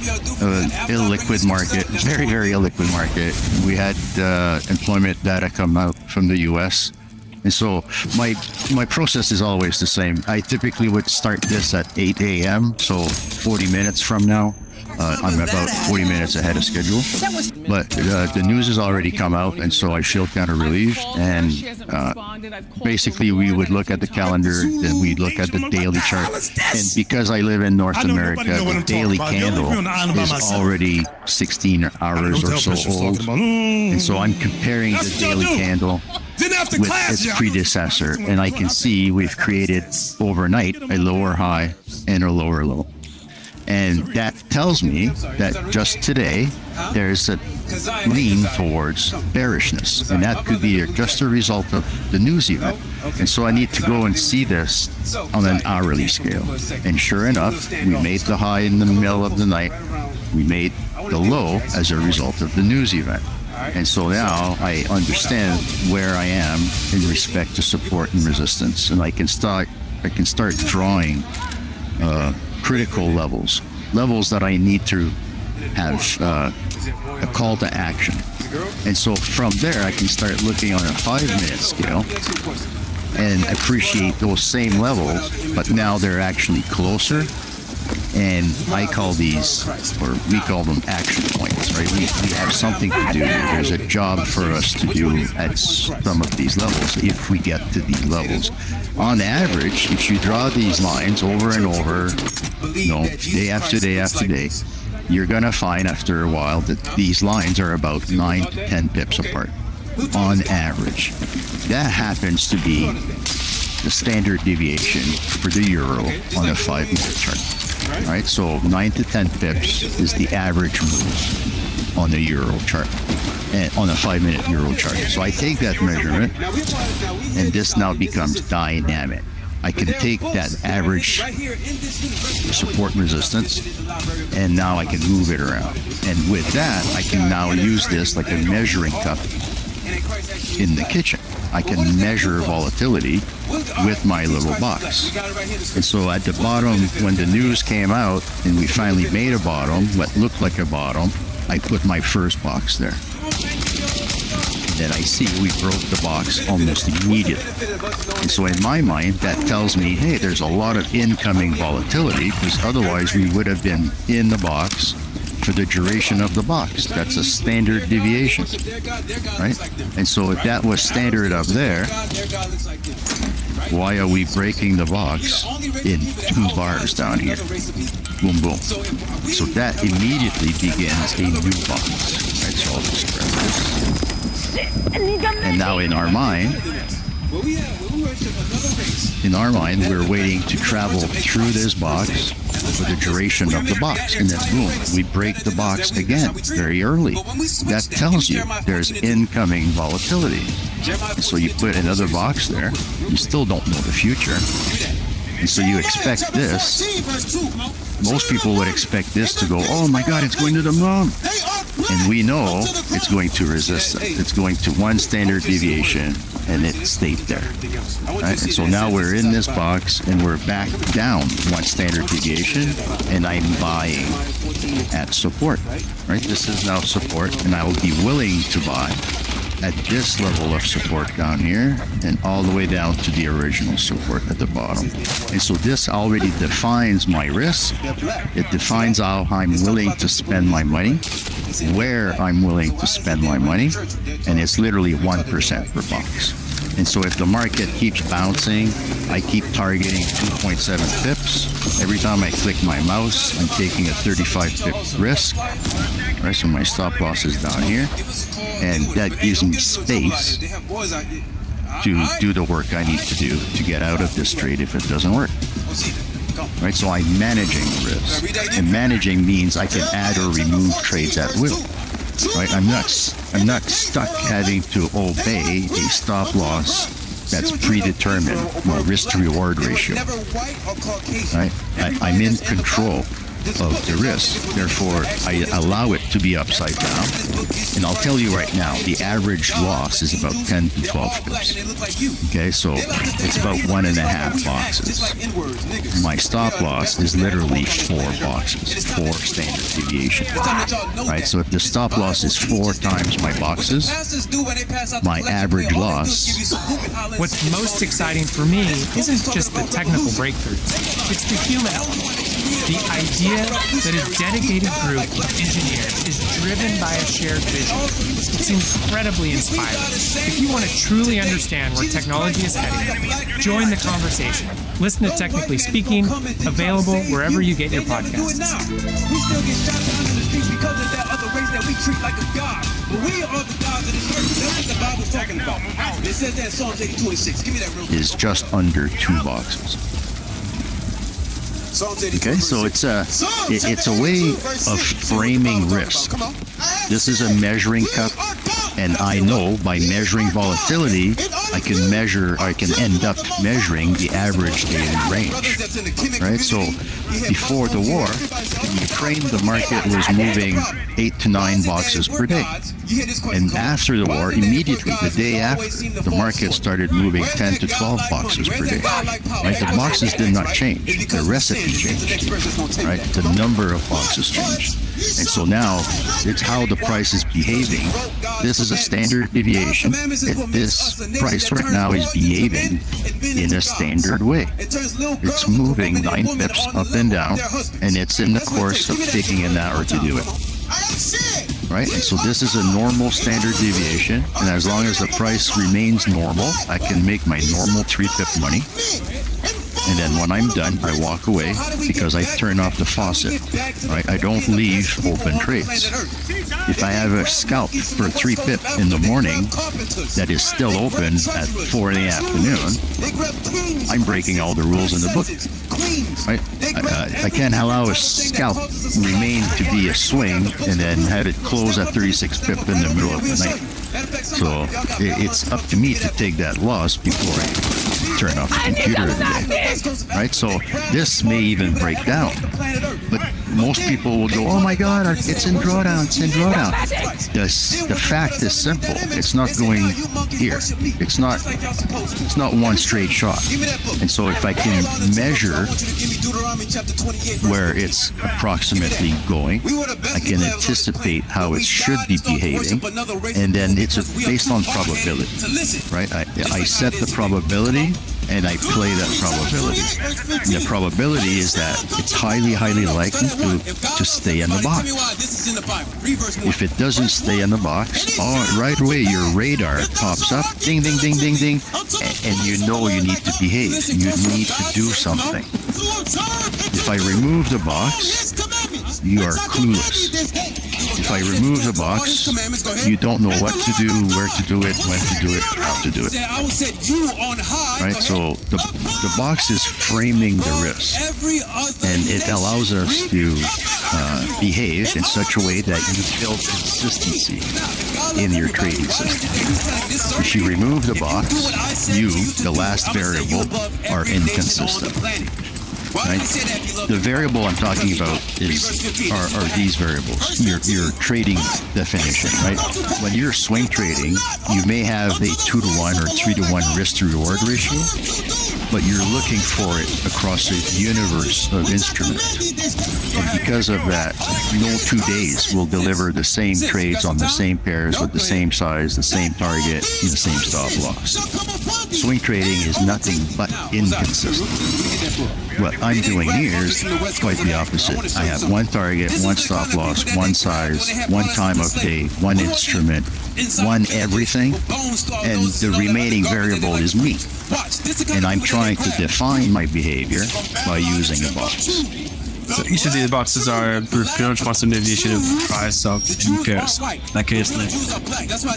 illiquid market, very, very illiquid market. We had employment data come out from the U.S., and so my process is always the same. I typically would start this at 8 a.m., so 40 minutes from now. I'm about 40 minutes ahead of schedule, but the news has already come out, and so I feel kind of relieved. And basically, we would look at the calendar, then we'd look at the daily chart. And because I live in North America, the daily candle is already 16 hours or so old, and so I'm comparing the daily candle with its predecessor, and I can see we've created overnight a lower high and a lower low. And that tells me that just today, there's a lean towards bearishness. And that could be just a result of the news event. And so I need to go and see this on an hourly scale. And sure enough, we made the high in the middle of the night. We made the low as a result of the news event. And so now I understand where I am in respect to support and resistance. And I can start drawing critical levels that I need to have a call to action. And so from there, I can start looking on a 5-minute scale and appreciate those same levels, but now they're actually closer. And I call these, or we call them action points, right? We have something to do. There's a job for us to do at some of these levels if we get to these levels. On average, if you draw these lines over and over, day after day after day, you're going to find after a while that these lines are about 9 to 10 pips apart on average. That happens to be the standard deviation for the euro on a 5-minute chart. All right, so 9 to 10 pips is the average move on the euro chart, and on a 5-minute euro chart. So I take that measurement, and this now becomes dynamic. I can take that average support and resistance, and now I can move it around. And with that, I can now use this like a measuring cup in the kitchen. I can measure volatility with my little box. And so at the bottom, when the news came out and we finally made a bottom, what looked like a bottom, I put my first box there. And then I see we broke the box almost immediately. And so in my mind, that tells me, hey, there's a lot of incoming volatility, because otherwise we would have been in the box for the duration of the box. That's a standard deviation, right? And so if that was standard up there, why are we breaking the box in 2 bars down here? Boom, boom. So that immediately begins a new box, right? So I'll just grab this. And now in our mind, we're waiting to travel through this box for the duration of the box, and then boom, we break the box again very early. That tells you there's incoming volatility. So you put another box there, you still don't know the future, and so you expect this. Most people would expect this to go, oh my God, it's going to the moon. And we know it's going to resist it. It's going to 1 standard deviation, and it stayed there. Right? And so now we're in this box, and we're back down 1 standard deviation, and I'm buying at support. Right? This is now support, and I will be willing to buy at this level of support down here and all the way down to the original support at the bottom. And so this already defines my risk. It defines how I'm willing to spend my money, where I'm willing to spend my money, and it's literally 1% per box. And so if the market keeps bouncing, I keep targeting 2.7 pips. Every time I click my mouse, I'm taking a 35 pip risk. Right, so my stop loss is down here. And that gives me space to do the work I need to do to get out of this trade if it doesn't work. Right, so I'm managing the risk. And managing means I can add or remove trades at will. Right, I'm not stuck having to obey a stop loss that's predetermined, risk to reward ratio. Right, I'm in control of the risk. Therefore, I allow it to be upside down. And I'll tell you right now, the average loss is about 10 to 12 pips. Okay, so it's about 1.5 boxes. My stop loss is literally 4 boxes, 4 standard deviations. Right, so if the stop loss is 4 times my boxes, my average loss. What's most exciting for me isn't just the technical breakthroughs, it's the human element. The idea that a dedicated group of engineers is driven by a shared vision. It's incredibly inspiring. If you want to truly understand where technology is heading, join the conversation. Listen to Technically Speaking, available wherever you get your podcasts. We still get shot down in the streets because of that other race that we treat like a god. But we are the gods of this earth. That's what the Bible's talking about. It says that in Psalms 82:6. Give me that real quick. Is just under 2 boxes. Okay, so it's a way of framing risk. This is a measuring cup, and I know by measuring volatility, I can end up measuring the average daily range. Right? So before the war, in Ukraine, the market was moving 8 to 9 boxes per day. And after the war, immediately, the day after, the market started moving 10 to 12 boxes per day. Right? The boxes did not change. The recipe changed. Right? The number of boxes changed. And so now, it's how the price is behaving. This is a standard deviation. This price right now is behaving in a standard way. It's moving 9 pips up and down, and it's in the course of taking an hour to do it. Right? And so this is a normal standard deviation, and as long as the price remains normal, I can make my normal 3-pip money. And then when I'm done, I walk away because I turn off the faucet. Right? I don't leave open trades. If I have a scalp for 3-pip in the morning that is still open at 4 in the afternoon, I'm breaking all the rules in the book. Right? I can't allow a scalp remain to be a swing and then have it close at 36 pip in the middle of the night. So it's up to me to take that loss before I turn off the computer today. Right? So this may even break down. But most people will go, oh my God, it's in drawdown, it's in drawdown. The fact is simple. It's not going here. It's not one straight shot. And so if I can measure where it's approximately going, I can anticipate how it should be behaving, and then it's based on probability, right? I set the probability and I play that probability. And the probability is that it's highly, highly likely to stay in the box. If it doesn't stay in the box, right away your radar pops up, ding, ding, ding, ding, ding, and you know you need to behave. You need to do something. If I remove the box, you are clueless. If I remove the box, you don't know what to do, where to do it, when to do it, how to do it. Right? So the box is framing the risk, and it allows us to behave in such a way that you build consistency in your trading system. If you remove the box, the last variable, are inconsistent. Right? The variable I'm talking about are these variables. Your trading definition, right? When you're swing trading, you may have a 2-to-1 or 3-to-1 risk to reward ratio, but you're looking for it across a universe of instruments. And because of that, no 2 days will deliver the same trades on the same pairs with the same size, the same target, and the same stop loss. Swing trading is nothing but inconsistent. What I'm doing here is quite the opposite. I have one target, one stop loss, one size, one time of day, one instrument, one everything, and the remaining variable is me. And I'm trying to define my behavior by using a box. So each of these boxes are pretty much constant deviation of price of two pairs. Like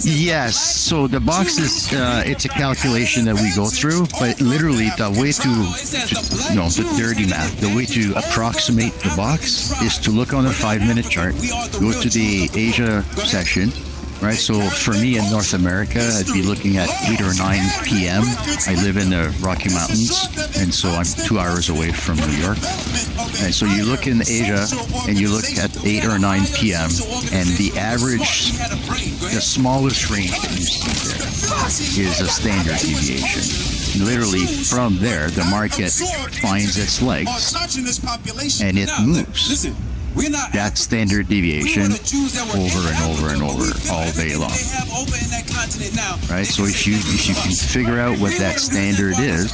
Yes, so the box is it's a calculation that we go through, but literally the way the dirty math, the way to approximate the box is to look on a 5-minute chart, go to the Asia section. Right, so for me in North America, I'd be looking at 8 or 9 p.m. I live in the Rocky Mountains, and so I'm 2 hours away from New York. And so you look in Asia, and you look at 8 or 9 p.m., and the average, the smallest range that you see there is a standard deviation. Literally from there, the market finds its legs, and it moves. That standard deviation over and over and over all day long. Right? So if you can figure out what that standard is,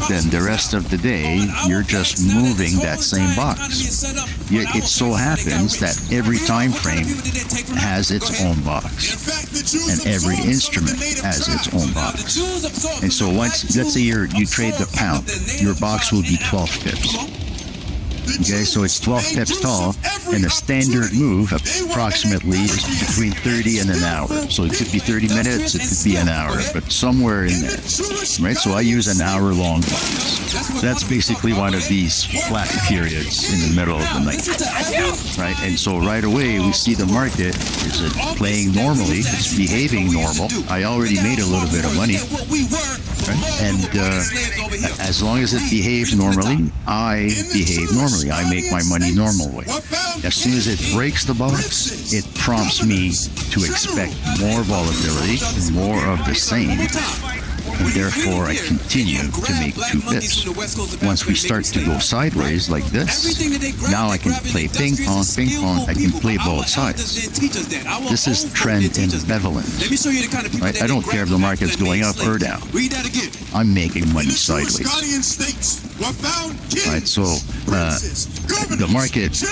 then the rest of the day you're just moving that same box. It so happens that every time frame has its own box, and every instrument has its own box. And so once, let's say you trade the pound, your box will be 12 pips. Okay, so it's 12 pips tall, and the standard move approximately is between 30 and an hour. So it could be 30 minutes, it could be an hour, but somewhere in there, right? So I use an hour-long box. That's basically one of these flat periods in the middle of the night, right? And so right away we see the market is it playing normally, it's behaving normal. I already made a little bit of money, right? And as long as it behaves normally, I behave normally. I make my money normal way. As soon as it breaks the box, it prompts me to expect more volatility, more of the same. And therefore I continue to make 2 pips. Once we start to go sideways like this, now I can play ping pong, I can play both sides. This is trend ambivalent, right? I don't care if the market's going up or down. I'm making money sideways. Right, so the market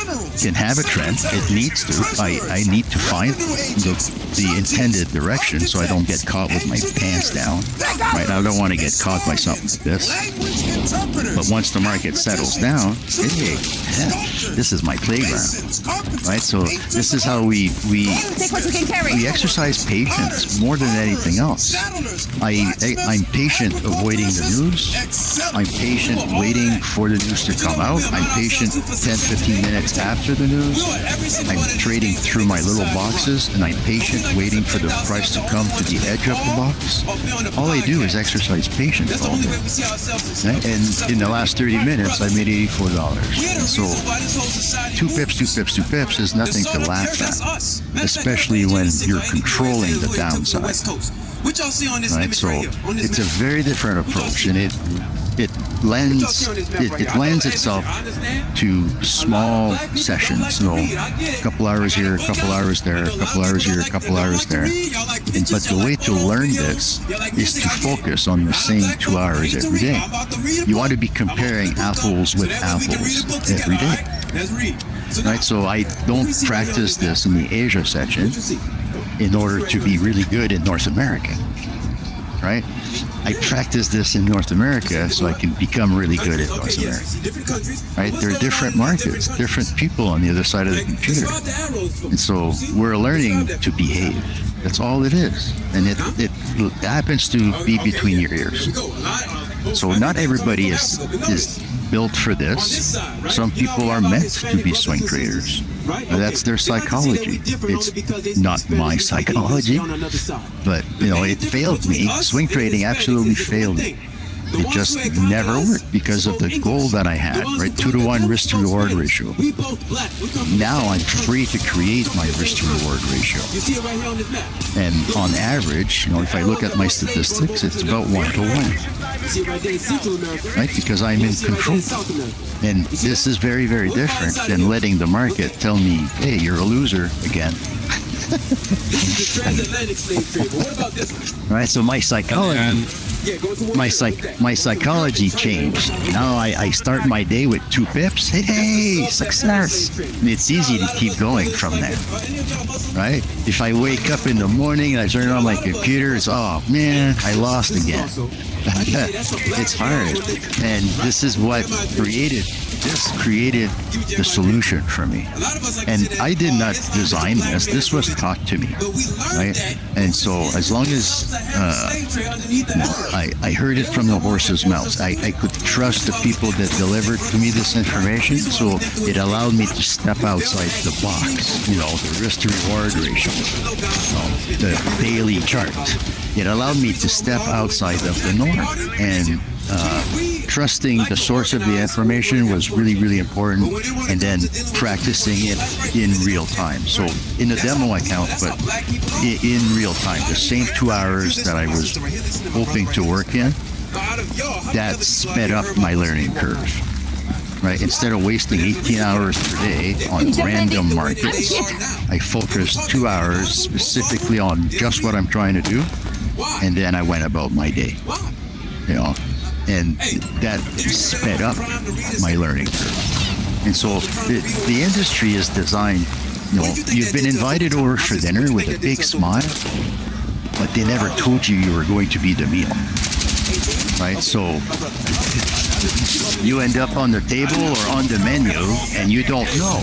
can have a trend. It needs to. I need to find the intended direction so I don't get caught with my pants down. Right, I don't want to get caught by something like this. But once the market settles down, hey, this is my playground. Right, so this is how we exercise patience more than anything else. I'm patient avoiding the news. I'm patient waiting for the news to come out. I'm patient 10-15 minutes after the news. I'm trading through my little boxes, and I'm patient waiting for the price to come to the edge of the box. All I do is exercise patience all day. And in the last 30 minutes, I made $84. And so 2 pips is nothing to laugh at, especially when you're controlling the downside. Right, so it's a very different approach, and it lends itself to small sessions. A couple hours here, a couple hours there, a couple hours here, a couple hours there. But the way to learn this is to focus on the same 2 hours every day. You want to be comparing apples with apples every day. Right, so I don't practice this in the Asia section in order to be really good in North America. Right? I practice this in North America so I can become really good at North America. Right? There are different markets, different people on the other side of the computer. And so we're learning to behave. That's all it is. And it happens to be between your ears. So not everybody is built for this. Some people are meant to be swing traders. That's their psychology. It's not my psychology, but it failed me. Swing trading absolutely failed me. It just never worked because of the goal that I had, right? 2-to-1 risk to reward ratio. Now I'm free to create my risk to reward ratio. And on average, if I look at my statistics, it's about 1-to-1. Right? Because I'm in control. And this is very, very different than letting the market tell me, hey, you're a loser again. Right, so my psychology changed. Now I start my day with 2 pips. Hey, success! And it's easy to keep going from there. Right? If I wake up in the morning and I turn on my computer, it's oh man, I lost again. It's hard, and this is what created the solution for me. And I did not design this. This was taught to me, right? And so as long as I heard it from the horse's mouth, I could trust the people that delivered to me this information. So it allowed me to step outside the box, the risk to reward ratio, the daily chart. It allowed me to step outside of the norm, and trusting the source of the information was really, really important, and then practicing it in real time. So in a demo account, but in real time, the same 2 hours that I was hoping to work in, that sped up my learning curve. Right? Instead of wasting 18 hours per day on random markets, I focused 2 hours specifically on just what I'm trying to do, and then I went about my day. And that sped up my learning curve. And so the industry is designed, you've been invited over for dinner with a big smile, but they never told you were going to be the meal. right? So you end up on the table or on the menu and you don't know.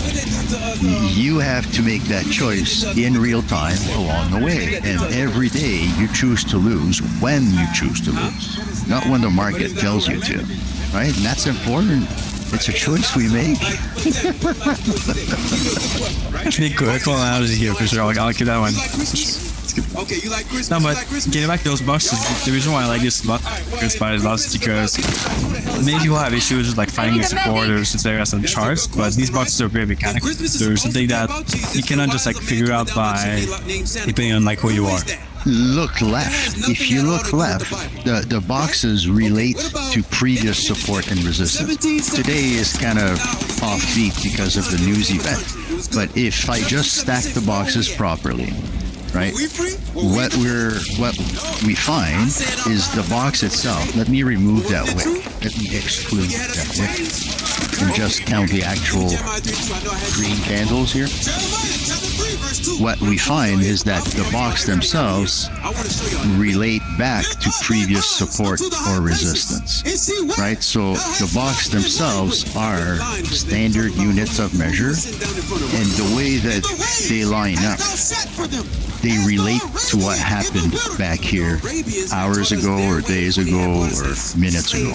You have to make that choice in real time along the way. And every day you choose to lose when you choose to lose, not when the market tells you to, right? And that's important. It's a choice we make. Cool analogy here for sure. I'll keep that one. Okay, you like Christmas? No, but getting back to those bucks, the reason why I like this good spot is obviously because many people have issues with like finding the support or since there are some charts, but these boxes are very mechanical. There's something that you cannot just like figure out by depending on like who you are. Look left. If you look left, the boxes relate to previous support and resistance. Today is kind of offbeat because of the news event. But if I just stack the boxes properly, right, what we find is the box itself. Let me remove that wick. Let me exclude that wick and just count the actual green candles here. What we find is that the box themselves relate back to previous support or resistance, right? So the box themselves are standard units of measure, and the way that they line up, they relate to what happened back here hours ago or days ago or minutes ago,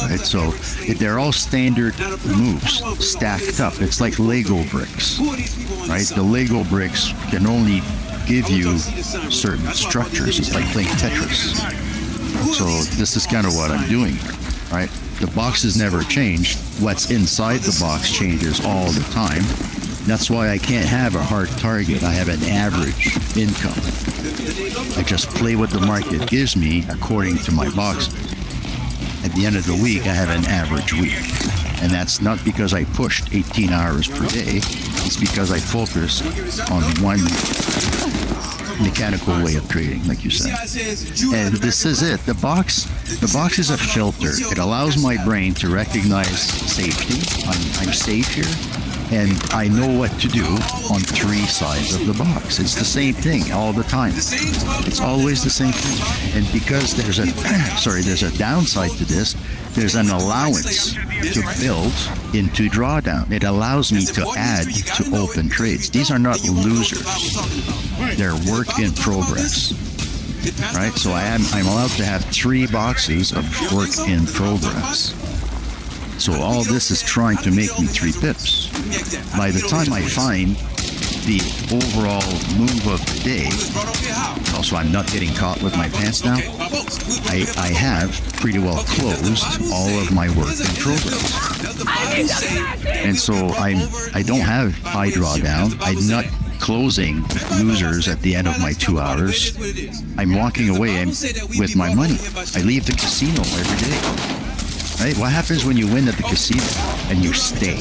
right? So they're all standard moves stacked up. It's like Lego bricks, right? The Lego bricks can only give you certain structures. It's like playing Tetris. So this is kind of what I'm doing, right? The boxes never change. What's inside the box changes all the time. That's why I can't have a hard target. I have an average income. I just play what the market gives me according to my box. At the end of the week, I have an average week. And that's not because I pushed 18 hours per day. It's because I focus on one mechanical way of trading, like you said. And this is it. The box is a filter. It allows my brain to recognize safety. I'm safe here. And I know what to do on three sides of the box. It's the same thing all the time. It's always the same thing. And because there's a downside to this, there's an allowance to build into drawdown. It allows me to add to open trades. These are not losers. They're work in progress. Right? So I'm allowed to have 3 boxes of work in progress. So all this is trying to make me 3 pips. By the time I find the overall move of the day, also I'm not getting caught with my pants down, I have pretty well closed all of my work in progress. And so I don't have high drawdown. I'm not closing losers at the end of my 2 hours. I'm walking away with my money. I leave the casino every day. Right? What happens when you win at the casino and you stay?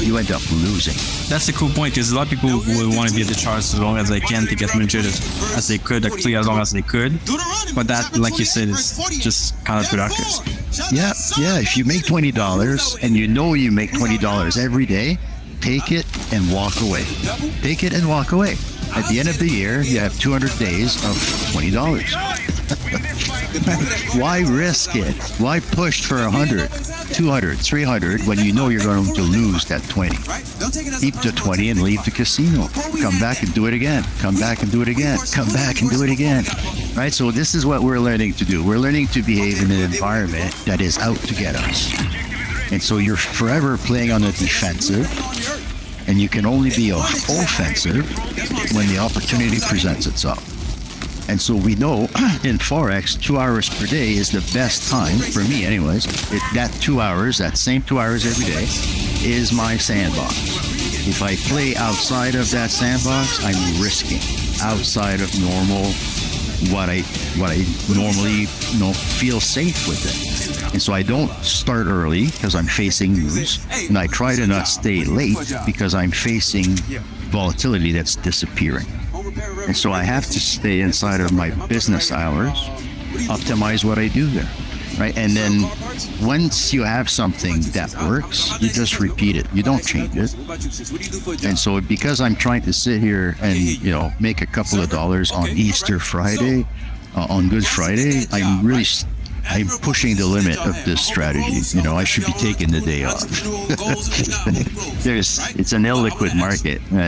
You end up losing. That's the cool point, because a lot of people will want to be at the charts as long as they can to get much as they could, actually as long as they could. But that, like you said, is just counterproductive. Yeah. If you make $20 and you know you make $20 every day, take it and walk away. Take it and walk away. At the end of the year, you have 200 days of $20. Why risk it? Why push for 100, 200, 300 when you know you're going to lose that 20? Keep the 20 and leave the casino. Come back and do it again. Come back and do it again. Come back and do it again. Right? So this is what we're learning to do. We're learning to behave in an environment that is out to get us. And so you're forever playing on the defensive, and you can only be offensive when the opportunity presents itself. And so we know in Forex, 2 hours per day is the best time, for me anyways. That 2 hours, that same 2 hours every day, is my sandbox. If I play outside of that sandbox, I'm risking outside of normal, what I normally feel safe with it. And so I don't start early because I'm facing news, and I try to not stay late because I'm facing volatility that's disappearing. And so I have to stay inside of my business hours, optimize what I do there, right? And then once you have something that works, you just repeat it. You don't change it. And so because I'm trying to sit here and, make a couple of dollars on Easter Friday, on Good Friday, I'm really I'm pushing the limit of this strategy. You know, I should be taking the day off. It's an illiquid market, and